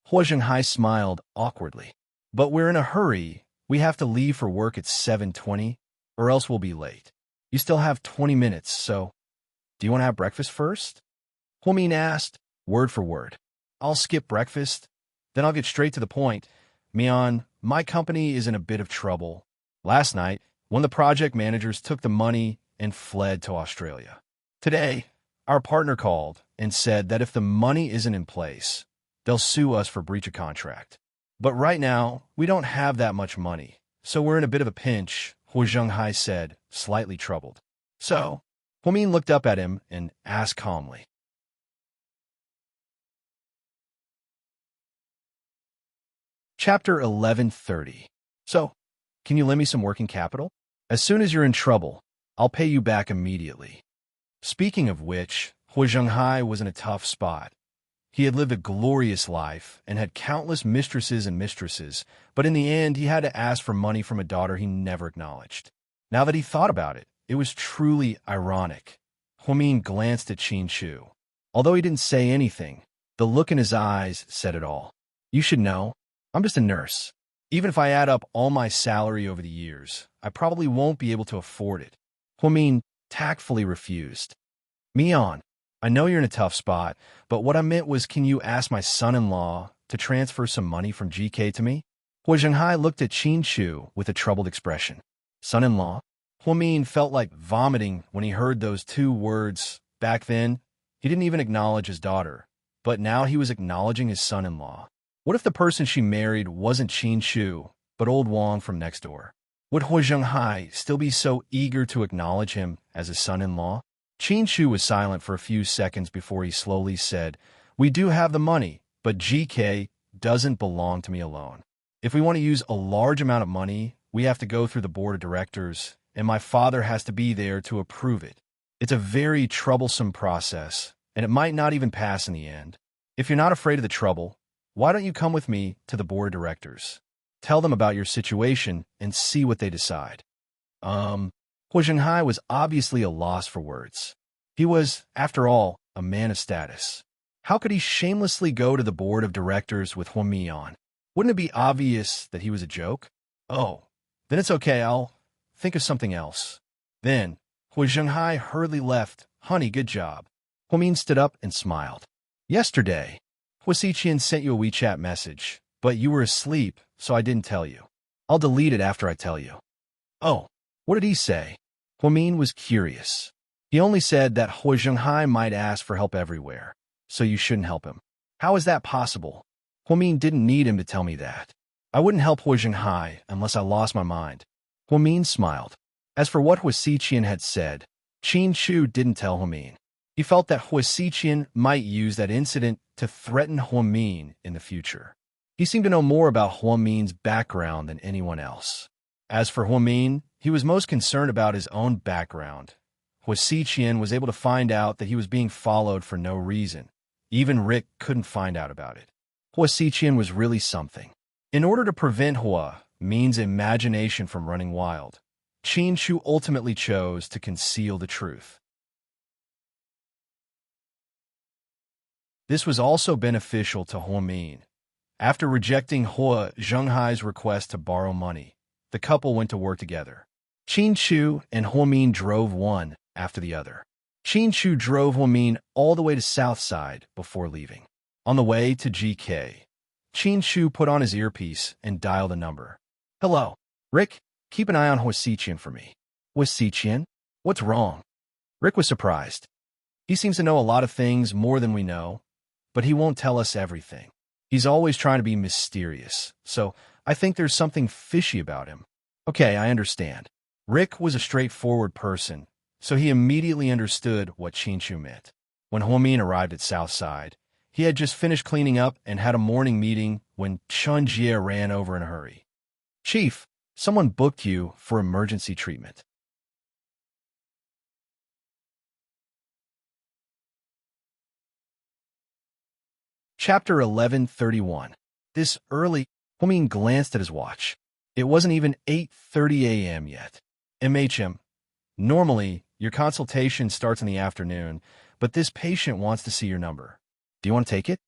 Hua Zhenghai smiled awkwardly. But we're in a hurry. We have to leave for work at 7:20, or else we'll be late. You still have 20 minutes, so do you want to have breakfast first? Huamin asked, word for word. I'll skip breakfast, then I'll get straight to the point. Mian, my company is in a bit of trouble. Last night, one of the project managers took the money and fled to Australia. Today, our partner called and said that if the money isn't in place, they'll sue us for breach of contract. But right now, we don't have that much money, so we're in a bit of a pinch, Hua Zhenghai said, slightly troubled. So, Huamin looked up at him and asked calmly. Chapter 1130. So, can you lend me some working capital? As soon as you're in trouble, I'll pay you back immediately. Speaking of which, Hua Zhenghai was in a tough spot. He had lived a glorious life and had countless mistresses, but in the end he had to ask for money from a daughter he never acknowledged. Now that he thought about it, it was truly ironic. Huamin glanced at Qin Shu. Although he didn't say anything, the look in his eyes said it all. You should know, I'm just a nurse. Even if I add up all my salary over the years, I probably won't be able to afford it. Huamin tactfully refused. Mian, I know you're in a tough spot, but what I meant was, can you ask my son-in-law to transfer some money from GK to me? Hua Zhenghai looked at Qin Shu with a troubled expression. Son-in-law? Huamin felt like vomiting when he heard those two words. Back then, he didn't even acknowledge his daughter, but now he was acknowledging his son-in-law. What if the person she married wasn't Qin Shu, but old Wang from next door? Would Hua Zhenghai still be so eager to acknowledge him as his son-in-law? Qin Shu was silent for a few seconds before he slowly said, We do have the money, but GK doesn't belong to me alone. If we want to use a large amount of money, we have to go through the board of directors, and my father has to be there to approve it. It's a very troublesome process, and it might not even pass in the end. If you're not afraid of the trouble, why don't you come with me to the board of directors? Tell them about your situation and see what they decide. Hua Zhenghai was obviously a loss for words. He was, after all, a man of status. How could he shamelessly go to the board of directors with Huamian? Wouldn't it be obvious that he was a joke? Oh, then it's okay, I'll think of something else. Then, Hua Zhenghai hurriedly left. Honey, good job. Huamin stood up and smiled. Yesterday, Hua Xiqian sent you a WeChat message, but you were asleep, so I didn't tell you. I'll delete it after I tell you. Oh, what did he say? Huamin was curious. He only said that Hua Zhenghai might ask for help everywhere, so you shouldn't help him. How is that possible? Huamin didn't need him to tell me that. I wouldn't help Hua Zhenghai unless I lost my mind. Huamin smiled. As for what Hua Xiqian had said, Qin Shu didn't tell Huamin. He felt that Hua Xiqian might use that incident to threaten Huamin in the future. He seemed to know more about Huamin's background than anyone else. As for Huamin, he was most concerned about his own background Hua Xiqian was able to find out that he was being followed for no reason. Even Rick couldn't find out about it. Hua Xiqian was really something. In order to prevent Hua Min's imagination from running wild, Qin Shu ultimately chose to conceal the truth. This was also beneficial to Hua Min. After rejecting Hua Zhenghai's request to borrow money, the couple went to work together. Qin Shu and Hua Min drove one after the other. Qin Shu drove Hua Min all the way to Southside before leaving. On the way to GK, Qin Shu put on his earpiece and dialed a number. "Hello, Rick, keep an eye on Hua Xiqian for me." "Hua Xiqian? What's wrong?" Rick was surprised. "He seems to know a lot of things, more than we know, but he won't tell us everything. He's always trying to be mysterious, so I think there's something fishy about him." "Okay, I understand." Rick was a straightforward person, so he immediately understood what Qin Shu meant. When Hua Min arrived at Southside, he had just finished cleaning up and had a morning meeting when Chun Jie ran over in a hurry. "Chief, someone booked you for emergency treatment." Chapter 1131. This early, Hua Min glanced at his watch. It wasn't even 8:30 a.m. yet. "MHM, normally, your consultation starts in the afternoon, but this patient wants to see your number. Do you want to take it?"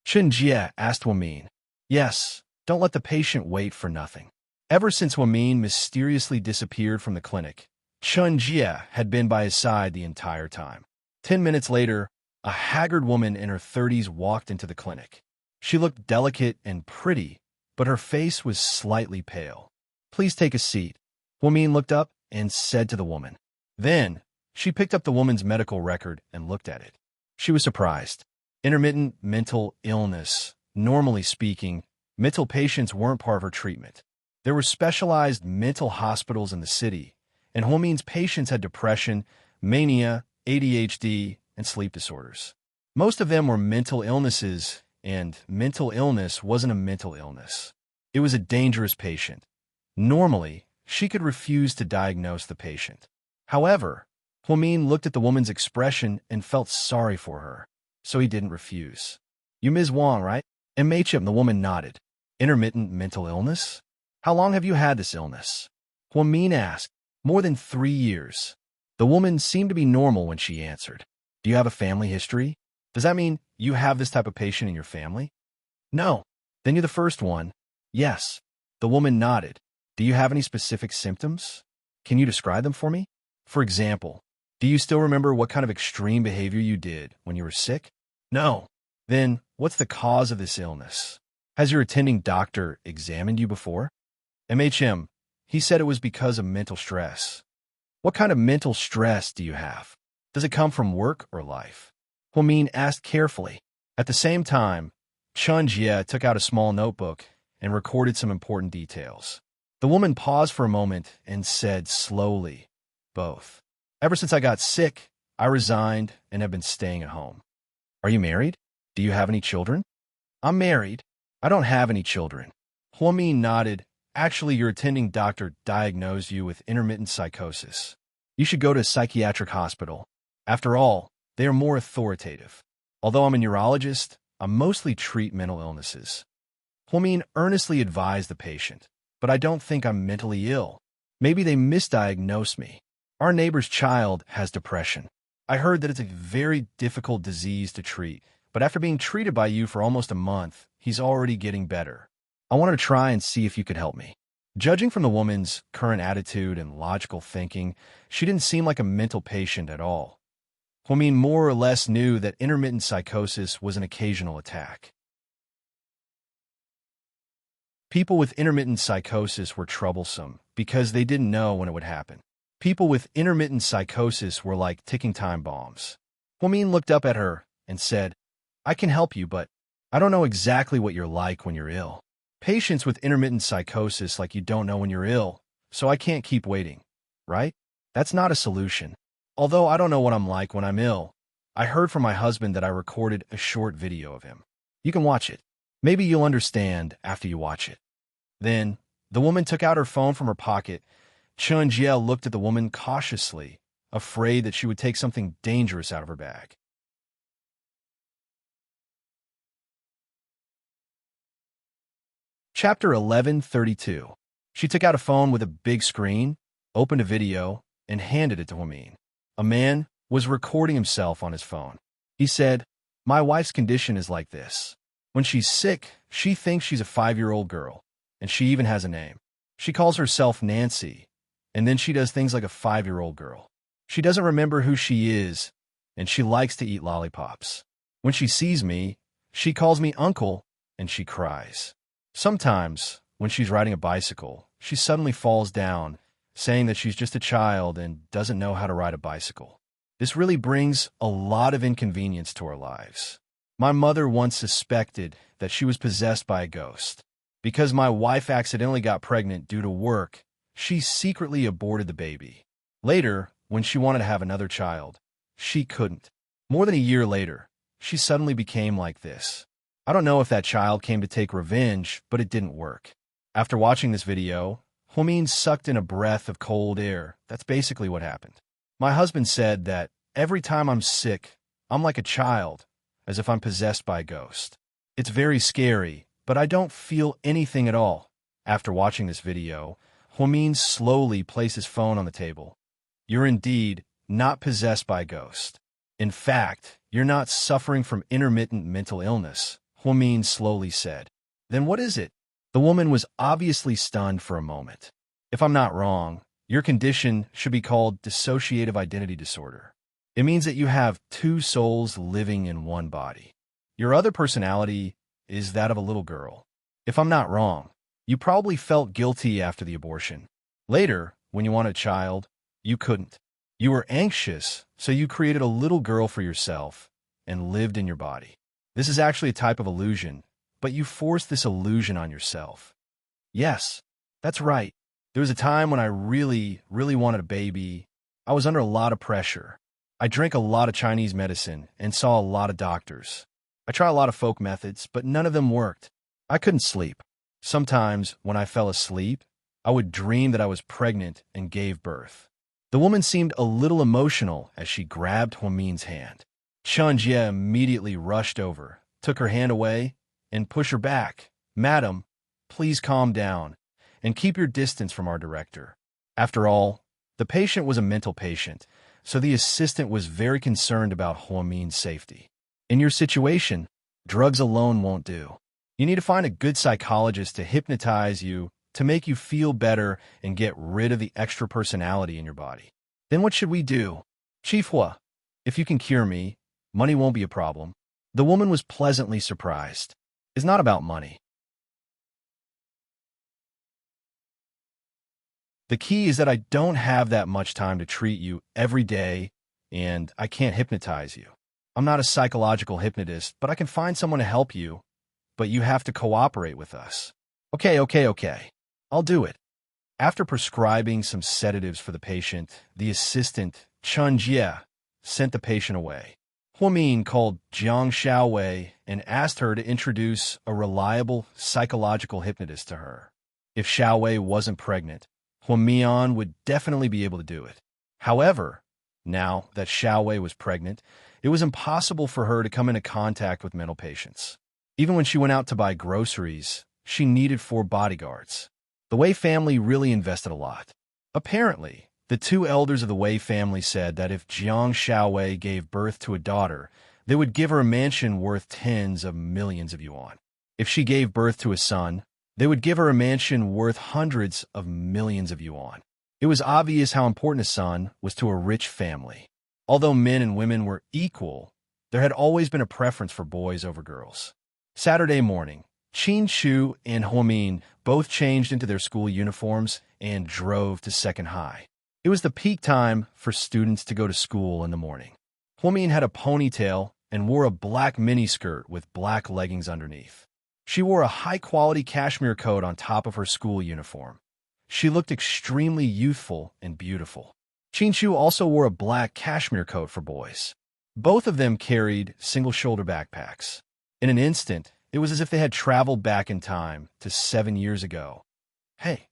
Chun Jie asked Hua Min. "Yes, don't let the patient wait for nothing." Ever since Hua Min mysteriously disappeared from the clinic, Chun Jie had been by his side the entire time. 10 minutes later, a haggard woman in her 30s walked into the clinic. She looked delicate and pretty, but her face was slightly pale. "Please take a seat." Hua Min looked up and said to the woman. Then, she picked up the woman's medical record and looked at it. She was surprised. Intermittent mental illness. Normally speaking, mental patients weren't part of her treatment. There were specialized mental hospitals in the city, and Hua Min's patients had depression, mania, ADHD, and sleep disorders. Most of them were mental illnesses, and mental illness wasn't a mental illness. It was a dangerous patient. Normally, she could refuse to diagnose the patient. However, Hua Min looked at the woman's expression and felt sorry for her, so he didn't refuse. "You Ms. Wang, right?" MHM, the woman nodded. "Intermittent mental illness? How long have you had this illness?" Hua Min asked. "More than 3 years." The woman seemed to be normal when she answered. "Do you have a family history? Does that mean you have this type of patient in your family?" "No." "Then you're the first one." "Yes." The woman nodded. "Do you have any specific symptoms? Can you describe them for me? For example, do you still remember what kind of extreme behavior you did when you were sick?" "No." "Then what's the cause of this illness? Has your attending doctor examined you before?" MHM, he said it was because of mental stress." "What kind of mental stress do you have? Does it come from work or life?" Hua Min asked carefully. At the same time, Chun Jie took out a small notebook and recorded some important details. The woman paused for a moment and said slowly, "Both. Ever since I got sick, I resigned and have been staying at home." "Are you married? Do you have any children?" "I'm married. I don't have any children." Hua Min nodded. "Actually, your attending doctor diagnosed you with intermittent psychosis. You should go to a psychiatric hospital. After all, they are more authoritative. Although I'm a neurologist, I mostly treat mental illnesses." Hua Min earnestly advised the patient. "But I don't think I'm mentally ill. Maybe they misdiagnosed me. Our neighbor's child has depression. I heard that it's a very difficult disease to treat, but after being treated by you for almost a month, he's already getting better. I wanted to try and see if you could help me." Judging from the woman's current attitude and logical thinking, she didn't seem like a mental patient at all. Hua Min more or less knew that intermittent psychosis was an occasional attack. People with intermittent psychosis were troublesome because they didn't know when it would happen. People with intermittent psychosis were like ticking time bombs. Hua Min looked up at her and said, "I can help you, but I don't know exactly what you're like when you're ill. Patients with intermittent psychosis like you don't know when you're ill, so I can't keep waiting, right? That's not a solution. Although I don't know what I'm like when I'm ill, I heard from my husband that I recorded a short video of him. You can watch it. Maybe you'll understand after you watch it." Then, the woman took out her phone from her pocket. Chun Jie looked at the woman cautiously, afraid that she would take something dangerous out of her bag. Chapter 1132. She took out a phone with a big screen, opened a video, and handed it to Huamin. A man was recording himself on his phone. He said, "My wife's condition is like this. When she's sick, she thinks she's a 5-year-old girl, and she even has a name. She calls herself Nancy, and then she does things like a 5-year-old girl. She doesn't remember who she is, and she likes to eat lollipops. When she sees me, she calls me uncle, and she cries. Sometimes, when she's riding a bicycle, she suddenly falls down, saying that she's just a child and doesn't know how to ride a bicycle. This really brings a lot of inconvenience to our lives. My mother once suspected that she was possessed by a ghost. Because my wife accidentally got pregnant due to work, she secretly aborted the baby. Later, when she wanted to have another child, she couldn't. More than a year later, she suddenly became like this. I don't know if that child came to take revenge, but it didn't work." After watching this video, Huamin sucked in a breath of cold air. That's basically what happened. "My husband said that every time I'm sick, I'm like a child, as if I'm possessed by a ghost. It's very scary, but I don't feel anything at all." After watching this video, Huamin slowly placed his phone on the table. "You're indeed not possessed by a ghost. In fact, you're not suffering from intermittent mental illness," Huamin slowly said. "Then what is it?" The woman was obviously stunned for a moment. "If I'm not wrong, your condition should be called dissociative identity disorder. It means that you have two souls living in one body. Your other personality is that of a little girl. If I'm not wrong, you probably felt guilty after the abortion. Later, when you wanted a child, you couldn't. You were anxious, so you created a little girl for yourself and lived in your body. This is actually a type of illusion, but you forced this illusion on yourself." "Yes, that's right. There was a time when I really wanted a baby. I was under a lot of pressure. I drank a lot of Chinese medicine and saw a lot of doctors. I tried a lot of folk methods, but none of them worked. I couldn't sleep. Sometimes, when I fell asleep, I would dream that I was pregnant and gave birth." The woman seemed a little emotional as she grabbed Huamin's hand. Chen Jie immediately rushed over, took her hand away, and pushed her back. "Madam, please calm down, and keep your distance from our director." After all, the patient was a mental patient, so the assistant was very concerned about Huamin's safety. "In your situation, drugs alone won't do. You need to find a good psychologist to hypnotize you, to make you feel better and get rid of the extra personality in your body." "Then what should we do?" "Chief Hua, if you can cure me, money won't be a problem." The woman was pleasantly surprised. "It's not about money. The key is that I don't have that much time to treat you every day, and I can't hypnotize you. I'm not a psychological hypnotist, but I can find someone to help you, but you have to cooperate with us." Okay. I'll do it." After prescribing some sedatives for the patient, the assistant, Chen Jie, sent the patient away. Huamin called Jiang Xiaowei and asked her to introduce a reliable psychological hypnotist to her. If Xiaowei wasn't pregnant, Huamian would definitely be able to do it. However, now that Xiaowei was pregnant, it was impossible for her to come into contact with mental patients. Even when she went out to buy groceries, she needed 4 bodyguards. The Wei family really invested a lot. Apparently, the 2 elders of the Wei family said that if Jiang Xiaowei gave birth to a daughter, they would give her a mansion worth tens of millions of yuan. If she gave birth to a son, they would give her a mansion worth hundreds of millions of yuan. It was obvious how important a son was to a rich family. Although men and women were equal, there had always been a preference for boys over girls. Saturday morning, Qin Shu and Huamin both changed into their school uniforms and drove to Second High. It was the peak time for students to go to school in the morning. Huamin had a ponytail and wore a black miniskirt with black leggings underneath. She wore a high-quality cashmere coat on top of her school uniform. She looked extremely youthful and beautiful. Qin Shu also wore a black cashmere coat for boys. Both of them carried single-shoulder backpacks. In an instant, it was as if they had traveled back in time to 7 years ago. "Hey,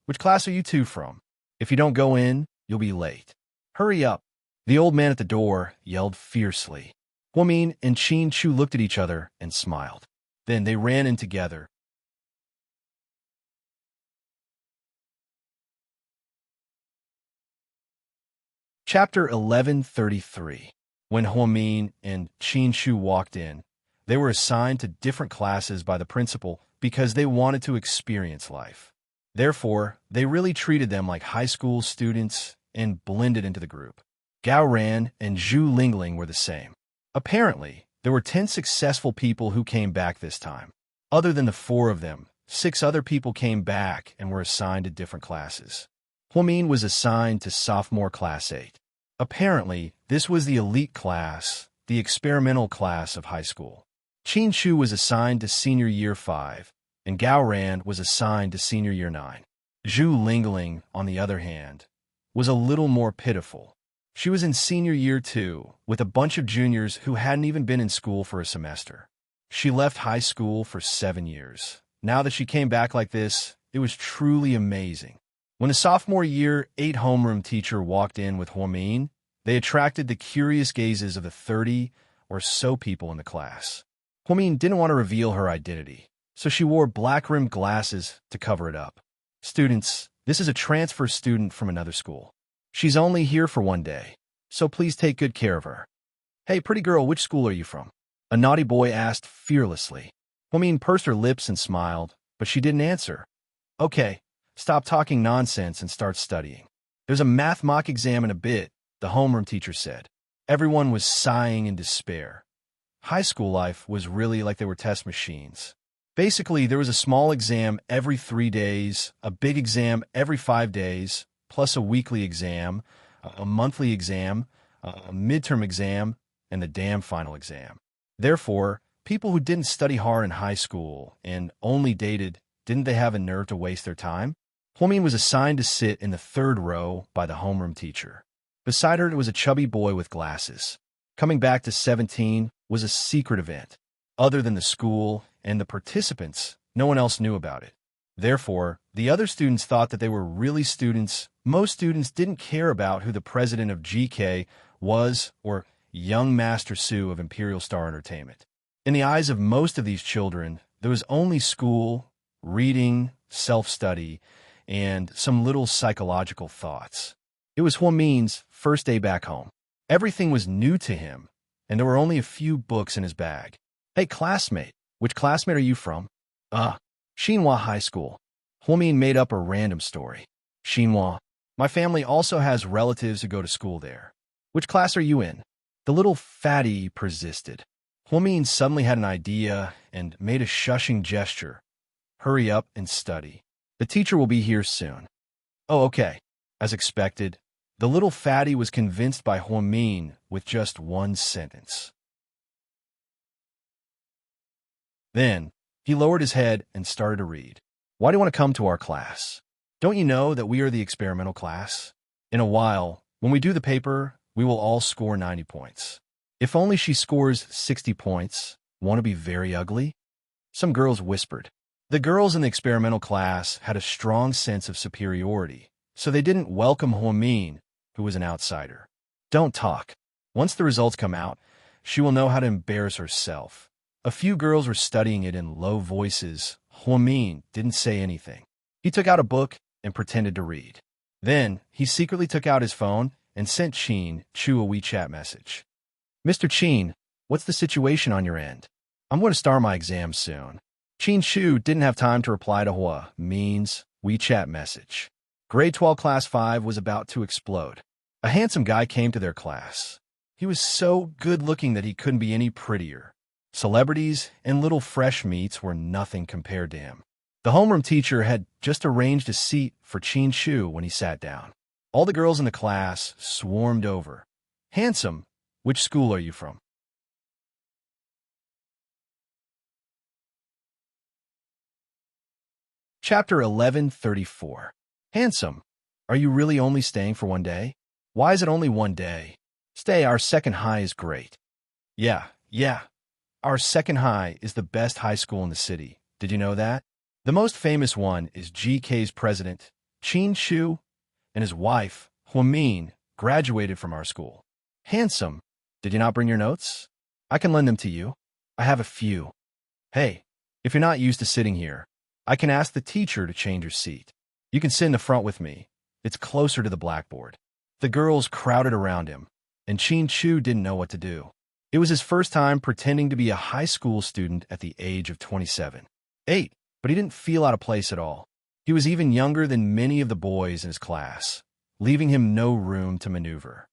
which class are you 2 from? If you don't go in, you'll be late. Hurry up, The old man at the door yelled fiercely. Huamin and Qin Chu looked at each other and smiled. Then they ran in together. Chapter 1133. When Huamin and Qin Chu walked in, they were assigned to different classes by the principal because they wanted to experience life. Therefore, they really treated them like high school students and blended into the group. Gao Ran and Zhu Lingling were the same. Apparently, there were 10 successful people who came back this time. Other than the 4 of them, 6 other people came back and were assigned to different classes. Huamin was assigned to sophomore class 8. Apparently, this was the elite class, the experimental class of high school. Qin Chu was assigned to senior year 5, and Gao Ran was assigned to senior year 9. Zhu Lingling, on the other hand, was a little more pitiful. She was in senior year 2, with a bunch of juniors who hadn't even been in school for a semester. She left high school for 7 years. Now that she came back like this, it was truly amazing. When the sophomore year 8 homeroom teacher walked in with Huamin, they attracted the curious gazes of the 30 or so people in the class. Huamin didn't want to reveal her identity, so she wore black-rimmed glasses to cover it up. Students, this is a transfer student from another school. She's only here for 1 day, so please take good care of her. Hey, pretty girl, which school are you from? A naughty boy asked fearlessly. Huamin pursed her lips and smiled, but she didn't answer. Okay, stop talking nonsense and start studying. There's a math mock exam in a bit, the homeroom teacher said. Everyone was sighing in despair. High school life was really like they were test machines. Basically, there was a small exam every 3 days, a big exam every 5 days, plus a weekly exam, a monthly exam, a midterm exam, and the damn final exam. Therefore, people who didn't study hard in high school and only dated, didn't they have a nerve to waste their time? Huamin was assigned to sit in the 3rd row by the homeroom teacher. Beside her was a chubby boy with glasses. Coming back to 17 was a secret event. Other than the school and the participants, no one else knew about it. Therefore, the other students thought that they were really students. Most students didn't care about who the president of GK was or young Master Su of Imperial Star Entertainment. In the eyes of most of these children, there was only school, reading, self-study, and some little psychological thoughts. It was Huamin's first day back home. Everything was new to him, and there were only a few books in his bag. Hey, classmate, which classmate are you from? Xinhua High School. Huamin made up a random story. Xinhua. My family also has relatives who go to school there. Which class are you in? The little fatty persisted. Huamin suddenly had an idea and made a shushing gesture. Hurry up and study. The teacher will be here soon. Oh, okay. As expected, the little fatty was convinced by Huamin with just 1 sentence. Then, he lowered his head and started to read. Why do you want to come to our class? Don't you know that we are the experimental class? In a while, when we do the paper, we will all score 90 points. If only she scores 60 points, want to be very ugly? Some girls whispered. The girls in the experimental class had a strong sense of superiority, so they didn't welcome Huamin, who was an outsider. Don't talk. Once the results come out, she will know how to embarrass herself. A few girls were studying it in low voices. Huamin didn't say anything. He took out a book and pretended to read. Then, he secretly took out his phone and sent Qin Chu a WeChat message. Mr. Qin, what's the situation on your end? I'm going to start my exam soon. Qin Chu didn't have time to reply to Huamin's WeChat message. Grade 12 Class 5 was about to explode. A handsome guy came to their class. He was so good-looking that he couldn't be any prettier. Celebrities and little fresh meats were nothing compared to him. The homeroom teacher had just arranged a seat for Qin Chu when he sat down. All the girls in the class swarmed over. Handsome, which school are you from? Chapter 1134. Handsome, are you really only staying for 1 day? Why is it only 1 day? Stay, our second high is great. Yeah. Our second high is the best high school in the city. Did you know that? The most famous one is GK's president, Qin Chu, and his wife, Huamin, graduated from our school. Handsome, did you not bring your notes? I can lend them to you. I have a few. Hey, if you're not used to sitting here, I can ask the teacher to change your seat. You can sit in the front with me. It's closer to the blackboard. The girls crowded around him, and Chin-Chu didn't know what to do. It was his first time pretending to be a high school student at the age of 27. But he didn't feel out of place at all. He was even younger than many of the boys in his class, leaving him no room to maneuver.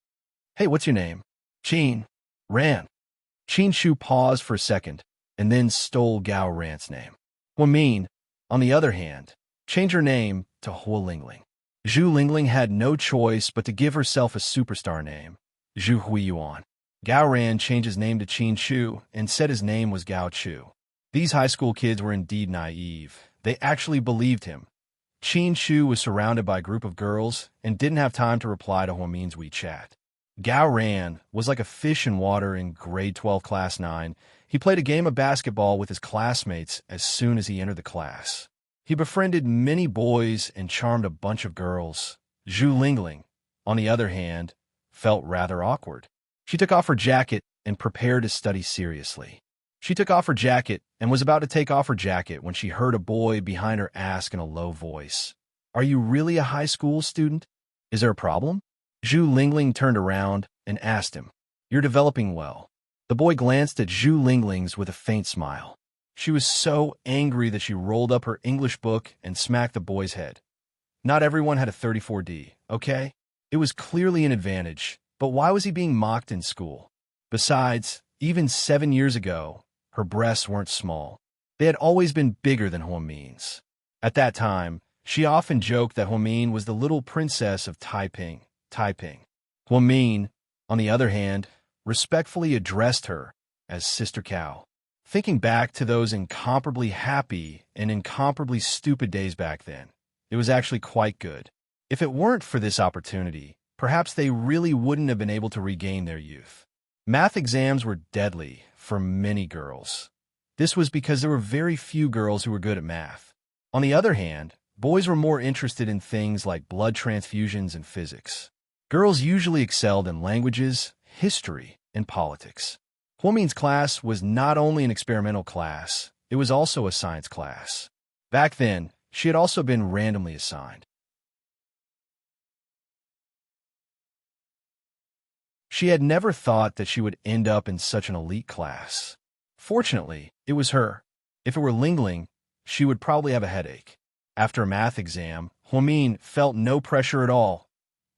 Hey, what's your name? Chin. Ran. Chin-Chu paused for a second, and then stole Gao Ran's name. Huamin, on the other hand, changed her name to Hua Lingling. Zhu Lingling had no choice but to give herself a superstar name, Zhu Huiyuan. Gao Ran changed his name to Chin-Chu and said his name was Gao Chu. These high school kids were indeed naive. They actually believed him. Chin-Chu was surrounded by a group of girls and didn't have time to reply to Huamin's WeChat. Gao Ran was like a fish in water in grade 12, class 9. He played a game of basketball with his classmates as soon as he entered the class. He befriended many boys and charmed a bunch of girls. Zhu Lingling, on the other hand, felt rather awkward. She took off her jacket and prepared to study seriously. She took off her jacket and was about to take off her jacket when she heard a boy behind her ask in a low voice, "Are you really a high school student? Is there a problem?" Zhu Lingling turned around and asked him, "You're developing well." The boy glanced at Zhu Lingling's with a faint smile. She was so angry that she rolled up her English book and smacked the boy's head. Not everyone had a 34D, okay? It was clearly an advantage, but why was he being mocked in school? Besides, even 7 years ago, her breasts weren't small. They had always been bigger than Huamin's. At that time, she often joked that Huamin was the little princess of Taiping. Huamin, on the other hand, respectfully addressed her as Sister Cow. Thinking back to those incomparably happy and incomparably stupid days back then, it was actually quite good. If it weren't for this opportunity, perhaps they really wouldn't have been able to regain their youth. Math exams were deadly for many girls. This was because there were very few girls who were good at math. On the other hand, boys were more interested in things like blood transfusions and physics. Girls usually excelled in languages, history, and politics. Huamin's class was not only an experimental class, it was also a science class. Back then, she had also been randomly assigned. She had never thought that she would end up in such an elite class. Fortunately, it was her. If it were Lingling, she would probably have a headache. After a math exam, Huamin felt no pressure at all.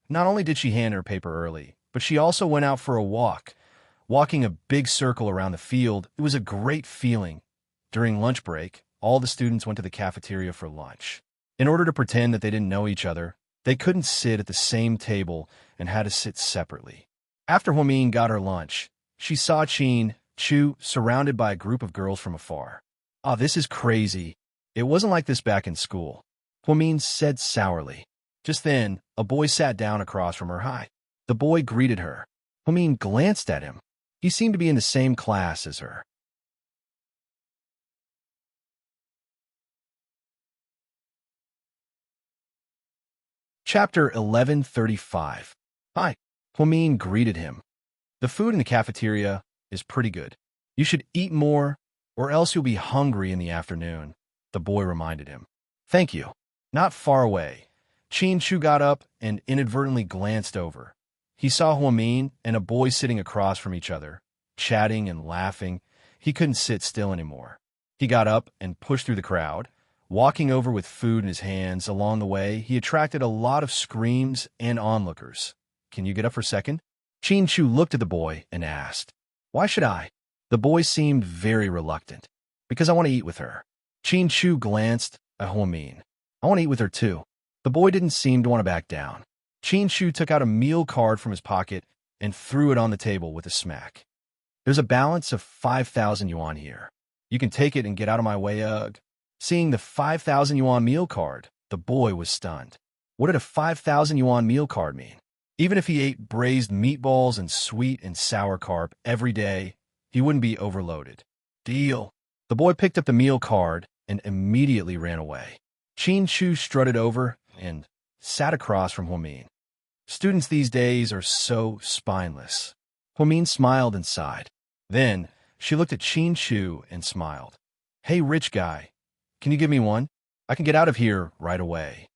Not only did she hand her paper early, but she also went out for a walk. Walking a big circle around the field, it was a great feeling. During lunch break, all the students went to the cafeteria for lunch. In order to pretend that they didn't know each other, they couldn't sit at the same table and had to sit separately. After Huamin got her lunch, she saw Chin-Chu surrounded by a group of girls from afar. "Ah, this is crazy. It wasn't like this back in school," Huamin said sourly. Just then, a boy sat down across from her. "Hi." The boy greeted her. Huamin glanced at him. He seemed to be in the same class as her. Chapter 1135. "Hi." Huamin greeted him. "The food in the cafeteria is pretty good. You should eat more, or else you'll be hungry in the afternoon," the boy reminded him. "Thank you." Not far away, Chin-Chu got up and inadvertently glanced over. He saw Huamin and a boy sitting across from each other, chatting and laughing. He couldn't sit still anymore. He got up and pushed through the crowd. Walking over with food in his hands along the way, he attracted a lot of screams and onlookers. "Can you get up for a second?" Chin-Chu looked at the boy and asked. "Why should I?" The boy seemed very reluctant. "Because I want to eat with her." Chin-Chu glanced at Huamin. "I want to eat with her too." The boy didn't seem to want to back down. Chin-Chu took out a meal card from his pocket and threw it on the table with a smack. "There's a balance of 5,000 yuan here. You can take it and get out of my way, ugh." Seeing the 5,000 yuan meal card, the boy was stunned. What did a 5,000 yuan meal card mean? Even if he ate braised meatballs and sweet and sour carp every day, he wouldn't be overloaded. "Deal." The boy picked up the meal card and immediately ran away. Chin-Chu strutted over and sat across from Huamin. Students these days are so spineless. Huamin smiled and sighed. Then, she looked at Qin Shu and smiled. Hey, rich guy, can you give me one? I can get out of here right away.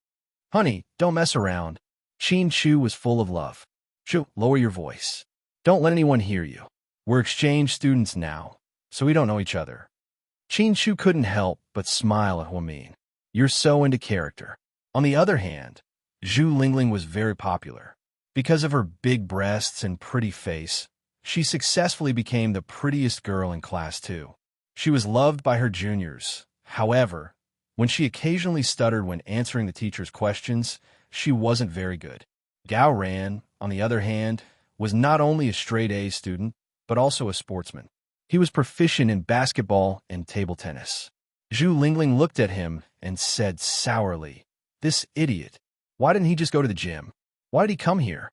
Honey, don't mess around. Qin Shu was full of love. Shu, lower your voice. Don't let anyone hear you. We're exchange students now, so we don't know each other. Qin Shu couldn't help but smile at Huamin. You're so into character. On the other hand, Zhu Lingling was very popular. Because of her big breasts and pretty face, she successfully became the prettiest girl in class too. She was loved by her juniors. However, when she occasionally stuttered when answering the teacher's questions, she wasn't very good. Gao Ran, on the other hand, was not only a straight-A student, but also a sportsman. He was proficient in basketball and table tennis. Zhu Lingling looked at him and said sourly, This idiot. Why didn't he just go to the gym? Why did he come here?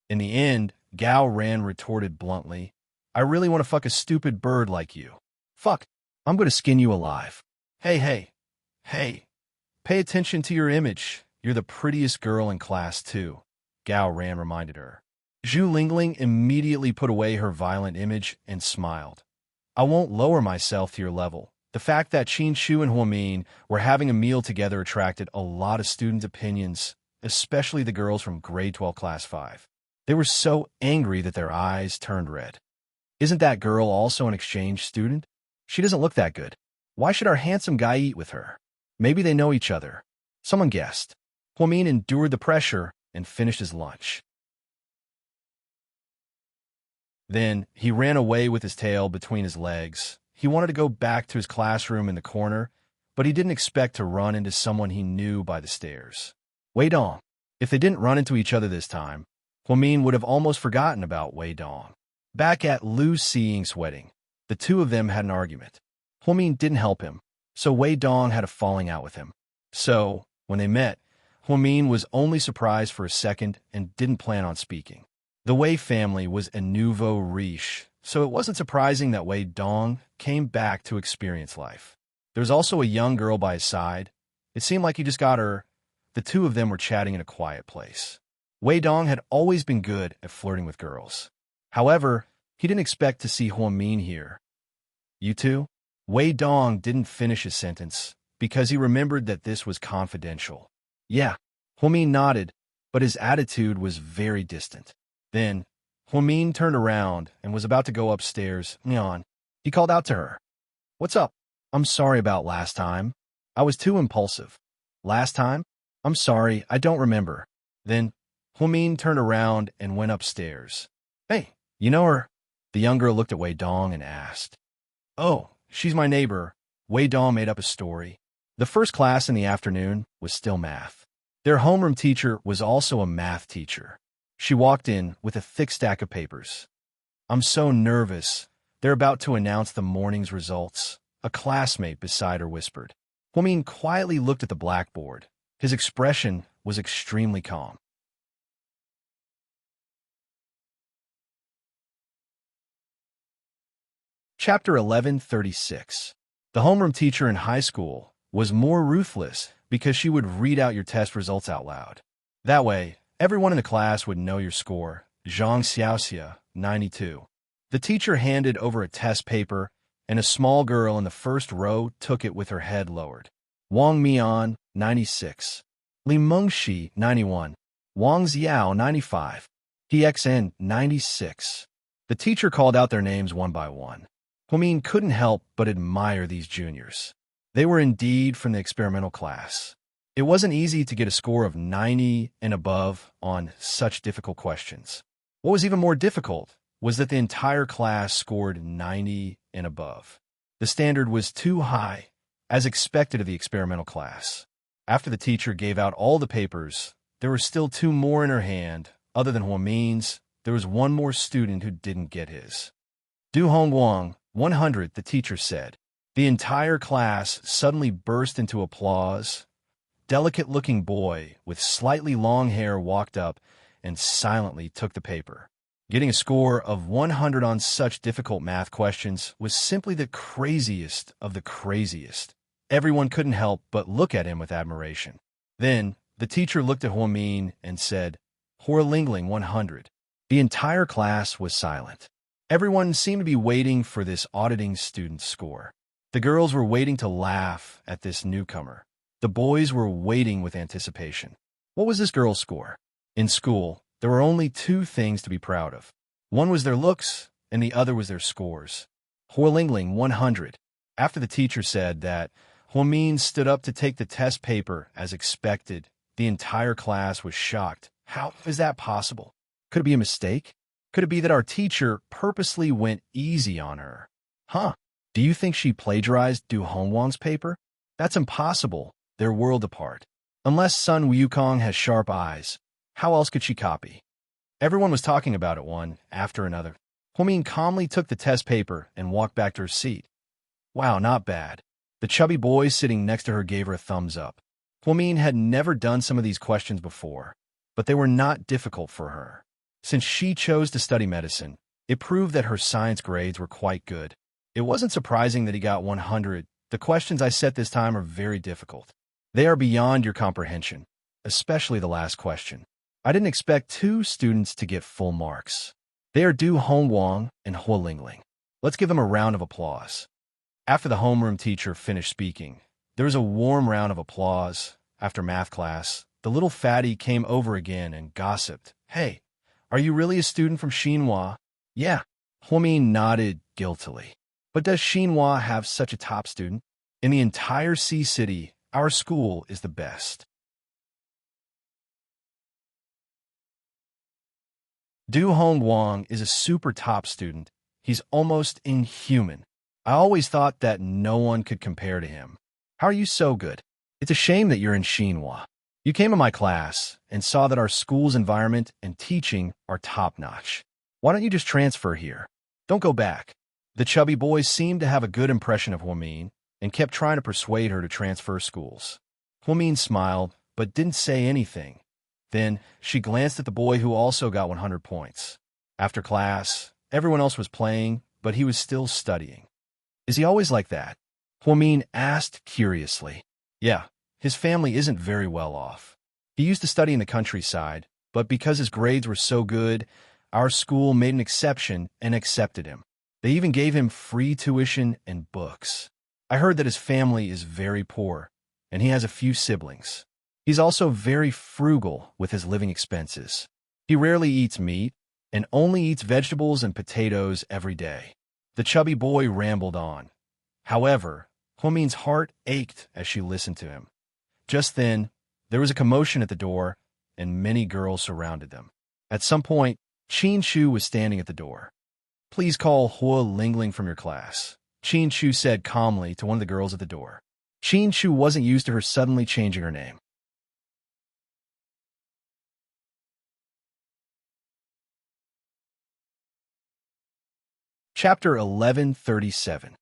In the end, Gao Ran retorted bluntly, I really want to fuck a stupid bird like you. Fuck, I'm going to skin you alive. Hey. Pay attention to your image. You're the prettiest girl in class too, Gao Ran reminded her. Zhu Lingling immediately put away her violent image and smiled. I won't lower myself to your level. The fact that Qin Shu and Huamin were having a meal together attracted a lot of student opinions, especially the girls from grade 12 class 5. They were so angry that their eyes turned red. Isn't that girl also an exchange student? She doesn't look that good. Why should our handsome guy eat with her? Maybe they know each other. Someone guessed. Huamin endured the pressure and finished his lunch. Then he ran away with his tail between his legs. He wanted to go back to his classroom in the corner, but he didn't expect to run into someone he knew by the stairs. Wei Dong. If they didn't run into each other this time, Huamin would have almost forgotten about Wei Dong. Back at Lu Xiying's wedding, the two of them had an argument. Huamin didn't help him, so Wei Dong had a falling out with him. So, when they met, Huamin was only surprised for a second and didn't plan on speaking. The Wei family was a nouveau riche, so it wasn't surprising that Wei Dong came back to experience life. There was also a young girl by his side. It seemed like he just got her. The two of them were chatting in a quiet place. Wei Dong had always been good at flirting with girls. However, he didn't expect to see Huamin here. You two? Wei Dong didn't finish his sentence because he remembered that this was confidential. Yeah, Huamin nodded, but his attitude was very distant. Then, Huamin turned around and was about to go upstairs. Nyan. He called out to her. What's up? I'm sorry about last time. I was too impulsive. Last time? I'm sorry, I don't remember. Then, Huamin turned around and went upstairs. Hey, you know her? The young girl looked at Wei Dong and asked. Oh, she's my neighbor. Wei Dong made up a story. The first class in the afternoon was still math. Their homeroom teacher was also a math teacher. She walked in with a thick stack of papers. I'm so nervous. They're about to announce the morning's results, a classmate beside her whispered. Huamin quietly looked at the blackboard. His expression was extremely calm. Chapter 1136. The homeroom teacher in high school was more ruthless because she would read out your test results out loud. That way, everyone in the class would know your score. Zhang Xiaoxia, 92. The teacher handed over a test paper, and a small girl in the first row took it with her head lowered. Wang Mian, 96. Li Mengxi, 91. Wang Xiao, 95. TXN, 96. The teacher called out their names one by one. Huamin couldn't help but admire these juniors. They were indeed from the experimental class. It wasn't easy to get a score of 90 and above on such difficult questions. What was even more difficult was that the entire class scored 90 and above. The standard was too high, as expected of the experimental class. After the teacher gave out all the papers, there were still two more in her hand. Other than Huamin's, there was one more student who didn't get his. Du Hongguang, 100, the teacher said. The entire class suddenly burst into applause. Delicate-looking boy with slightly long hair walked up and silently took the paper. Getting a score of 100 on such difficult math questions was simply the craziest of the craziest. Everyone couldn't help but look at him with admiration. Then, the teacher looked at Huamin and said, Hua Lingling, 100. The entire class was silent. Everyone seemed to be waiting for this auditing student's score. The girls were waiting to laugh at this newcomer. The boys were waiting with anticipation. What was this girl's score? In school, there were only two things to be proud of. One was their looks, and the other was their scores. Huolingling 100. After the teacher said that, Huomin stood up to take the test paper as expected. The entire class was shocked. How is that possible? Could it be a mistake? Could it be that our teacher purposely went easy on her? Huh? Do you think she plagiarized Du Hongwang's paper? That's impossible. They're world apart. Unless Sun Wukong has sharp eyes, how else could she copy? Everyone was talking about it one after another. Huomin calmly took the test paper and walked back to her seat. Wow, not bad. The chubby boy sitting next to her gave her a thumbs up. Huomin had never done some of these questions before, but they were not difficult for her. Since she chose to study medicine, it proved that her science grades were quite good. It wasn't surprising that he got 100. The questions I set this time are very difficult. They are beyond your comprehension, especially the last question. I didn't expect two students to get full marks. They are Du Hongwang and Huolingling. Let's give them a round of applause. After the homeroom teacher finished speaking, there was a warm round of applause. After math class, the little fatty came over again and gossiped. Hey, are you really a student from Xinhua? Yeah. Huomin nodded guiltily. But does Xinhua have such a top student? In the entire Sea City, our school is the best. Du Hongwang is a super top student. He's almost inhuman. I always thought that no one could compare to him. How are you so good? It's a shame that you're in Xinhua. You came in my class and saw that our school's environment and teaching are top-notch. Why don't you just transfer here? Don't go back. The chubby boy seemed to have a good impression of Huomin and kept trying to persuade her to transfer schools. Huomin smiled, but didn't say anything. Then she glanced at the boy who also got 100 points. After class, everyone else was playing, but he was still studying. Is he always like that? Huomin asked curiously. Yeah, his family isn't very well off. He used to study in the countryside, but because his grades were so good, our school made an exception and accepted him. They even gave him free tuition and books. I heard that his family is very poor, and he has a few siblings. He's also very frugal with his living expenses. He rarely eats meat and only eats vegetables and potatoes every day. The chubby boy rambled on. However, Huomin's heart ached as she listened to him. Just then, there was a commotion at the door, and many girls surrounded them. At some point, Qin Shu was standing at the door. Please call Huolingling from your class, Qin Shu said calmly to one of the girls at the door. Qin Shu wasn't used to her suddenly changing her name. Chapter 1137.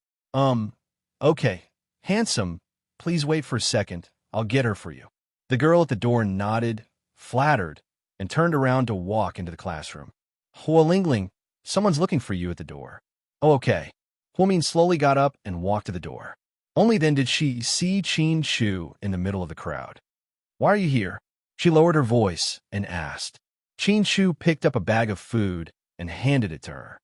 Okay. Handsome, please wait for a second. I'll get her for you. The girl at the door nodded, flattered, and turned around to walk into the classroom. Huolingling, someone's looking for you at the door. Oh, okay. Huomin slowly got up and walked to the door. Only then did she see Qin Shu in the middle of the crowd. Why are you here? She lowered her voice and asked. Qin Shu picked up a bag of food and handed it to her.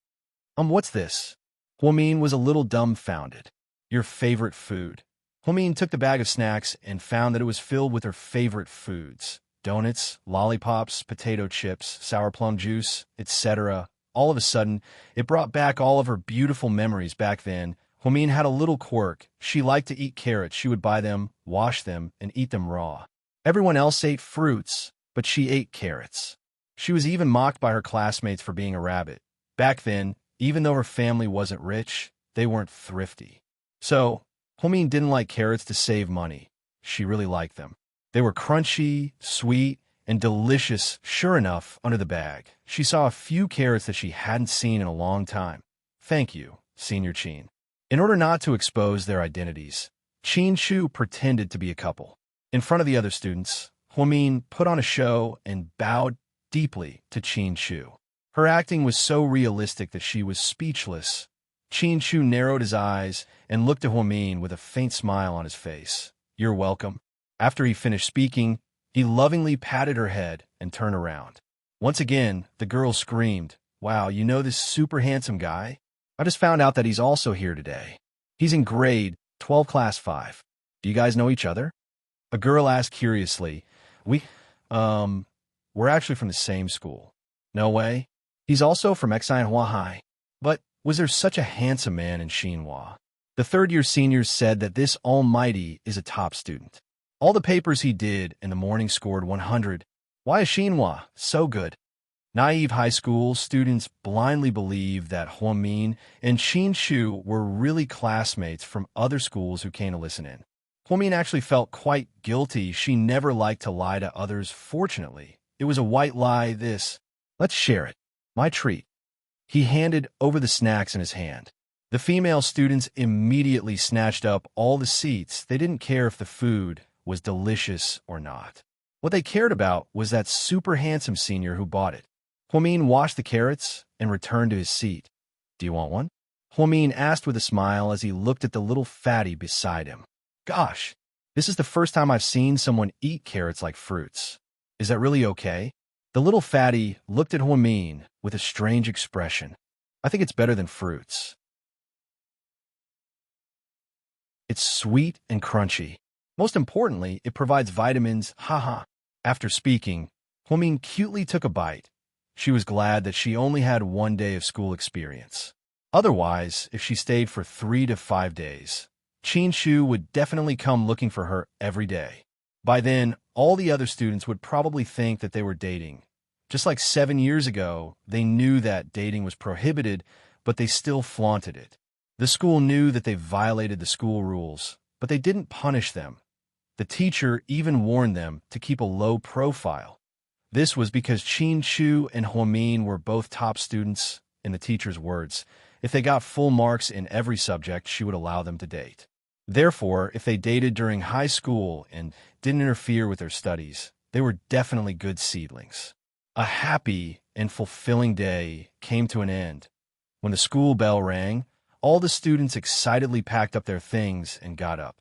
What's this? Huomin was a little dumbfounded. Your favorite food. Huomin took the bag of snacks and found that it was filled with her favorite foods. Donuts, lollipops, potato chips, sour plum juice, etc. All of a sudden, it brought back all of her beautiful memories back then. Huomin had a little quirk. She liked to eat carrots. She would buy them, wash them, and eat them raw. Everyone else ate fruits, but she ate carrots. She was even mocked by her classmates for being a rabbit. Back then, even though her family wasn't rich, they weren't thrifty. So, Huomin didn't like carrots to save money. She really liked them. They were crunchy, sweet, and delicious. Sure enough, under the bag, she saw a few carrots that she hadn't seen in a long time. Thank you, Senior Qin. In order not to expose their identities, Qin Shu pretended to be a couple. In front of the other students, Huomin put on a show and bowed deeply to Qin Shu. Her acting was so realistic that she was speechless. Qin Shu narrowed his eyes and looked at Huomin with a faint smile on his face. You're welcome. After he finished speaking, he lovingly patted her head and turned around. Once again, the girl screamed, "Wow, you know this super handsome guy? I just found out that he's also here today. He's in grade 12, class 5. Do you guys know each other?" A girl asked curiously, we're actually from the same school." "No way. He's also from Exinhua High." But was there such a handsome man in Xinhua? The third-year seniors said that this almighty is a top student. All the papers he did in the morning scored 100. Why is Xinhua so good? Naive high school students blindly believed that Huamin and Qinshu were really classmates from other schools who came to listen in. Huamin actually felt quite guilty. She never liked to lie to others. Fortunately, it was a white lie. Let's share it. My treat." He handed over the snacks in his hand. The female students immediately snatched up all the seats. They didn't care if the food was delicious or not. What they cared about was that super handsome senior who bought it. Huamin washed the carrots and returned to his seat. "Do you want one?" Huamin asked with a smile as he looked at the little fatty beside him. "Gosh, this is the first time I've seen someone eat carrots like fruits. Is that really okay?" The little fatty looked at Huamin with a strange expression. "I think it's better than fruits. It's sweet and crunchy. Most importantly, it provides vitamins, haha." After speaking, Huamin cutely took a bite. She was glad that she only had 1 day of school experience. Otherwise, if she stayed for 3 to 5 days, Qinshu would definitely come looking for her every day. By then, all the other students would probably think that they were dating. Just like 7 years ago, they knew that dating was prohibited, but they still flaunted it. The school knew that they violated the school rules, but they didn't punish them. The teacher even warned them to keep a low profile. This was because Qinshu and Huamin were both top students, in the teacher's words. If they got full marks in every subject, she would allow them to date. Therefore, if they dated during high school and didn't interfere with their studies, they were definitely good seedlings. A happy and fulfilling day came to an end. When the school bell rang, all the students excitedly packed up their things and got up.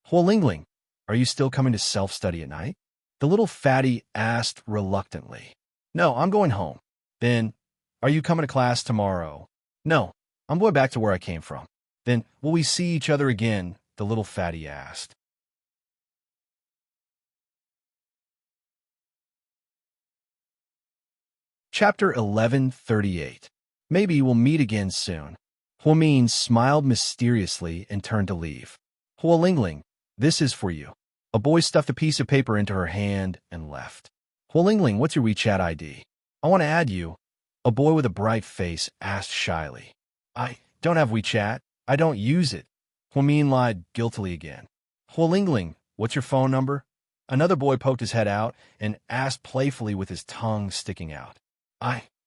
"Hualingling, are you still coming to self-study at night?" The little fatty asked reluctantly. "No, I'm going home." "Then, are you coming to class tomorrow?" "No, I'm going back to where I came from." "Then, will we see each other again?" the little fatty asked. Chapter 1138. Maybe we'll meet again soon. Huamin smiled mysteriously and turned to leave. "Hualingling, this is for you." A boy stuffed a piece of paper into her hand and left. "Hualingling, what's your WeChat ID? I want to add you." A boy with a bright face asked shyly. "I don't have WeChat. I don't use it." Huamin lied guiltily again. "Hualingling, what's your phone number?" Another boy poked his head out and asked playfully with his tongue sticking out.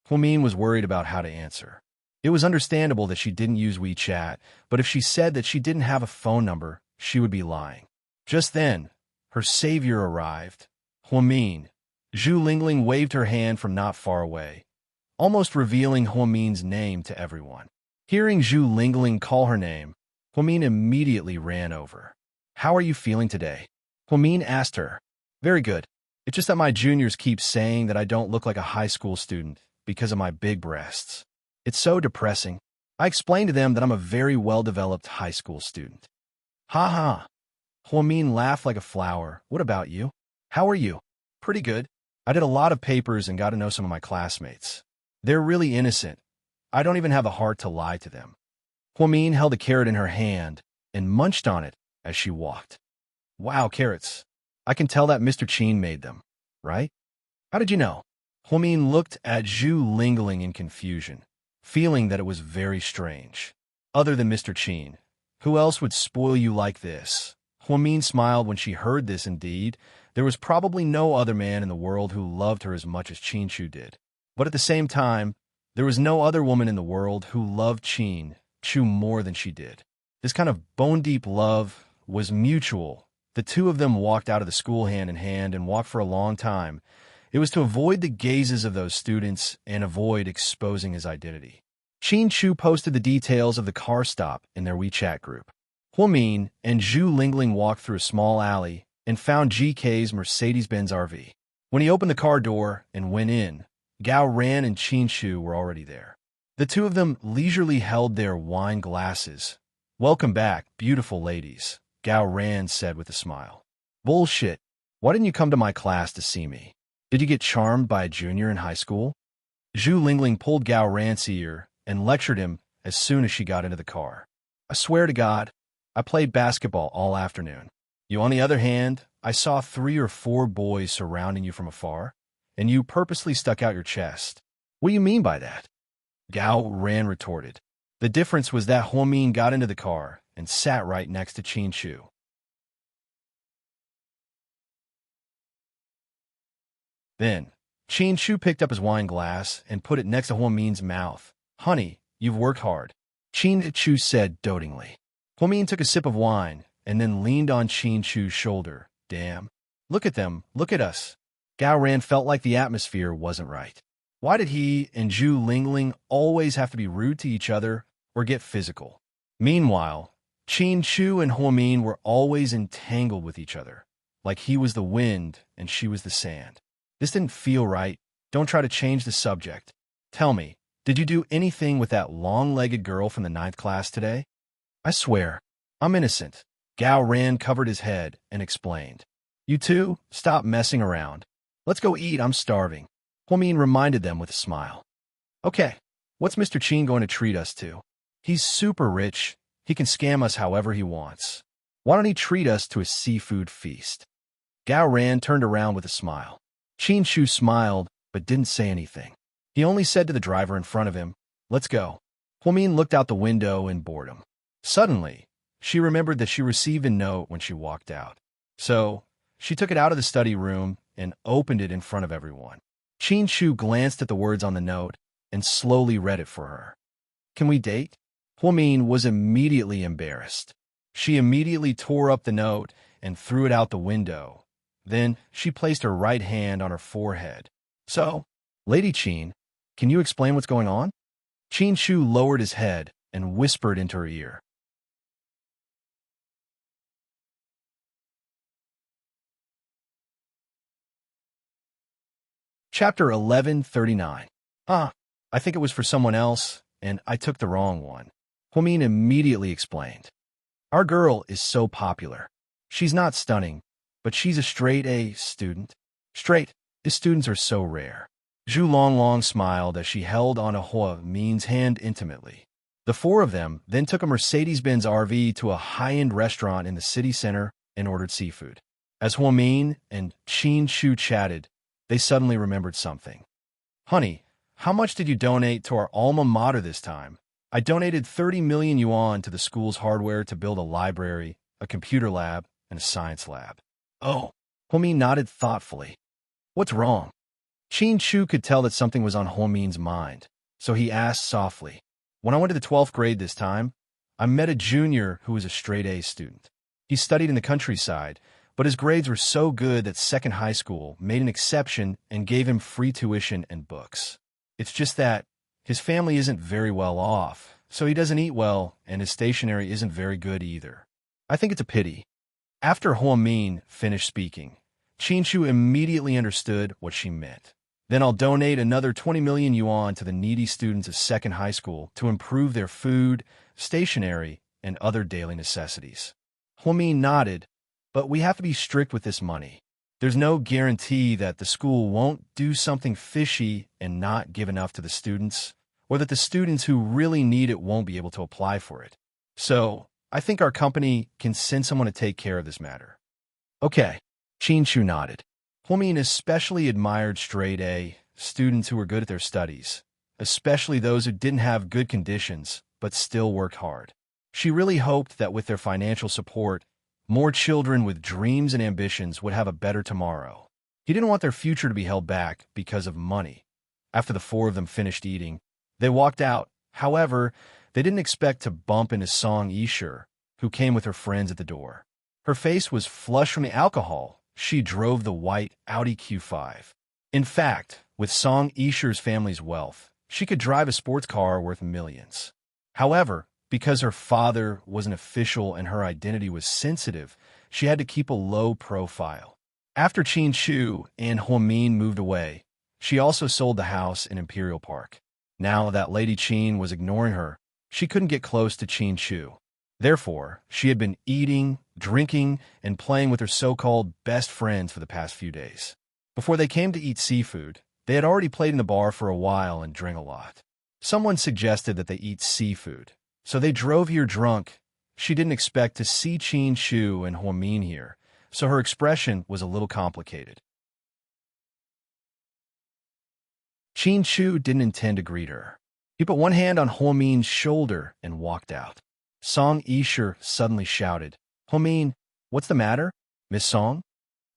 Huamin was worried about how to answer. It was understandable that she didn't use WeChat, but if she said that she didn't have a phone number, she would be lying. Just then, her savior arrived. "Huamin." Zhu Lingling waved her hand from not far away, almost revealing Huamin's name to everyone. Hearing Zhu Lingling call her name, Huamin immediately ran over. "How are you feeling today?" Huamin asked her. "Very good. It's just that my juniors keep saying that I don't look like a high school student because of my big breasts. It's so depressing." I explained to them that I'm a very well-developed high school student. "Ha ha." Huamin laughed like a flower. "What about you? How are you?" "Pretty good. I did a lot of papers and got to know some of my classmates. They're really innocent. I don't even have the heart to lie to them." Huamin held a carrot in her hand and munched on it as she walked. "Wow, carrots. I can tell that Mr. Qin made them, right?" "How did you know?" Huamin looked at Zhu Lingling in confusion, feeling that it was very strange. Other than Mr. Qin, who else would spoil you like this? Huamin smiled when she heard this. Indeed, there was probably no other man in the world who loved her as much as Qinshu did. But at the same time, there was no other woman in the world who loved Qinshu more than she did. This kind of bone-deep love was mutual. The two of them walked out of the school hand in hand and walked for a long time. It was to avoid the gazes of those students and avoid exposing his identity. Qinshu posted the details of the car stop in their WeChat group. Huamin and Zhu Lingling walked through a small alley and found GK's Mercedes-Benz RV. When he opened the car door and went in, Gao Ran and Qin Shu were already there. The two of them leisurely held their wine glasses. "Welcome back, beautiful ladies," Gao Ran said with a smile. "Bullshit. Why didn't you come to my class to see me? Did you get charmed by a junior in high school?" Zhu Lingling pulled Gao Ran's ear and lectured him as soon as she got into the car. "I swear to God, I played basketball all afternoon. You, on the other hand, I saw 3 or 4 boys surrounding you from afar, and you purposely stuck out your chest. What do you mean by that?" Gao Ran retorted. The difference was that Huomin got into the car and sat right next to Qin Shu. Then, Qin Shu picked up his wine glass and put it next to Huomin's mouth. "Honey, you've worked hard," Qin Shu said dotingly. Huomin took a sip of wine and then leaned on Qin Shu's shoulder. "Damn. Look at them. Look at us." Gao Ran felt like the atmosphere wasn't right. Why did he and Zhu Lingling always have to be rude to each other or get physical? Meanwhile, Qin Shu and Huomin were always entangled with each other, like he was the wind and she was the sand. This didn't feel right. Don't try to change the subject. Tell me, did you do anything with that long-legged girl from the 9th class today? I swear, I'm innocent. Gao Ran covered his head and explained. You two, stop messing around. Let's go eat, I'm starving. Huomin reminded them with a smile. Okay, what's Mr. Qin going to treat us to? He's super rich. He can scam us however he wants. Why don't he treat us to a seafood feast? Gao Ran turned around with a smile. Qin Shu smiled, but didn't say anything. He only said to the driver in front of him, "Let's go." Huomin looked out the window in boredom. Suddenly, she remembered that she received a note when she walked out. So, she took it out of the study room and opened it in front of everyone. Qin Shu glanced at the words on the note and slowly read it for her. "Can we date?" Huomin was immediately embarrassed. She immediately tore up the note and threw it out the window. Then she placed her right hand on her forehead. "So, Lady Qin, can you explain what's going on?" Qin Shu lowered his head and whispered into her ear. Chapter 1139. I think it was for someone else, and I took the wrong one. Huomin immediately explained. Our girl is so popular. She's not stunning, but she's a straight-A student. Straight-A students are so rare. Zhu Longlong smiled as she held onto Huomin's hand intimately. The four of them then took a Mercedes-Benz RV to a high-end restaurant in the city center and ordered seafood. As Huomin and Qin Shu chatted, they suddenly remembered something. Honey, how much did you donate to our alma mater this time? I donated 30 million yuan to the school's hardware to build a library, a computer lab, and a science lab. Oh, Huomin nodded thoughtfully. What's wrong? Qin Shu could tell that something was on Huomin's mind, so he asked softly. When I went to the 12th grade this time, I met a junior who was a straight-A student. He studied in the countryside, but his grades were so good that second high school made an exception and gave him free tuition and books. It's just that his family isn't very well off, so he doesn't eat well, and his stationery isn't very good either. I think it's a pity. After Huomin finished speaking, Qin Shu immediately understood what she meant. Then I'll donate another 20 million yuan to the needy students of second high school to improve their food, stationery, and other daily necessities. Huomin nodded, but we have to be strict with this money. There's no guarantee that the school won't do something fishy and not give enough to the students, or that the students who really need it won't be able to apply for it. So, I think our company can send someone to take care of this matter. Okay, Qin Shu nodded. Huomin especially admired straight-A students who were good at their studies, especially those who didn't have good conditions but still worked hard. She really hoped that with their financial support, more children with dreams and ambitions would have a better tomorrow. He didn't want their future to be held back because of money. After the four of them finished eating, they walked out. However, they didn't expect to bump into Song Yisher, who came with her friends at the door. Her face was flushed from the alcohol. She drove the white Audi Q5. In fact, with Song Yisher's family's wealth, she could drive a sports car worth millions. However, because her father was an official and her identity was sensitive, she had to keep a low profile. After Qin Shu and Huomin moved away, She also sold the house in Imperial Park. Now that Lady Qin was ignoring her, she couldn't get close to Qin Chu. Therefore, she had been eating, drinking, and playing with her so-called best friends for the past few days. Before they came to eat seafood, they had already played in the bar for a while and drank a lot. Someone suggested that they eat seafood, so they drove here drunk. She didn't expect to see Qin Chu and Huamin here, so her expression was a little complicated. Qin Chu didn't intend to greet her. He put one hand on Huamin's shoulder and walked out. Song Yisher suddenly shouted, "Huamin, what's the matter, Miss Song?"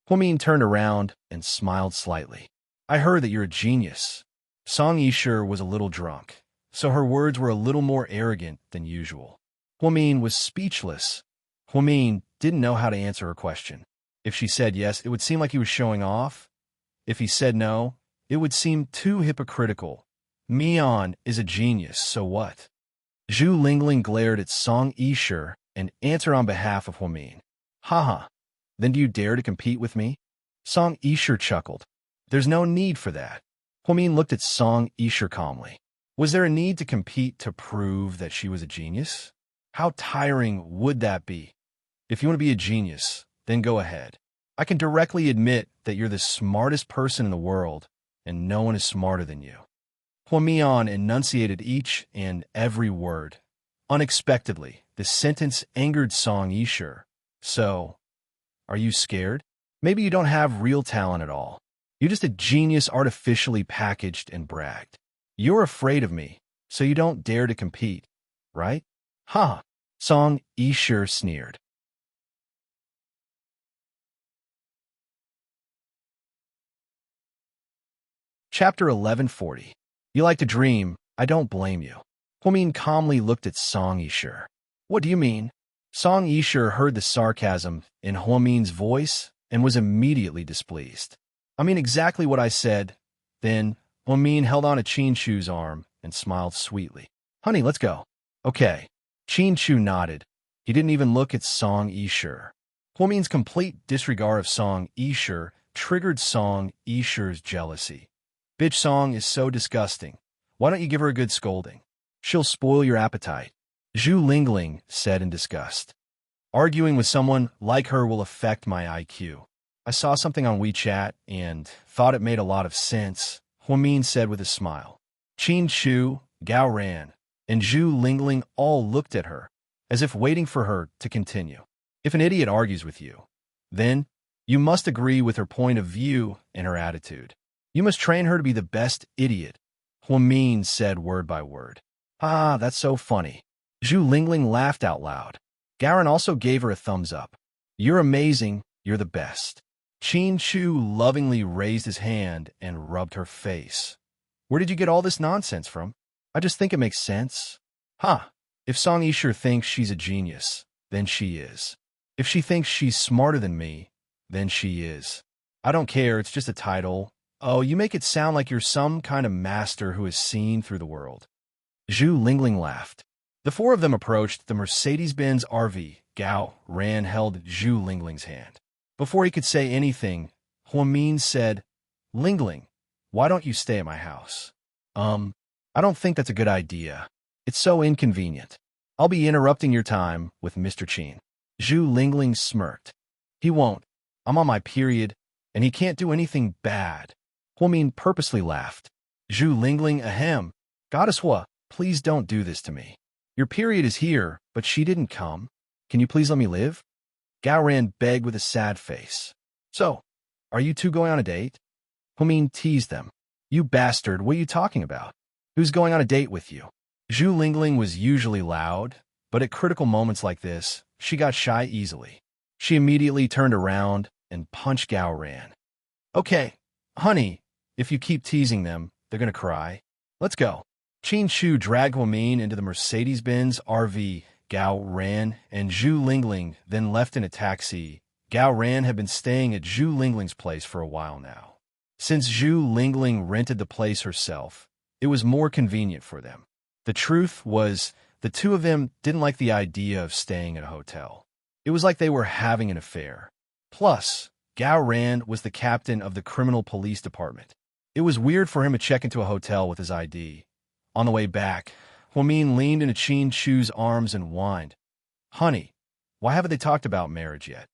Huamin turned around and smiled slightly. "I heard that you're a genius." Song Yisher was a little drunk, so her words were a little more arrogant than usual. Huamin was speechless. Huamin didn't know how to answer her question. If she said yes, it would seem like he was showing off. If he said no, it would seem too hypocritical. Mian is a genius, so what? Zhu Lingling glared at Song Yisher and answered on behalf of Huamin. "Haha, then do you dare to compete with me?" Song Yisher chuckled. "There's no need for that." Huamin looked at Song Yisher calmly. Was there a need to compete to prove that she was a genius? How tiring would that be? If you want to be a genius, then go ahead. I can directly admit that you're the smartest person in the world, and no one is smarter than you. Huamian enunciated each and every word. Unexpectedly, the sentence angered Song Yisher. "So, are you scared? Maybe you don't have real talent at all. You're just a genius artificially packaged and bragged. You're afraid of me, so you don't dare to compete, right?" "Ha!" Song Yisher sneered. Chapter 1140. You like to dream. I don't blame you. Huamin calmly looked at Song Yisher. "What do you mean?" Song Yisher heard the sarcasm in Huamin's voice and was immediately displeased. "I mean exactly what I said." Then Huamin held on to Qin Chu's arm and smiled sweetly. "Honey, let's go." "Okay." Qin Chu nodded. He didn't even look at Song Yisher. Huamin's complete disregard of Song Yisher triggered Song Yisher's jealousy. "Bitch Song is so disgusting. Why don't you give her a good scolding? She'll spoil your appetite," Zhu Lingling said in disgust. "Arguing with someone like her will affect my IQ. I saw something on WeChat and thought it made a lot of sense," Huamin said with a smile. Qin Chu, Gao Ran, and Zhu Lingling all looked at her, as if waiting for her to continue. If an idiot argues with you, then you must agree with her point of view and her attitude. You must train her to be the best idiot, Huamin said word by word. "Ah, that's so funny." Zhu Lingling laughed out loud. Garen also gave her a thumbs up. "You're amazing, you're the best." Qin Chu lovingly raised his hand and rubbed her face. "Where did you get all this nonsense from?" "I just think it makes sense." "Huh, if Song Yisher thinks she's a genius, then she is. If she thinks she's smarter than me, then she is. I don't care, it's just a title. Oh, you make it sound like you're some kind of master who has seen through the world." Zhu Lingling laughed. The four of them approached the Mercedes-Benz RV. Gao Ran held Zhu Lingling's hand. Before he could say anything, Huamin said, "Lingling, why don't you stay at my house?" I don't think that's a good idea. It's so inconvenient. I'll be interrupting your time with Mr. Qin." Zhu Lingling smirked. "He won't. I'm on my period, and he can't do anything bad." Huamin purposely laughed. Zhu Lingling, ahem. "Goddess Hua, please don't do this to me. Your period is here, but she didn't come. Can you please let me live?" Gao Ran begged with a sad face. "So, are you two going on a date?" Huamin teased them. "You bastard, what are you talking about? Who's going on a date with you?" Zhu Lingling was usually loud, but at critical moments like this, she got shy easily. She immediately turned around and punched Gao Ran. "Okay, honey, if you keep teasing them, they're going to cry. Let's go." Qin Chu dragged Huamin into the Mercedes-Benz RV. Gao Ran and Zhu Lingling then left in a taxi. Gao Ran had been staying at Zhu Lingling's place for a while now. Since Zhu Lingling rented the place herself, it was more convenient for them. The truth was, the two of them didn't like the idea of staying at a hotel. It was like they were having an affair. Plus, Gao Ran was the captain of the criminal police department. It was weird for him to check into a hotel with his ID. On the way back, Huamin leaned into Qin Shu's arms and whined, "Honey, why haven't they talked about marriage yet?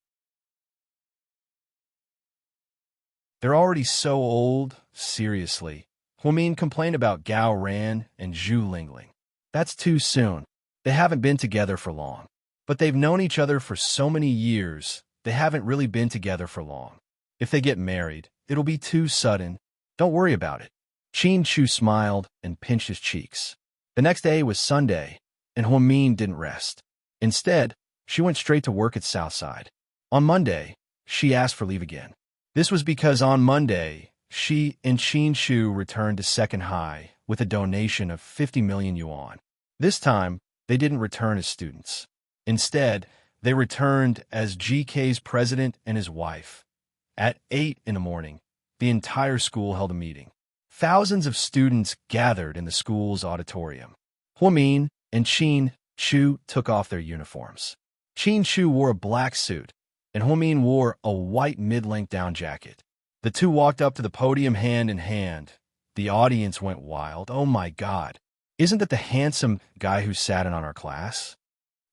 They're already so old, seriously." Huamin complained about Gao Ran and Zhu Lingling. "That's too soon. They haven't been together for long. But they've known each other for so many years, they haven't really been together for long. If they get married, it'll be too sudden. Don't worry about it." Qin Shu smiled and pinched his cheeks. The next day was Sunday, and Huamin didn't rest. Instead, she went straight to work at Southside. On Monday, she asked for leave again. This was because on Monday, she and Qin Shu returned to Second High with a donation of 50 million yuan. This time, they didn't return as students. Instead, they returned as GK's president and his wife. At 8 in the morning, the entire school held a meeting. Thousands of students gathered in the school's auditorium. Huamin and Qin Shu took off their uniforms. Qin Shu wore a black suit, and Huamin wore a white mid-length down jacket. The two walked up to the podium hand in hand. The audience went wild. "Oh my God, isn't that the handsome guy who sat in on our class?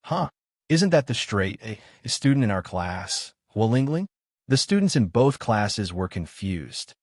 Huh? Isn't that the straight student in our class, Hua Lingling?" The students in both classes were confused.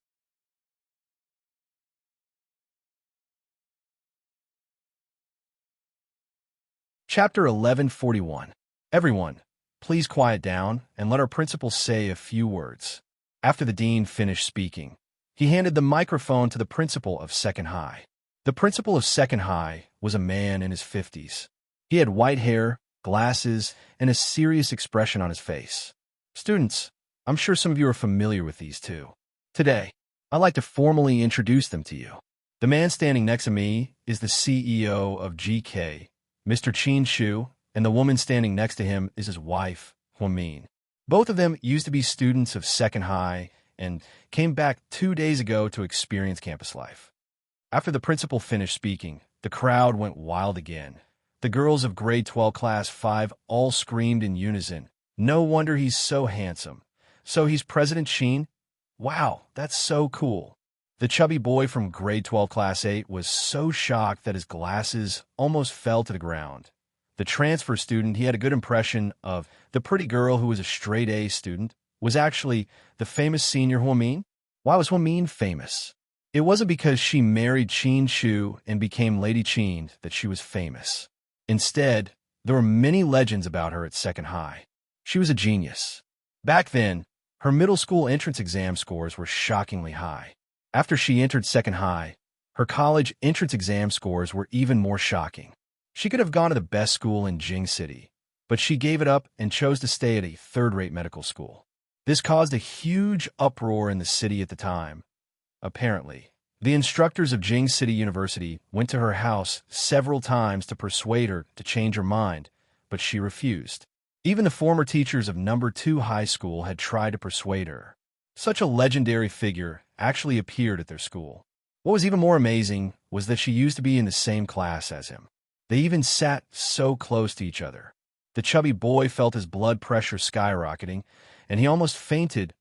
Chapter 1141. Everyone, please quiet down and let our principal say a few words. After the dean finished speaking, he handed the microphone to the principal of Second High. The principal of Second High was a man in his 50s. He had white hair, glasses, and a serious expression on his face. "Students, I'm sure some of you are familiar with these two. Today, I'd like to formally introduce them to you. The man standing next to me is the CEO of GK, Mr. Qin Shu, and the woman standing next to him is his wife, Huamin. Both of them used to be students of Second High and came back 2 days ago to experience campus life." After the principal finished speaking, the crowd went wild again. The girls of grade 12 class 5 all screamed in unison, "No wonder he's so handsome. So he's President Qin? Wow, that's so cool." The chubby boy from grade 12 class 8 was so shocked that his glasses almost fell to the ground. The transfer student he had a good impression of, the pretty girl who was a straight A student, was actually the famous senior Huamin. Why was Huamin famous? It wasn't because she married Qin Shu and became Lady Qin that she was famous. Instead, there were many legends about her at Second High. She was a genius. Back then, her middle school entrance exam scores were shockingly high. After she entered Second High, her college entrance exam scores were even more shocking. She could have gone to the best school in Jing City, but she gave it up and chose to stay at a third-rate medical school. This caused a huge uproar in the city at the time. Apparently, the instructors of Jing City University went to her house several times to persuade her to change her mind, but she refused. Even the former teachers of No. 2 High School had tried to persuade her. Such a legendary figure actually appeared at their school. What was even more amazing was that she used to be in the same class as him. They even sat so close to each other. The chubby boy felt his blood pressure skyrocketing, and he almost fainted.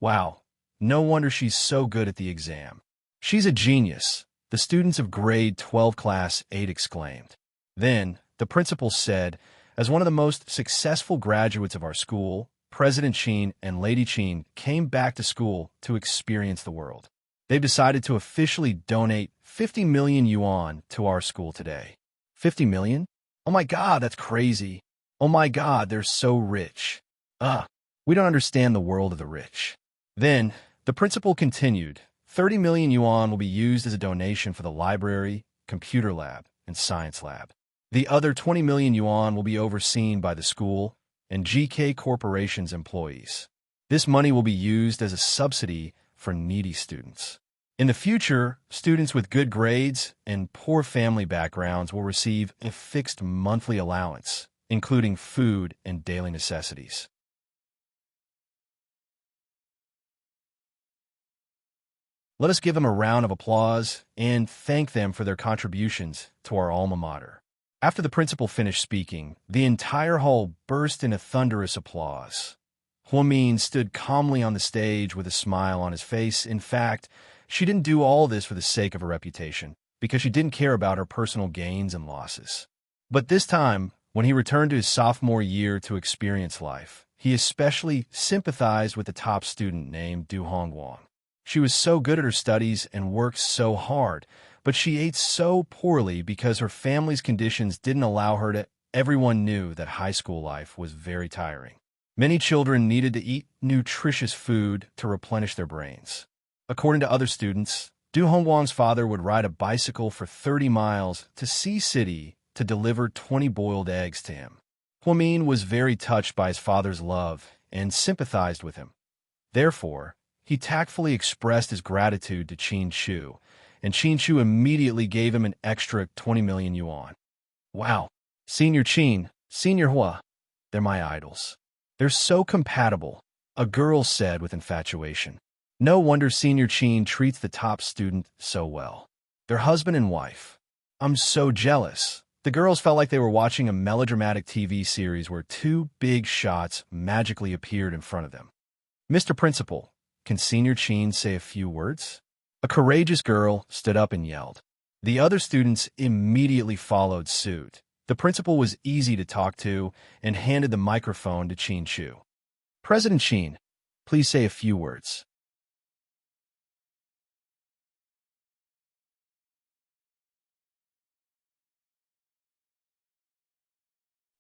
"Wow, no wonder she's so good at the exam. She's a genius," the students of grade 12 class 8 exclaimed. Then, the principal said, "As one of the most successful graduates of our school, President Qin and Lady Qin came back to school to experience the world. They've decided to officially donate 50 million yuan to our school today." 50 million? Oh my God, that's crazy. Oh my God, they're so rich. We don't understand the world of the rich. Then, the principal continued, 30 million yuan will be used as a donation for the library, computer lab, and science lab. The other 20 million yuan will be overseen by the school and GK Corporation's employees. This money will be used as a subsidy for needy students. In the future, students with good grades and poor family backgrounds will receive a fixed monthly allowance, including food and daily necessities. Let us give them a round of applause and thank them for their contributions to our alma mater. After the principal finished speaking, the entire hall burst into thunderous applause. Huamin stood calmly on the stage with a smile on his face. In fact, She didn't do all this for the sake of her reputation, because she didn't care about her personal gains and losses. But this time, when he returned to his sophomore year to experience life, he especially sympathized with the top student named Du Hongguang. She was so good at her studies and worked so hard, but she ate so poorly because her family's conditions didn't allow her to. Everyone knew that high school life was very tiring. Many children needed to eat nutritious food to replenish their brains. According to other students, Du Hongguang's father would ride a bicycle for 30 miles to Sea City to deliver 20 boiled eggs to him. Huamin was very touched by his father's love and sympathized with him. Therefore, he tactfully expressed his gratitude to Qin Shu, and Qin Shu immediately gave him an extra 20 million yuan. Wow, Senior Qin, Senior Hua, they're my idols. They're so compatible, a girl said with infatuation. No wonder Senior Qin treats the top student so well. They're husband and wife. I'm so jealous. The girls felt like they were watching a melodramatic TV series where two big shots magically appeared in front of them. Mr. Principal, can Senior Qin say a few words? A courageous girl stood up and yelled. The other students immediately followed suit. The principal was easy to talk to and handed the microphone to Qin Shu. President Qin, please say a few words.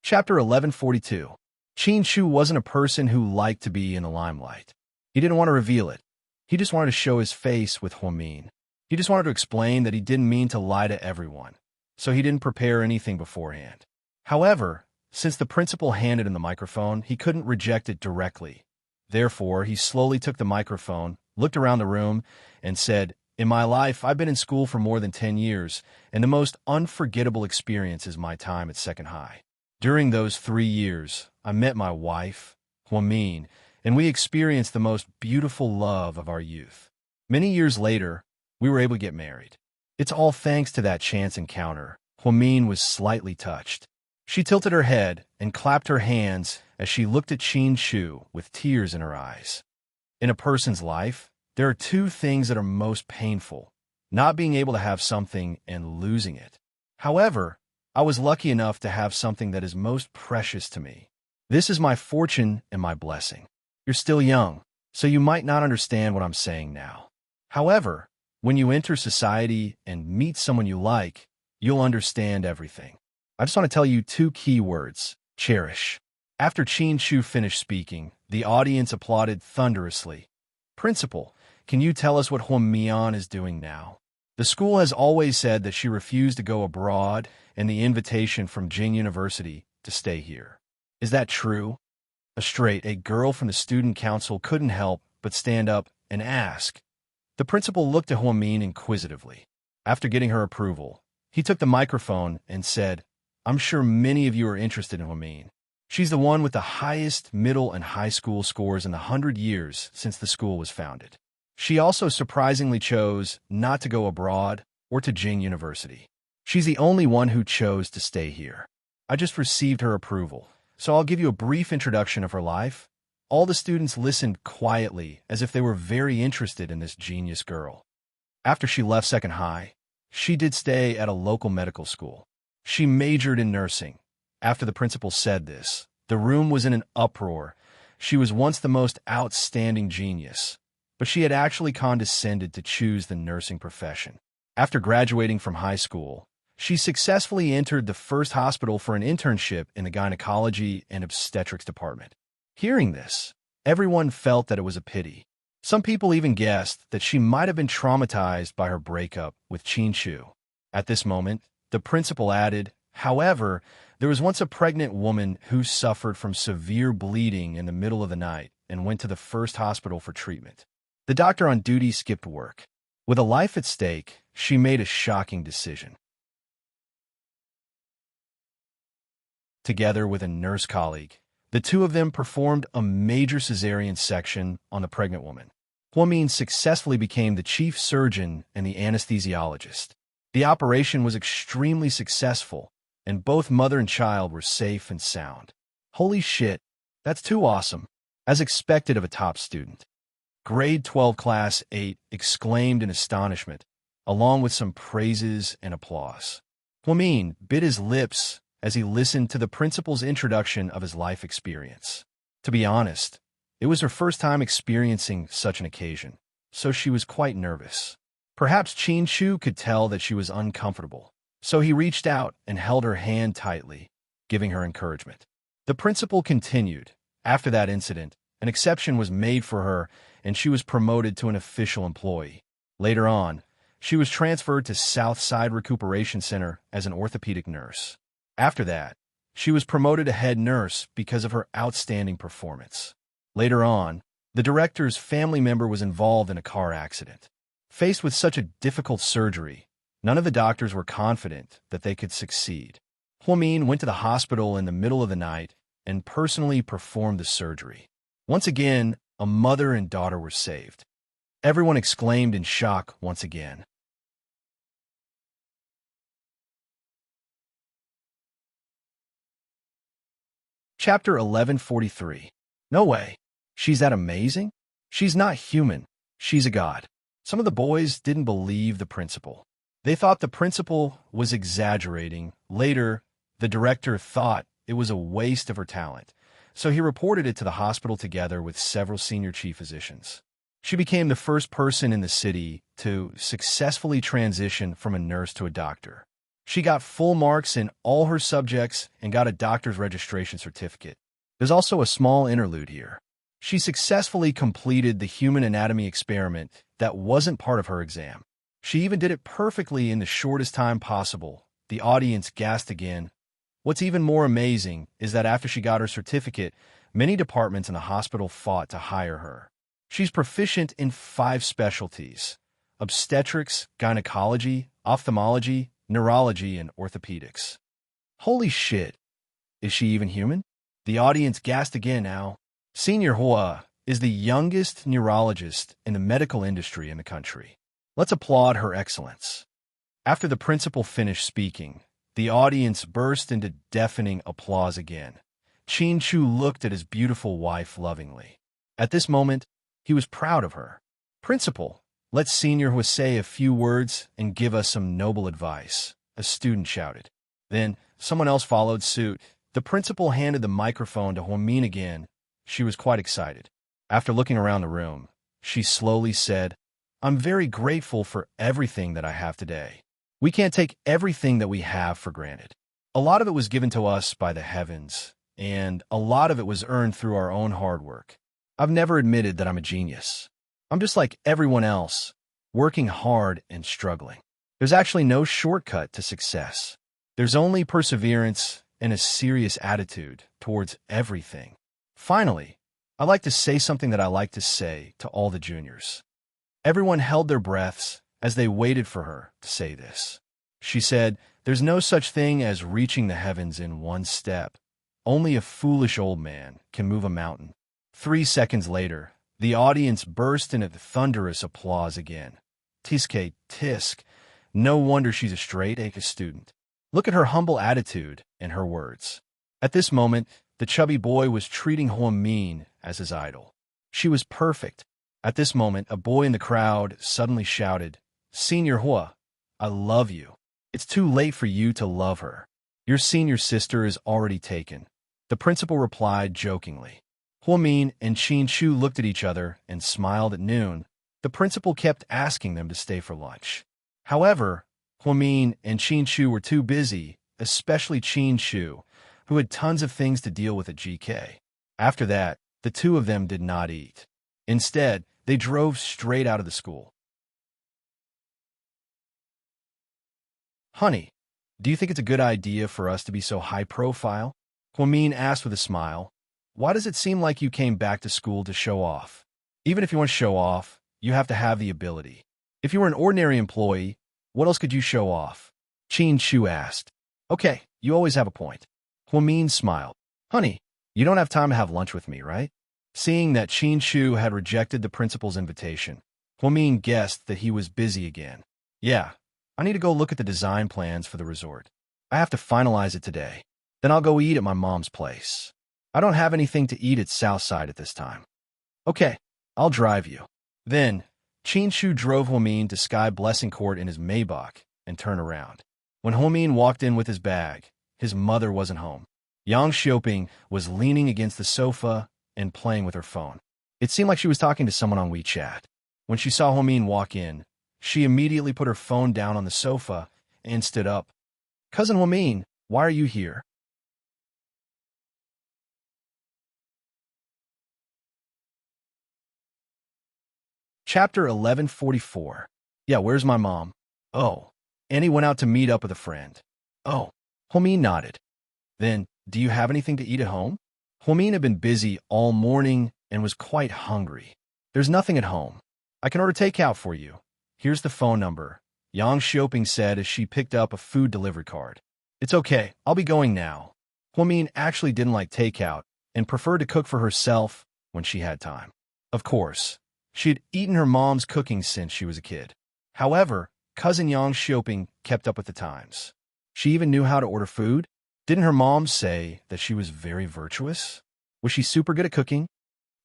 Chapter 1142. Qin Shu wasn't a person who liked to be in the limelight. He didn't want to reveal it. He just wanted to show his face with Huamin. He just wanted to explain that he didn't mean to lie to everyone, so he didn't prepare anything beforehand. However, since the principal handed him the microphone, he couldn't reject it directly. Therefore, he slowly took the microphone, looked around the room, and said, "In my life, I've been in school for more than 10 years, and the most unforgettable experience is my time at Second High. During those 3 years, I met my wife, Huamin, and we experienced the most beautiful love of our youth. Many years later, we were able to get married. It's all thanks to that chance encounter." Huamin was slightly touched. She tilted her head and clapped her hands as she looked at Qin Shu with tears in her eyes. In a person's life, there are two things that are most painful: not being able to have something and losing it. However, I was lucky enough to have something that is most precious to me. This is my fortune and my blessing. You're still young, so you might not understand what I'm saying now. However, when you enter society and meet someone you like, you'll understand everything. I just want to tell you two key words: cherish. After Qin Shu finished speaking, the audience applauded thunderously. Principal, can you tell us what Huamian is doing now? The school has always said that she refused to go abroad and the invitation from Jing University to stay here. Is that true? A girl from the student council couldn't help but stand up and ask. The principal looked at Huamin inquisitively. After getting her approval, he took the microphone and said, "I'm sure many of you are interested in Huamin. She's the one with the highest middle and high school scores in the 100 years since the school was founded. She also surprisingly chose not to go abroad or to Jing University. She's the only one who chose to stay here. I just received her approval, so I'll give you a brief introduction of her life." All the students listened quietly as if they were very interested in this genius girl. After she left Second High, she did stay at a local medical school. She majored in nursing. After the principal said this, the room was in an uproar. She was once the most outstanding genius, but she had actually condescended to choose the nursing profession. After graduating from high school, she successfully entered the first hospital for an internship in the gynecology and obstetrics department. Hearing this, everyone felt that it was a pity. Some people even guessed that she might have been traumatized by her breakup with Qin Shu. At this moment, the principal added, "However, there was once a pregnant woman who suffered from severe bleeding in the middle of the night and went to the first hospital for treatment. The doctor on duty skipped work. With a life at stake, she made a shocking decision. Together with a nurse colleague, the two of them performed a major cesarean section on the pregnant woman. Huamin successfully became the chief surgeon and the anesthesiologist. The operation was extremely successful, and both mother and child were safe and sound. Holy shit, that's too awesome, as expected of a top student. Grade 12 Class 8 exclaimed in astonishment, along with some praises and applause. Hwamin bit his lips as he listened to the principal's introduction of his life experience. To be honest, it was her first time experiencing such an occasion, so she was quite nervous. Perhaps Chin-Shu could tell that she was uncomfortable, so he reached out and held her hand tightly, giving her encouragement. The principal continued. After that incident, an exception was made for her, and she was promoted to an official employee. Later on, she was transferred to Southside Recuperation Center as an orthopedic nurse. After that, she was promoted to head nurse because of her outstanding performance. Later on, the director's family member was involved in a car accident. Faced with such a difficult surgery, none of the doctors were confident that they could succeed. Hwamin went to the hospital in the middle of the night and personally performed the surgery. Once again, a mother and daughter were saved. Everyone exclaimed in shock once again. Chapter 1143. No way. She's that amazing? She's not human. She's a god. Some of the boys didn't believe the principal. They thought the principal was exaggerating. Later, the director thought it was a waste of her talent, so he reported it to the hospital together with several senior chief physicians. She became the first person in the city to successfully transition from a nurse to a doctor. She got full marks in all her subjects and got a doctor's registration certificate. There's also a small interlude here. She successfully completed the human anatomy experiment that wasn't part of her exam. She even did it perfectly in the shortest time possible. The audience gasped again. What's even more amazing is that after she got her certificate, many departments in the hospital fought to hire her. She's proficient in 5 specialties: obstetrics, gynecology, ophthalmology, neurology, and orthopedics. Holy shit! Is she even human? The audience gasped again now. Senior Hua is the youngest neurologist in the medical industry in the country. Let's applaud her excellence. After the principal finished speaking, the audience burst into deafening applause again. Chin-Shu looked at his beautiful wife lovingly. At this moment, he was proud of her. Principal, let Senior Hua say a few words and give us some noble advice, a student shouted. Then, someone else followed suit. The principal handed the microphone to Hwamin again. She was quite excited. After looking around the room, she slowly said, I'm very grateful for everything that I have today. We can't take everything that we have for granted. A lot of it was given to us by the heavens, and a lot of it was earned through our own hard work. I've never admitted that I'm a genius. I'm just like everyone else, working hard and struggling. There's actually no shortcut to success. There's only perseverance and a serious attitude towards everything. Finally, I'd like to say something that I like to say to all the juniors. Everyone held their breaths as they waited for her to say this. She said, there's no such thing as reaching the heavens in one step. Only a foolish old man can move a mountain. 3 seconds later, the audience burst into thunderous applause again. Tiske, tisk. No wonder she's a straight-A student. Look at her humble attitude and her words. At this moment, the chubby boy was treating Hwamin as his idol. She was perfect. At this moment, a boy in the crowd suddenly shouted, Senior Hua, I love you. It's too late for you to love her. Your senior sister is already taken. The principal replied jokingly. Hwamin and Chin-Shu looked at each other and smiled at noon. The principal kept asking them to stay for lunch. However, Hwamin and Chin-Shu were too busy, especially Chin-Shu, who had tons of things to deal with at GK. After that, the two of them did not eat. Instead, they drove straight out of the school. Honey, do you think it's a good idea for us to be so high-profile? Hwamin asked with a smile. Why does it seem like you came back to school to show off? Even if you want to show off, you have to have the ability. If you were an ordinary employee, what else could you show off? Chin-Shu asked. Okay, you always have a point. Hwamin smiled. Honey, you don't have time to have lunch with me, right? Seeing that Chin-Shu had rejected the principal's invitation, Hwamin guessed that he was busy again. Yeah, I need to go look at the design plans for the resort. I have to finalize it today. Then I'll go eat at my mom's place. I don't have anything to eat at Southside at this time. Okay, I'll drive you. Then, Qin Shu drove Huamin to Sky Blessing Court in his Maybach and turned around. When Huamin walked in with his bag, his mother wasn't home. Yang Xiaoping was leaning against the sofa and playing with her phone. It seemed like she was talking to someone on WeChat. When she saw Huamin walk in, she immediately put her phone down on the sofa and stood up. "Cousin Huamin, why are you here?" Chapter 1144. Yeah, where's my mom? Oh. Annie went out to meet up with a friend. Oh. Huamin nodded. Then, do you have anything to eat at home? Huamin had been busy all morning and was quite hungry. There's nothing at home. I can order takeout for you. Here's the phone number, Yang Xiaoping said as she picked up a food delivery card. It's okay, I'll be going now. Huamin actually didn't like takeout and preferred to cook for herself when she had time. Of course, she had eaten her mom's cooking since she was a kid. However, cousin Yang Xiaoping kept up with the times. She even knew how to order food. Didn't her mom say that she was very virtuous? Was she super good at cooking?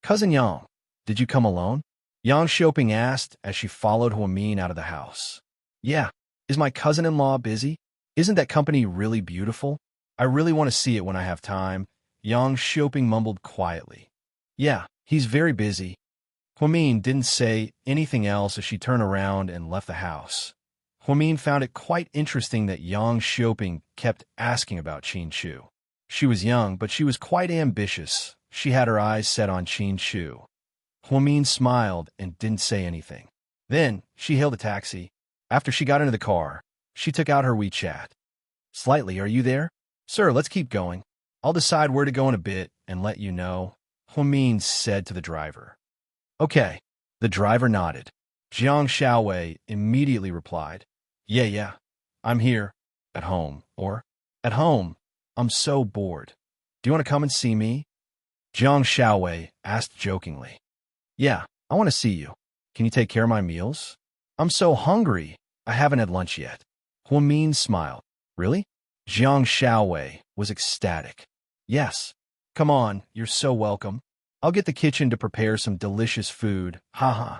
Cousin Yang, did you come alone? Yang Xiaoping asked as she followed Huamin out of the house. Yeah, is my cousin-in-law busy? Isn't that company really beautiful? I really want to see it when I have time, Yang Xiaoping mumbled quietly. Yeah, he's very busy. Huamin didn't say anything else as she turned around and left the house. Huamin found it quite interesting that Yang Xiaoping kept asking about Qin Shu. She was young, but she was quite ambitious. She had her eyes set on Qin Shu. Huamin smiled and didn't say anything. Then, she hailed a taxi. After she got into the car, she took out her WeChat. Slightly, are you there? Sir, let's keep going. I'll decide where to go in a bit and let you know, Huamin said to the driver. Okay. The driver nodded. Jiang Xiaowei immediately replied, Yeah, I'm here. At home. Or, at home. I'm so bored. Do you want to come and see me? Jiang Xiaowei asked jokingly. Yeah, I want to see you. Can you take care of my meals? I'm so hungry. I haven't had lunch yet. Huamin smiled. Really? Jiang Xiaowei was ecstatic. Yes. Come on, you're so welcome. I'll get the kitchen to prepare some delicious food. Haha.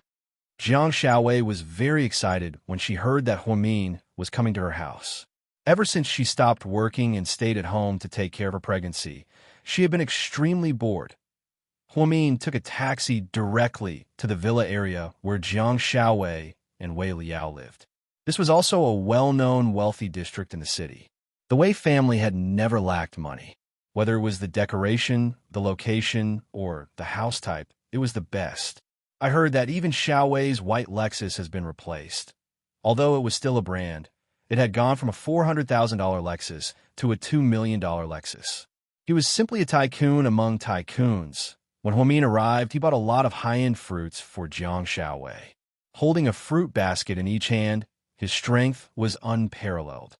Jiang Xiaowei was very excited when she heard that Huamin was coming to her house. Ever since she stopped working and stayed at home to take care of her pregnancy, she had been extremely bored. Huamin took a taxi directly to the villa area where Jiang Xiaowei and Wei Liao lived. This was also a well-known wealthy district in the city. The Wei family had never lacked money. Whether it was the decoration, the location, or the house type, it was the best. I heard that even Xiaowei's white Lexus has been replaced. Although it was still a brand, it had gone from a $400,000 Lexus to a $2 million Lexus. He was simply a tycoon among tycoons. When Huamin arrived, he bought a lot of high-end fruits for Jiang Xiaowei. Holding a fruit basket in each hand, his strength was unparalleled.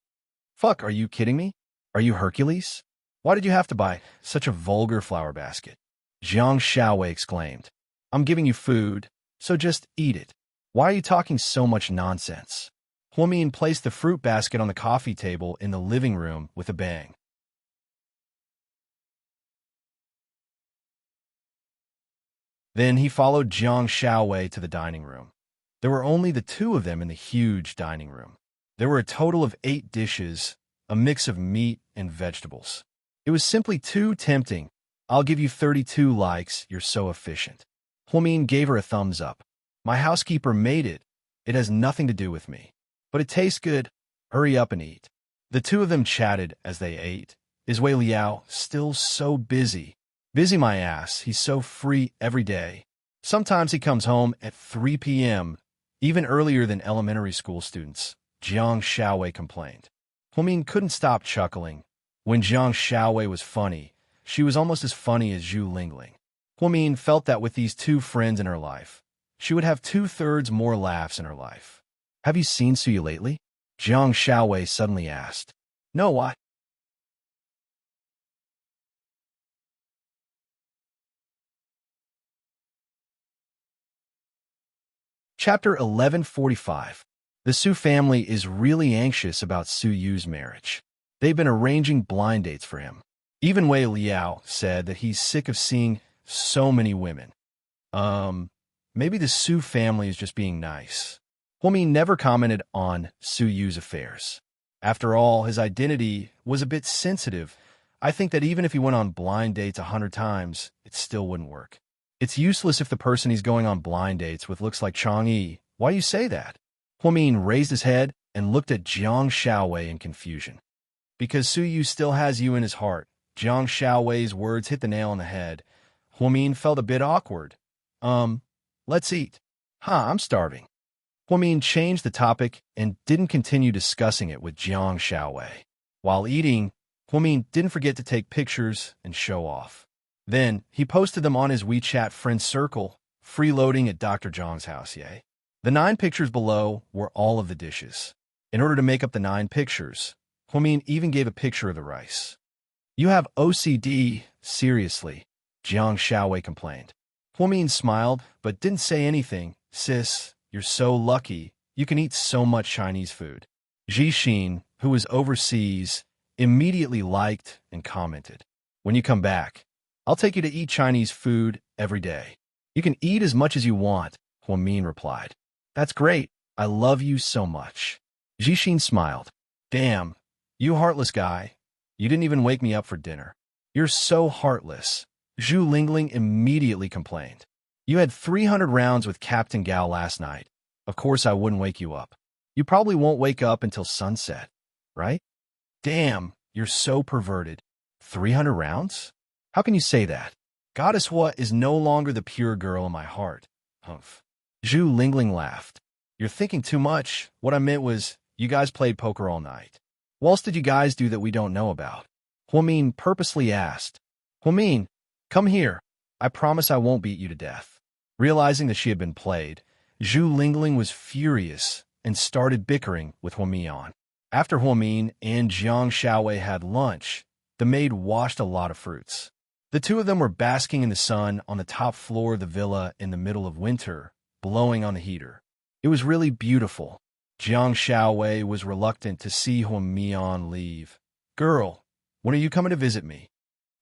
Fuck, are you kidding me? Are you Hercules? Why did you have to buy such a vulgar flower basket? Jiang Xiaowei exclaimed. I'm giving you food, so just eat it. Why are you talking so much nonsense? Huamin placed the fruit basket on the coffee table in the living room with a bang. Then he followed Jiang Xiaowei to the dining room. There were only the two of them in the huge dining room. There were a total of 8 dishes, a mix of meat and vegetables. It was simply too tempting. I'll give you 32 likes, you're so efficient. Huamin gave her a thumbs up. My housekeeper made it. It has nothing to do with me. But it tastes good. Hurry up and eat. The two of them chatted as they ate. Is Wei Liao still so busy? Busy my ass, he's so free every day. Sometimes he comes home at 3 p.m., even earlier than elementary school students, Jiang Xiaowei complained. Huamin couldn't stop chuckling. When Jiang Xiaowei was funny, she was almost as funny as Zhu Lingling. Huamin felt that with these two friends in her life, she would have 2/3 more laughs in her life. Have you seen Suya lately? Jiang Xiaowei suddenly asked. No, what? Chapter 1145. The Su family is really anxious about Su Yu's marriage. They've been arranging blind dates for him. Even Wei Liao said that he's sick of seeing so many women. maybe the Su family is just being nice. Huomin never commented on Su Yu's affairs. After all, his identity was a bit sensitive. I think that even if he went on blind dates 100 times, it still wouldn't work. It's useless if the person he's going on blind dates with looks like Chang'e. Why you say that? Huomin raised his head and looked at Jiang Shaowei in confusion. Because Su Yu still has you in his heart. Jiang Shaowei's words hit the nail on the head. Huomin felt a bit awkward. Let's eat. I'm starving. Huomin changed the topic and didn't continue discussing it with Jiang Shaowei. While eating, Huomin didn't forget to take pictures and show off. Then, he posted them on his WeChat friend circle, freeloading at Dr. Zhang's house, yay. The 9 pictures below were all of the dishes. In order to make up the 9 pictures, Huomin even gave a picture of the rice. You have OCD, seriously, Jiang Shaowei complained. Huomin smiled, but didn't say anything. Sis, you're so lucky. You can eat so much Chinese food. Jixin, who was overseas, immediately liked and commented. When you come back, I'll take you to eat Chinese food every day. You can eat as much as you want, Huomin replied. That's great. I love you so much. Jixin smiled. Damn, you heartless guy. You didn't even wake me up for dinner. You're so heartless. Zhu Lingling immediately complained. You had 300 rounds with Captain Gao last night. Of course I wouldn't wake you up. You probably won't wake up until sunset, right? Damn, you're so perverted. 300 rounds? How can you say that? Goddess Hua is no longer the pure girl in my heart. Humph. Zhu Lingling laughed. You're thinking too much. What I meant was, you guys played poker all night. What else did you guys do that we don't know about? Huomin purposely asked. Huomin, come here. I promise I won't beat you to death. Realizing that she had been played, Zhu Lingling was furious and started bickering with Huomin. After Huomin and Jiang Shaowei had lunch, the maid washed a lot of fruits. The two of them were basking in the sun on the top floor of the villa in the middle of winter, blowing on the heater. It was really beautiful. Jiang Shaowei was reluctant to see Huomin leave. Girl, when are you coming to visit me?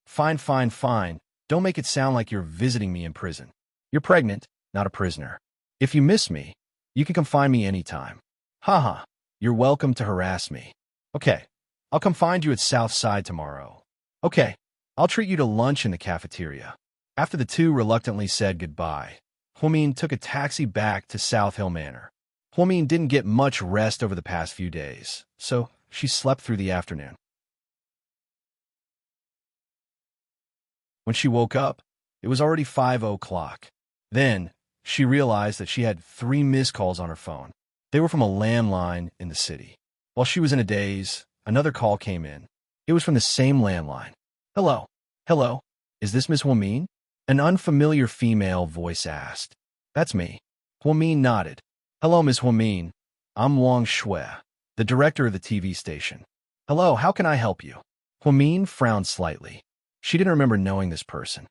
Fine, fine, fine. Don't make it sound like you're visiting me in prison. You're pregnant, not a prisoner. If you miss me, you can come find me anytime. Haha, you're welcome to harass me. Okay, I'll come find you at South Side tomorrow. Okay, I'll treat you to lunch in the cafeteria. After the two reluctantly said goodbye, Huomin took a taxi back to South Hill Manor. Huomin didn't get much rest over the past few days, so she slept through the afternoon. When she woke up, it was already 5 o'clock. Then, she realized that she had 3 missed calls on her phone. They were from a landline in the city. While she was in a daze, another call came in. It was from the same landline. Hello. Hello. Is this Miss Huomin? An unfamiliar female voice asked. That's me. Huomin nodded. Hello, Miss Huomin. I'm Wang Shui, the director of the TV station. Hello, how can I help you? Huomin frowned slightly. She didn't remember knowing this person.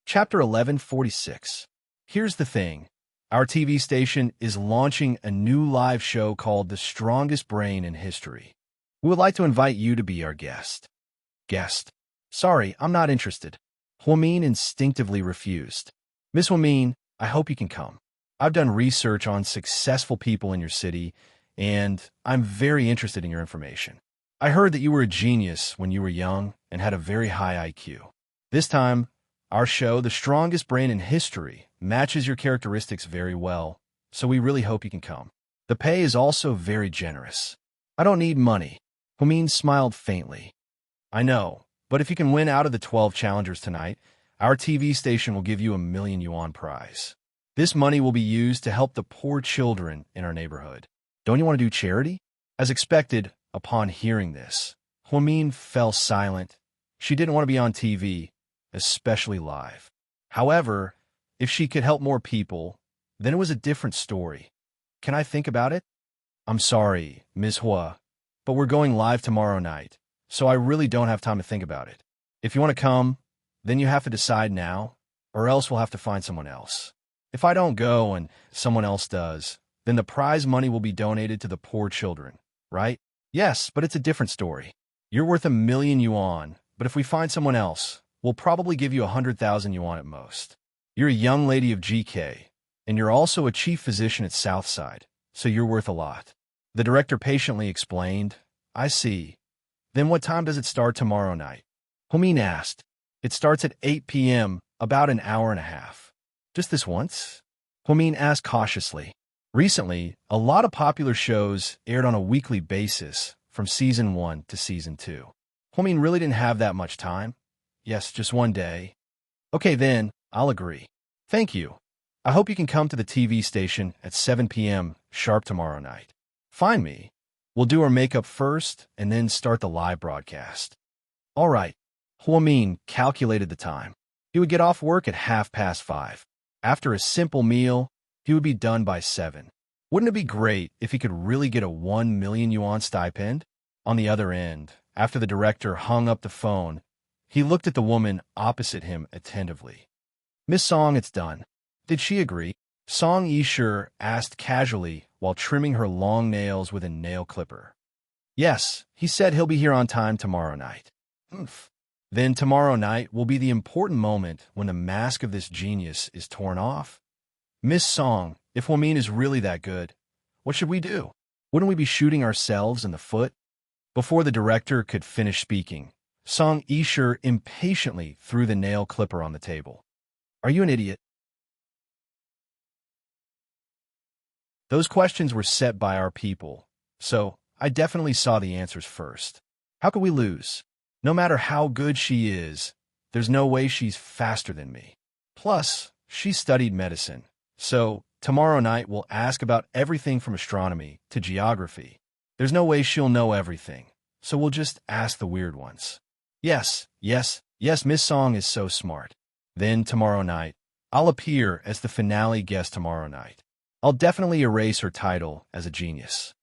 Chapter 1146. Here's the thing. Our TV station is launching a new live show called The Strongest Brain in History. We would like to invite you to be our guest. Guest. Sorry, I'm not interested. Huomin instinctively refused. Miss Huomin, I hope you can come. I've done research on successful people in your city, and I'm very interested in your information. I heard that you were a genius when you were young and had a very high IQ. This time, our show, The Strongest Brain in History, matches your characteristics very well, so we really hope you can come. The pay is also very generous. I don't need money. Huomin smiled faintly. I know, but if you can win out of the 12 challengers tonight, our TV station will give you a 1,000,000 yuan prize. This money will be used to help the poor children in our neighborhood. Don't you want to do charity? As expected, upon hearing this, Huomin fell silent. She didn't want to be on TV, especially live. However, if she could help more people, then it was a different story. Can I think about it? I'm sorry, Ms. Hua, but we're going live tomorrow night, so I really don't have time to think about it. If you want to come, then you have to decide now, or else we'll have to find someone else. If I don't go and someone else does, then the prize money will be donated to the poor children, right? Yes, but it's a different story. You're worth 1 million yuan, but if we find someone else, we'll probably give you 100,000 yuan at most. You're a young lady of GK, and you're also a chief physician at Southside, so you're worth a lot. The director patiently explained. I see. Then what time does it start tomorrow night? Humin asked. It starts at 8 p.m., about an hour and a half. Just this once? Humin asked cautiously. Recently, a lot of popular shows aired on a weekly basis from Season 1 to Season 2. Humin really didn't have that much time. Yes, just one day. Okay then, I'll agree. Thank you. I hope you can come to the TV station at 7 p.m. sharp tomorrow night. Find me. We'll do our makeup first and then start the live broadcast. All right. Huamin calculated the time. He would get off work at 5:30. After a simple meal, he would be done by 7. Wouldn't it be great if he could really get a 1 million yuan stipend? On the other end, after the director hung up the phone, he looked at the woman opposite him attentively. Miss Song, it's done. Did she agree? Song Yishur asked casually while trimming her long nails with a nail clipper. Yes, he said he'll be here on time tomorrow night. Oomph. Then tomorrow night will be the important moment when the mask of this genius is torn off. Miss Song, if Huamin is really that good, what should we do? Wouldn't we be shooting ourselves in the foot? Before the director could finish speaking, Song Yishur impatiently threw the nail clipper on the table. Are you an idiot? Those questions were set by our people, so I definitely saw the answers first. How could we lose? No matter how good she is, there's no way she's faster than me. Plus, she studied medicine, so tomorrow night we'll ask about everything from astronomy to geography. There's no way she'll know everything, so we'll just ask the weird ones. Yes, Miss Song is so smart. Then tomorrow night, I'll appear as the finale guest tomorrow night. I'll definitely erase her title as a genius.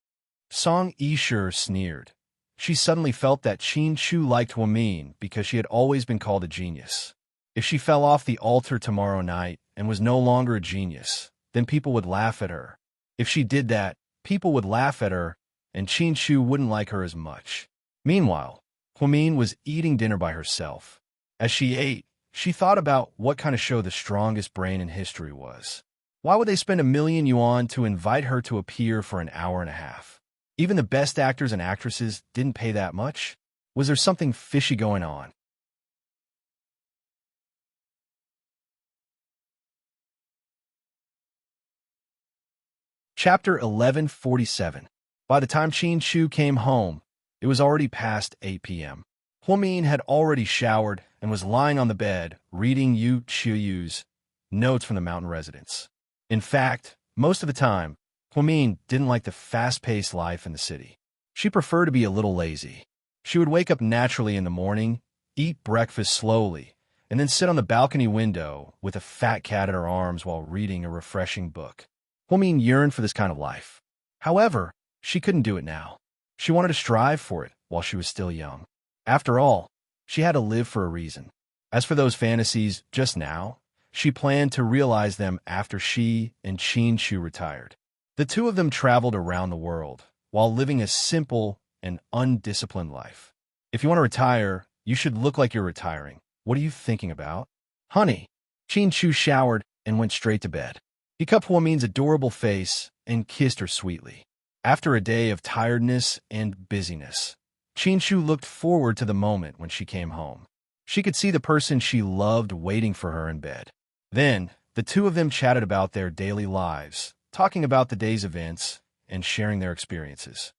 Song Yishur sneered. She suddenly felt that Qin Chu liked Huamin because she had always been called a genius. If she fell off the altar tomorrow night and was no longer a genius, then people would laugh at her. If she did that, people would laugh at her, and Qin Chu wouldn't like her as much. Meanwhile, Huamin was eating dinner by herself. As she ate, she thought about what kind of show the strongest brain in history was. Why would they spend 1 million yuan to invite her to appear for an hour and a half? Even the best actors and actresses didn't pay that much. Was there something fishy going on? Chapter 1147. By the time Qin Chu came home, it was already past 8 p.m. Huamin had already showered and was lying on the bed reading Yu Chiyu's notes from the mountain residence. In fact, most of the time, Huamin didn't like the fast-paced life in the city. She preferred to be a little lazy. She would wake up naturally in the morning, eat breakfast slowly, and then sit on the balcony window with a fat cat in her arms while reading a refreshing book. Huamin yearned for this kind of life. However, she couldn't do it now. She wanted to strive for it while she was still young. After all, she had to live for a reason. As for those fantasies just now, she planned to realize them after she and Qin Chu retired. The two of them traveled around the world while living a simple and undisciplined life. If you want to retire, you should look like you're retiring. What are you thinking about? Honey, Qin Chu showered and went straight to bed. He cupped Huamin's adorable face and kissed her sweetly. After a day of tiredness and busyness, Qin Chu looked forward to the moment when she came home. She could see the person she loved waiting for her in bed. Then, the two of them chatted about their daily lives, talking about the day's events, and sharing their experiences.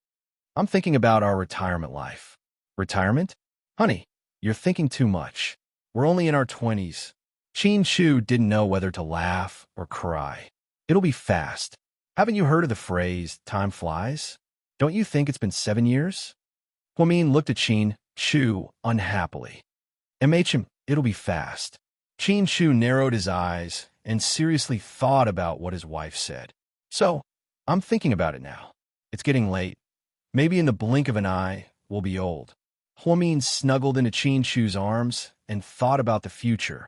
I'm thinking about our retirement life. Retirement? Honey, you're thinking too much. We're only in our 20s. Qin Chu didn't know whether to laugh or cry. It'll be fast. Haven't you heard of the phrase, time flies? Don't you think it's been 7 years? Huamin looked at Qin Chu unhappily. It'll be fast. Qin Chu narrowed his eyes and seriously thought about what his wife said. So, I'm thinking about it now. It's getting late. Maybe in the blink of an eye, we'll be old. Huamin snuggled into Qin Chu's arms and thought about the future.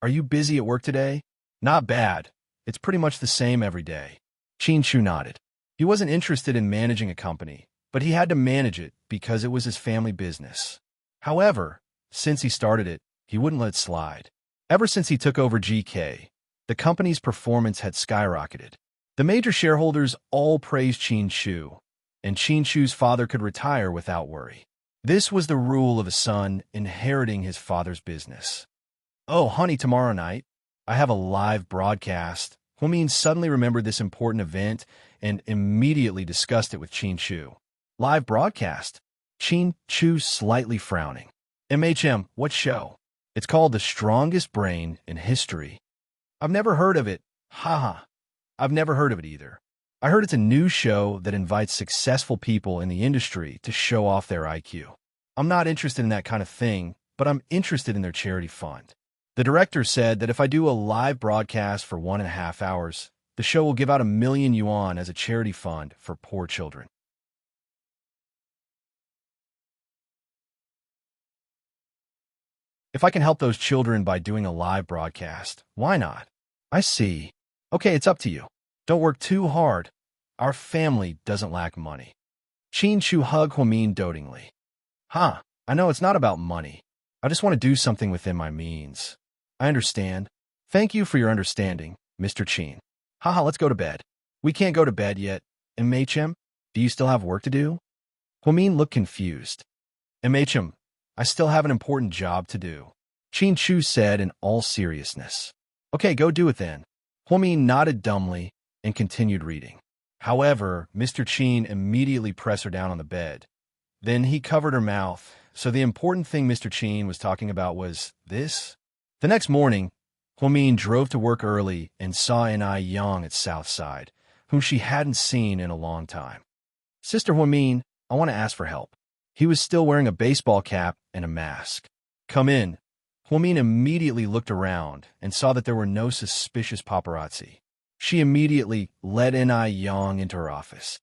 Are you busy at work today? Not bad. It's pretty much the same every day. Qin Chu nodded. He wasn't interested in managing a company, but he had to manage it because it was his family business. However, since he started it, he wouldn't let it slide. Ever since he took over GK, the company's performance had skyrocketed. The major shareholders all praised Qin Shu, and Qin Shu's father could retire without worry. This was the rule of a son inheriting his father's business. "Oh, honey, tomorrow night, I have a live broadcast." Huamin suddenly remembered this important event and immediately discussed it with Qin Shu. "Live broadcast?" Qin Shu slightly frowning. "MHM, what show?" "It's called The Strongest Brain in History." "I've never heard of it." "Haha, I've never heard of it either. I heard it's a new show that invites successful people in the industry to show off their IQ. I'm not interested in that kind of thing, but I'm interested in their charity fund. The director said that if I do a live broadcast for 1.5 hours, the show will give out 1,000,000 yuan as a charity fund for poor children. If I can help those children by doing a live broadcast, why not? I see. Okay, it's up to you. Don't work too hard. Our family doesn't lack money. Qin Shu hugged Huamin dotingly. "Huh, I know it's not about money. I just want to do something within my means." "I understand. Thank you for your understanding, Mr. Qin." "Haha, let's go to bed." "We can't go to bed yet. MHM, do you still have work to do?" Huamin looked confused. "MHM, I still have an important job to do," Qin Shu said in all seriousness. "Okay, go do it then." Huamin nodded dumbly and continued reading. However, Mr. Qin immediately pressed her down on the bed. Then he covered her mouth, so the important thing Mr. Qin was talking about was this. The next morning, Huamin drove to work early and saw An-I Yang at Southside, whom she hadn't seen in a long time. "Sister Huamin, I want to ask for help." He was still wearing a baseball cap and a mask. "Come in." Huamin immediately looked around and saw that there were no suspicious paparazzi. She immediately led An-I Yang into her office.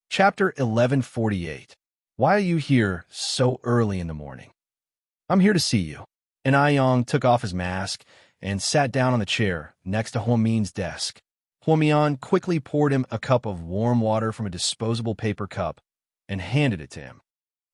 Chapter 1148. Why are you here so early in the morning? "I'm here to see you." An-I Yang took off his mask and sat down on the chair next to Huamin's desk. Huamian quickly poured him a cup of warm water from a disposable paper cup and handed it to him.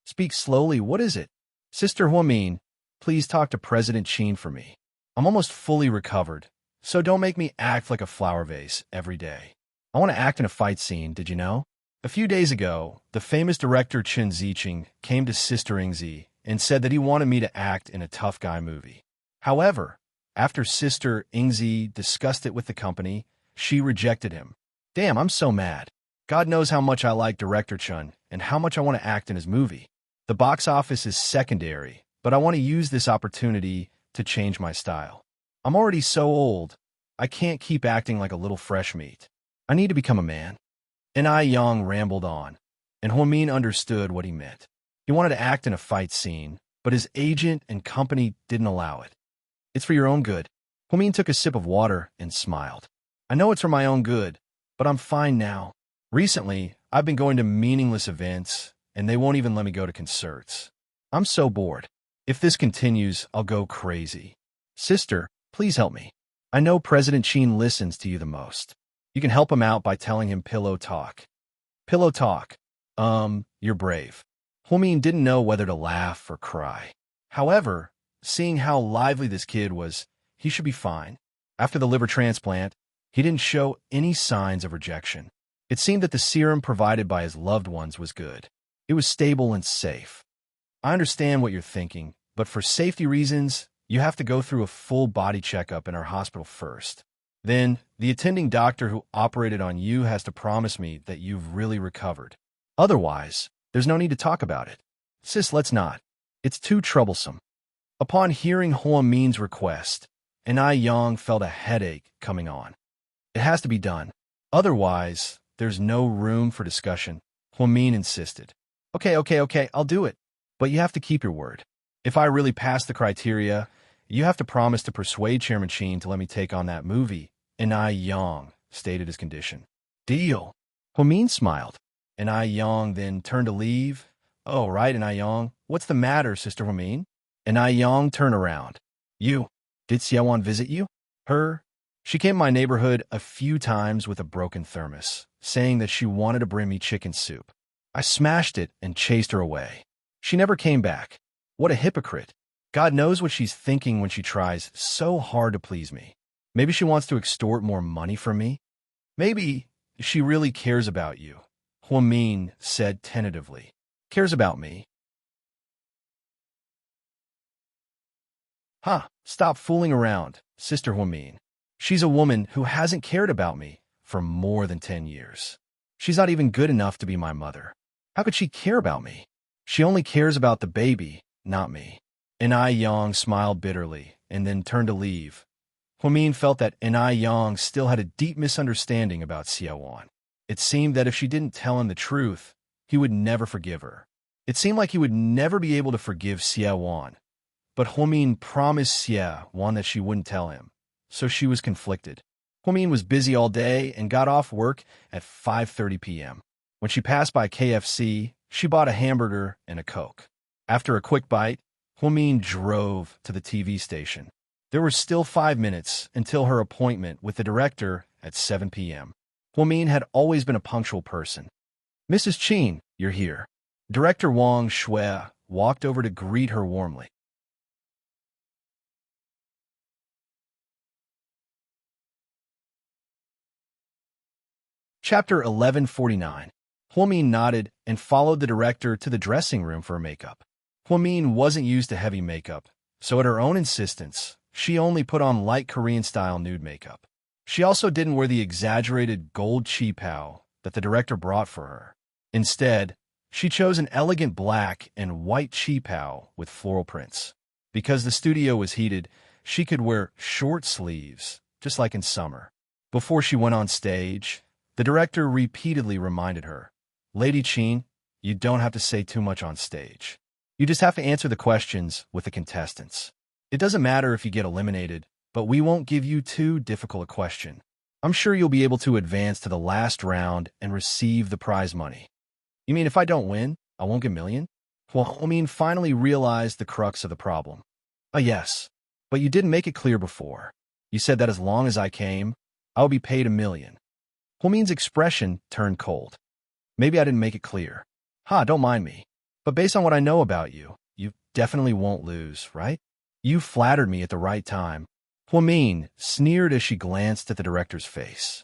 "Speak slowly, what is it?" "Sister Huamin, please talk to President Qin for me. I'm almost fully recovered, so don't make me act like a flower vase every day. I want to act in a fight scene, did you know?" A few days ago, the famous director Chen Ziqing came to Sister Ingzi and said that he wanted me to act in a tough guy movie. However, after Sister Ingzi discussed it with the company, she rejected him. Damn, I'm so mad. God knows how much I like Director Chen and how much I want to act in his movie. The box office is secondary, but I want to use this opportunity to change my style. I'm already so old, I can't keep acting like a little fresh meat. I need to become a man. An-I Yang rambled on, and Huamin understood what he meant. He wanted to act in a fight scene, but his agent and company didn't allow it. "It's for your own good." Huamin took a sip of water and smiled. "I know it's for my own good, but I'm fine now. Recently, I've been going to meaningless events, and they won't even let me go to concerts. I'm so bored. If this continues, I'll go crazy. Sister, please help me. I know President Qin listens to you the most. You can help him out by telling him pillow talk." "Pillow talk? You're brave." Huamin didn't know whether to laugh or cry. However, seeing how lively this kid was, he should be fine. After the liver transplant, he didn't show any signs of rejection. It seemed that the serum provided by his loved ones was good. It was stable and safe. "I understand what you're thinking, but for safety reasons, you have to go through a full body checkup in our hospital first. Then, the attending doctor who operated on you has to promise me that you've really recovered. Otherwise, there's no need to talk about it." "Sis, let's not. It's too troublesome." Upon hearing Huamin's request, An-I Yang felt a headache coming on. "It has to be done. Otherwise, there's no room for discussion," Huamin insisted. Okay, I'll do it. But you have to keep your word. If I really pass the criteria, you have to promise to persuade Chairman Qin to let me take on that movie," An-I Yang stated his condition. "Deal." Huamin smiled. An-I Yang then turned to leave. "Oh, right, An-I Yang. What's the matter, Sister Huamin?" An-I Yang turned around. Did Xiaowan visit you?" Her? She came to my neighborhood a few times with a broken thermos, saying that she wanted to bring me chicken soup. I smashed it and chased her away. She never came back. What a hypocrite. God knows what she's thinking when she tries so hard to please me. Maybe she wants to extort more money from me? Maybe she really cares about you, Huamin said tentatively. Cares about me? Stop fooling around, Sister Huamin. She's a woman who hasn't cared about me for more than 10 years. She's not even good enough to be my mother. How could she care about me? She only cares about the baby, not me. Enai Yang smiled bitterly and then turned to leave. Huamin felt that Enai Yang still had a deep misunderstanding about Xiaowan. It seemed that if she didn't tell him the truth, he would never forgive her. It seemed like he would never be able to forgive Xiaowan. But Huamin promised Xiaowan that she wouldn't tell him, so she was conflicted. Huamin was busy all day and got off work at 5:30 p.m. When she passed by KFC, she bought a hamburger and a Coke. After a quick bite, Huamin drove to the TV station. There were still 5 minutes until her appointment with the director at 7 p.m. Huamin had always been a punctual person. Mrs. Qin, you're here. Director Wang Shui walked over to greet her warmly. Chapter 1149. Huamin nodded and followed the director to the dressing room for makeup. Huamin wasn't used to heavy makeup, so at her own insistence, she only put on light Korean-style nude makeup. She also didn't wear the exaggerated gold qipao that the director brought for her. Instead, she chose an elegant black and white qipao with floral prints. Because the studio was heated, she could wear short sleeves, just like in summer. Before she went on stage, the director repeatedly reminded her, Lady Qin, you don't have to say too much on stage. You just have to answer the questions with the contestants. It doesn't matter if you get eliminated, but we won't give you too difficult a question. I'm sure you'll be able to advance to the last round and receive the prize money. You mean if I don't win, I won't get a million? Huamin finally realized the crux of the problem. Yes, but you didn't make it clear before. You said that as long as I came, I would be paid $1 million. Huamin's expression turned cold. Maybe I didn't make it clear. Don't mind me. But based on what I know about you, you definitely won't lose, right? You flattered me at the right time. Huamin sneered as she glanced at the director's face.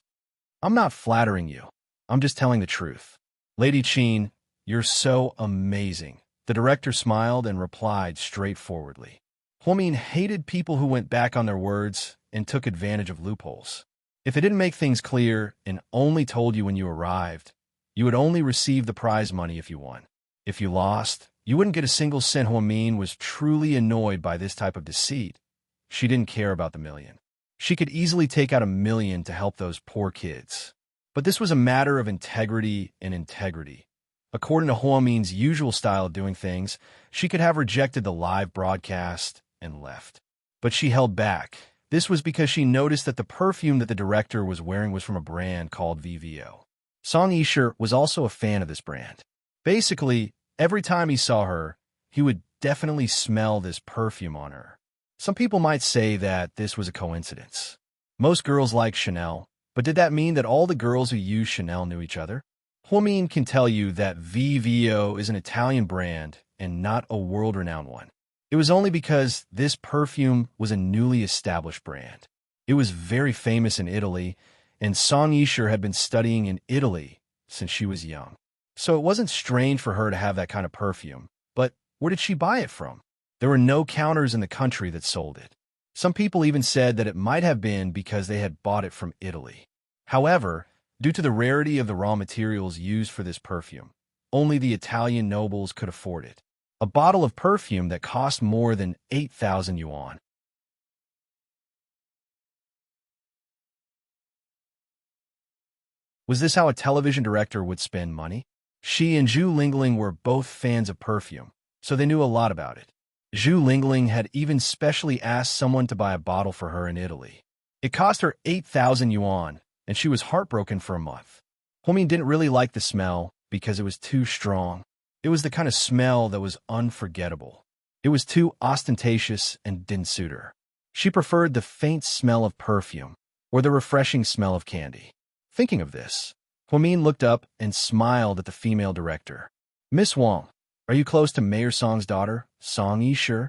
I'm not flattering you. I'm just telling the truth. Lady Qin, you're so amazing. The director smiled and replied straightforwardly. Huamin hated people who went back on their words and took advantage of loopholes. If it didn't make things clear and only told you when you arrived, you would only receive the prize money if you won. If you lost, you wouldn't get a single cent. Huamin was truly annoyed by this type of deceit. She didn't care about the $1 million. She could easily take out $1 million to help those poor kids. But this was a matter of integrity and integrity. According to Huamin's usual style of doing things, she could have rejected the live broadcast and left. But she held back. This was because she noticed that the perfume that the director was wearing was from a brand called VVO. Song Yisher was also a fan of this brand. Basically, every time he saw her, he would definitely smell this perfume on her. Some people might say that this was a coincidence. Most girls like Chanel, but did that mean that all the girls who used Chanel knew each other? Huamin can tell you that VVO is an Italian brand and not a world-renowned one. It was only because this perfume was a newly established brand. It was very famous in Italy, and Song Yisher had been studying in Italy since she was young. So it wasn't strange for her to have that kind of perfume. But where did she buy it from? There were no counters in the country that sold it. Some people even said that it might have been because they had bought it from Italy. However, due to the rarity of the raw materials used for this perfume, only the Italian nobles could afford it. A bottle of perfume that cost more than 8,000 yuan. Was this how a television director would spend money? She and Zhu Lingling were both fans of perfume, so they knew a lot about it. Zhu Lingling had even specially asked someone to buy a bottle for her in Italy. It cost her 8,000 yuan, and she was heartbroken for a month. Huamin didn't really like the smell because it was too strong. It was the kind of smell that was unforgettable. It was too ostentatious and didn't suit her. She preferred the faint smell of perfume or the refreshing smell of candy. Thinking of this, Huamin looked up and smiled at the female director. Miss Wang, are you close to Mayor Song's daughter, Song Yishe?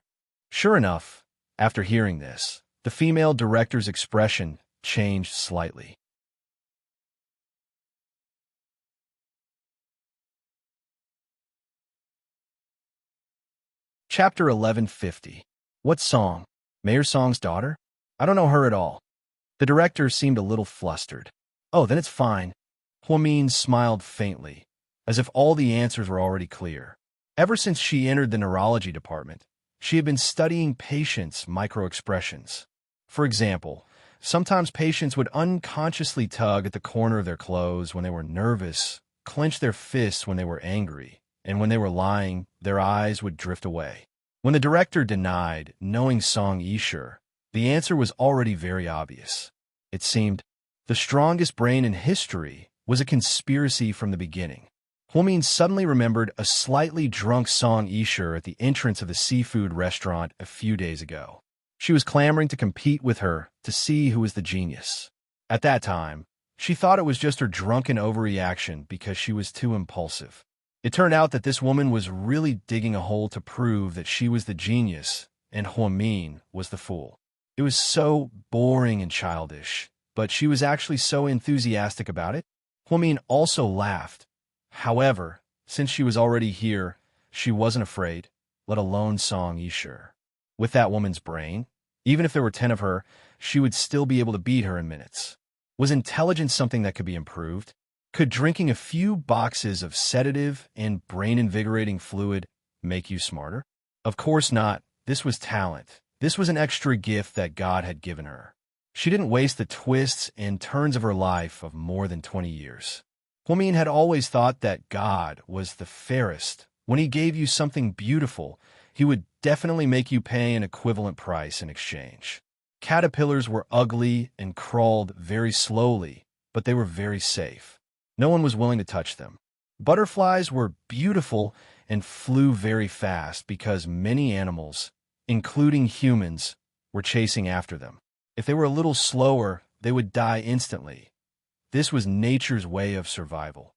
Sure enough, after hearing this, the female director's expression changed slightly. Chapter 1150. What Song? Mayor Song's daughter? I don't know her at all. The director seemed a little flustered. Oh, then it's fine. Huamin smiled faintly, as if all the answers were already clear. Ever since she entered the neurology department, she had been studying patients' microexpressions. For example, sometimes patients would unconsciously tug at the corner of their clothes when they were nervous, clench their fists when they were angry, and when they were lying, their eyes would drift away. When the director denied knowing Song Yishe, the answer was already very obvious. It seemed the strongest brain in history was a conspiracy from the beginning. Huamin suddenly remembered a slightly drunk Song Yishe at the entrance of the seafood restaurant a few days ago. She was clamoring to compete with her to see who was the genius. At that time, she thought it was just her drunken overreaction because she was too impulsive. It turned out that this woman was really digging a hole to prove that she was the genius and Huamin was the fool. It was so boring and childish, but she was actually so enthusiastic about it. Huamin also laughed. However, since she was already here, she wasn't afraid, let alone Song Yishe. With that woman's brain, even if there were 10 of her, she would still be able to beat her in minutes. Was intelligence something that could be improved? Could drinking a few boxes of sedative and brain-invigorating fluid make you smarter? Of course not. This was talent. This was an extra gift that God had given her. She didn't waste the twists and turns of her life of more than 20 years. Huamin had always thought that God was the fairest. When he gave you something beautiful, he would definitely make you pay an equivalent price in exchange. Caterpillars were ugly and crawled very slowly, but they were very safe. No one was willing to touch them. Butterflies were beautiful and flew very fast because many animals, including humans, were chasing after them. If they were a little slower, they would die instantly. This was nature's way of survival.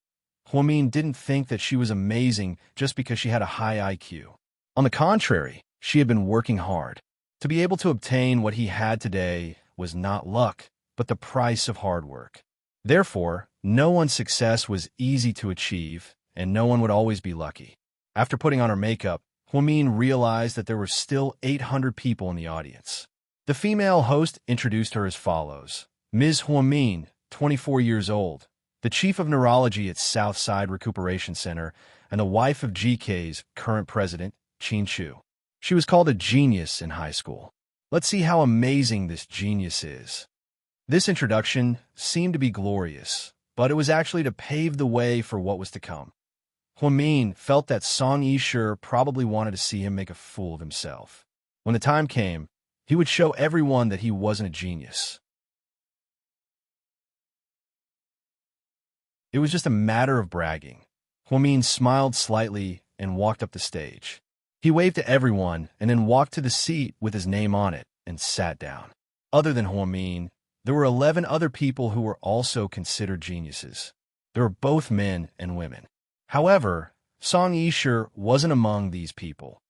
Huamin didn't think that she was amazing just because she had a high IQ. On the contrary, she had been working hard. To be able to obtain what he had today was not luck, but the price of hard work. Therefore, no one's success was easy to achieve, and no one would always be lucky. After putting on her makeup, Huamin realized that there were still 800 people in the audience. The female host introduced her as follows. Ms. Huamin, 24 years old, the chief of neurology at Southside Recuperation Center, and the wife of GK's current president, Qin Chu. She was called a genius in high school. Let's see how amazing this genius is. This introduction seemed to be glorious, but it was actually to pave the way for what was to come. Huamin felt that Song Yishe probably wanted to see him make a fool of himself. When the time came, he would show everyone that he wasn't a genius. It was just a matter of bragging. Huamin smiled slightly and walked up the stage. He waved to everyone and then walked to the seat with his name on it and sat down. Other than Huamin, there were 11 other people who were also considered geniuses. They were both men and women. However, Song Yishe wasn't among these people.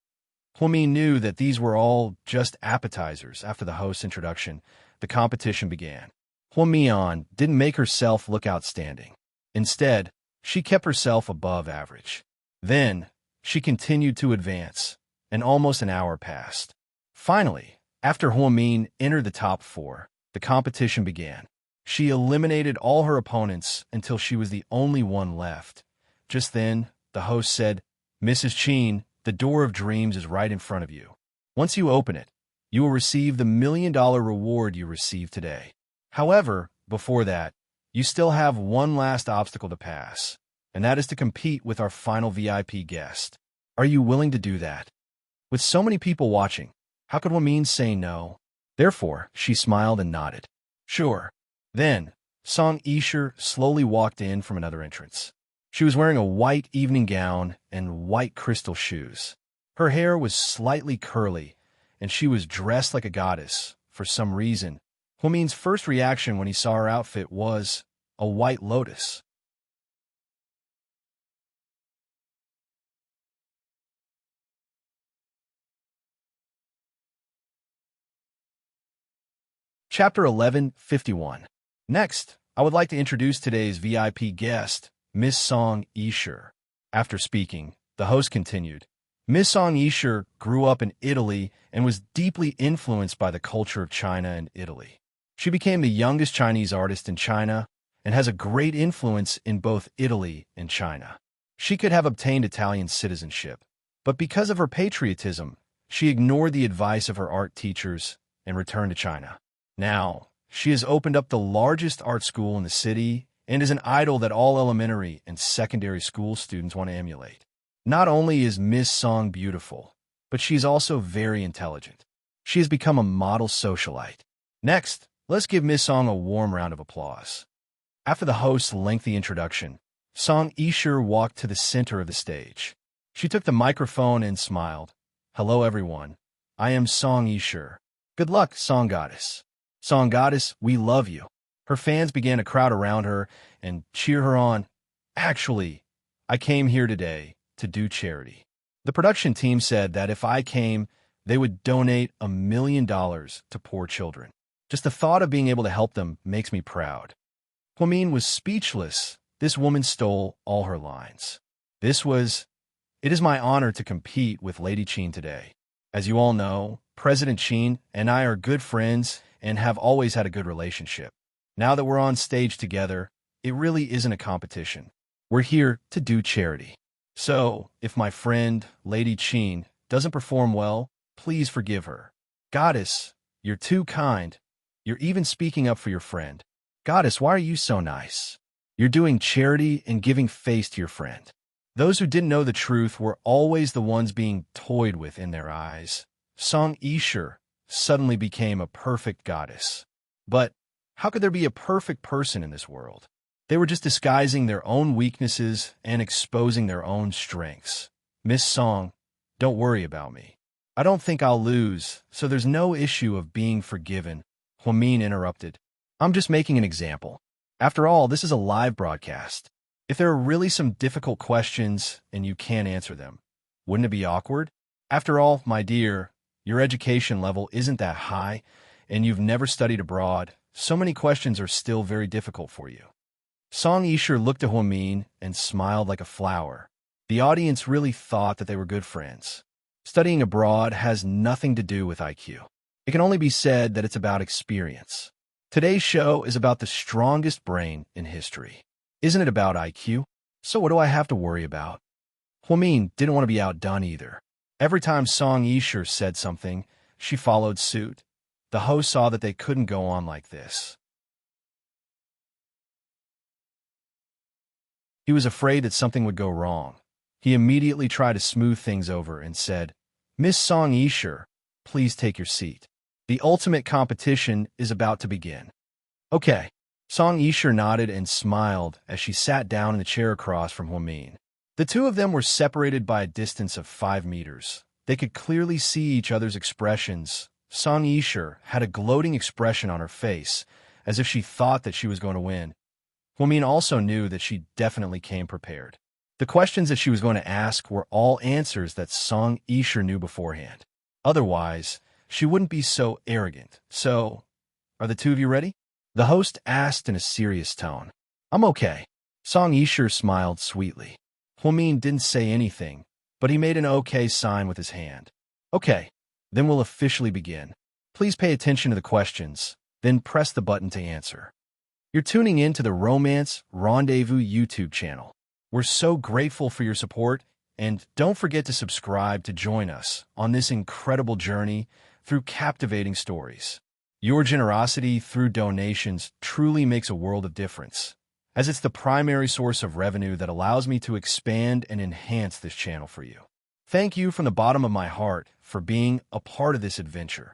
Huamin knew that these were all just appetizers. After the host's introduction, the competition began. Huamin didn't make herself look outstanding. Instead, she kept herself above average. Then, she continued to advance, and almost an hour passed. Finally, after Huamin entered the top 4, the competition began. She eliminated all her opponents until she was the only one left. Just then, the host said, "Mrs. Qin, the door of dreams is right in front of you. Once you open it, you will receive the $1 million reward you received today. However, before that, you still have one last obstacle to pass, and that is to compete with our final VIP guest. Are you willing to do that?" With so many people watching, how could Huamin say no? Therefore, she smiled and nodded. Sure. Then, Song Yishe slowly walked in from another entrance. She was wearing a white evening gown and white crystal shoes. Her hair was slightly curly, and she was dressed like a goddess, for some reason, Huomin's first reaction when he saw her outfit was a white lotus. Chapter 11:51. Next, I would like to introduce today's VIP guest, Miss Song Yisher. After speaking, the host continued, Miss Song Yisher grew up in Italy and was deeply influenced by the culture of China and Italy. She became the youngest Chinese artist in China and has a great influence in both Italy and China. She could have obtained Italian citizenship, but because of her patriotism, she ignored the advice of her art teachers and returned to China. Now, she has opened up the largest art school in the city and is an idol that all elementary and secondary school students want to emulate. Not only is Miss Song beautiful, but she's also very intelligent. She has become a model socialite. Next, let's give Miss Song a warm round of applause. After the host's lengthy introduction, Song Yisher walked to the center of the stage. She took the microphone and smiled. Hello, everyone. I am Song Yisher. Good luck, Song Goddess. Song Goddess, we love you. Her fans began to crowd around her and cheer her on. Actually, I came here today to do charity. The production team said that if I came, they would donate $1 million to poor children. Just the thought of being able to help them makes me proud. Huomin was speechless. This woman stole all her lines. It is my honor to compete with Lady Qin today. As you all know, President Qin and I are good friends and have always had a good relationship. Now that we're on stage together, it really isn't a competition. We're here to do charity. So, if my friend, Lady Qin, doesn't perform well, please forgive her. Goddess, you're too kind. You're even speaking up for your friend. Goddess, why are you so nice? You're doing charity and giving face to your friend. Those who didn't know the truth were always the ones being toyed with in their eyes. Song Yisher suddenly became a perfect goddess. But how could there be a perfect person in this world? They were just disguising their own weaknesses and exposing their own strengths. Miss Song, don't worry about me. I don't think I'll lose, so there's no issue of being forgiven. Huomin interrupted. I'm just making an example. After all, this is a live broadcast. If there are really some difficult questions and you can't answer them, wouldn't it be awkward? After all, my dear, your education level isn't that high, and you've never studied abroad. So many questions are still very difficult for you. Song Yisher looked at Huomin and smiled like a flower. The audience really thought that they were good friends. Studying abroad has nothing to do with IQ. It can only be said that it's about experience. Today's show is about the strongest brain in history. Isn't it about IQ? So what do I have to worry about? Huomin didn't want to be outdone either. Every time Song Yisher said something, she followed suit. The host saw that they couldn't go on like this. He was afraid that something would go wrong. He immediately tried to smooth things over and said, Miss Song Yisher, please take your seat. The ultimate competition is about to begin. Okay. Song Yisher nodded and smiled as she sat down in the chair across from Huomin. The two of them were separated by a distance of 5 meters. They could clearly see each other's expressions. Song Yisher had a gloating expression on her face, as if she thought that she was going to win. Huomin also knew that she definitely came prepared. The questions that she was going to ask were all answers that Song Yisher knew beforehand. Otherwise, she wouldn't be so arrogant. So, are the two of you ready? The host asked in a serious tone. I'm okay. Song Yisher smiled sweetly. Huomin didn't say anything, but he made an okay sign with his hand. Okay, then we'll officially begin. Please pay attention to the questions, then press the button to answer. You're tuning in to the Romance Rendezvous YouTube channel. We're so grateful for your support, and don't forget to subscribe to join us on this incredible journey through captivating stories. Your generosity through donations truly makes a world of difference, as it's the primary source of revenue that allows me to expand and enhance this channel for you. Thank you from the bottom of my heart for being a part of this adventure.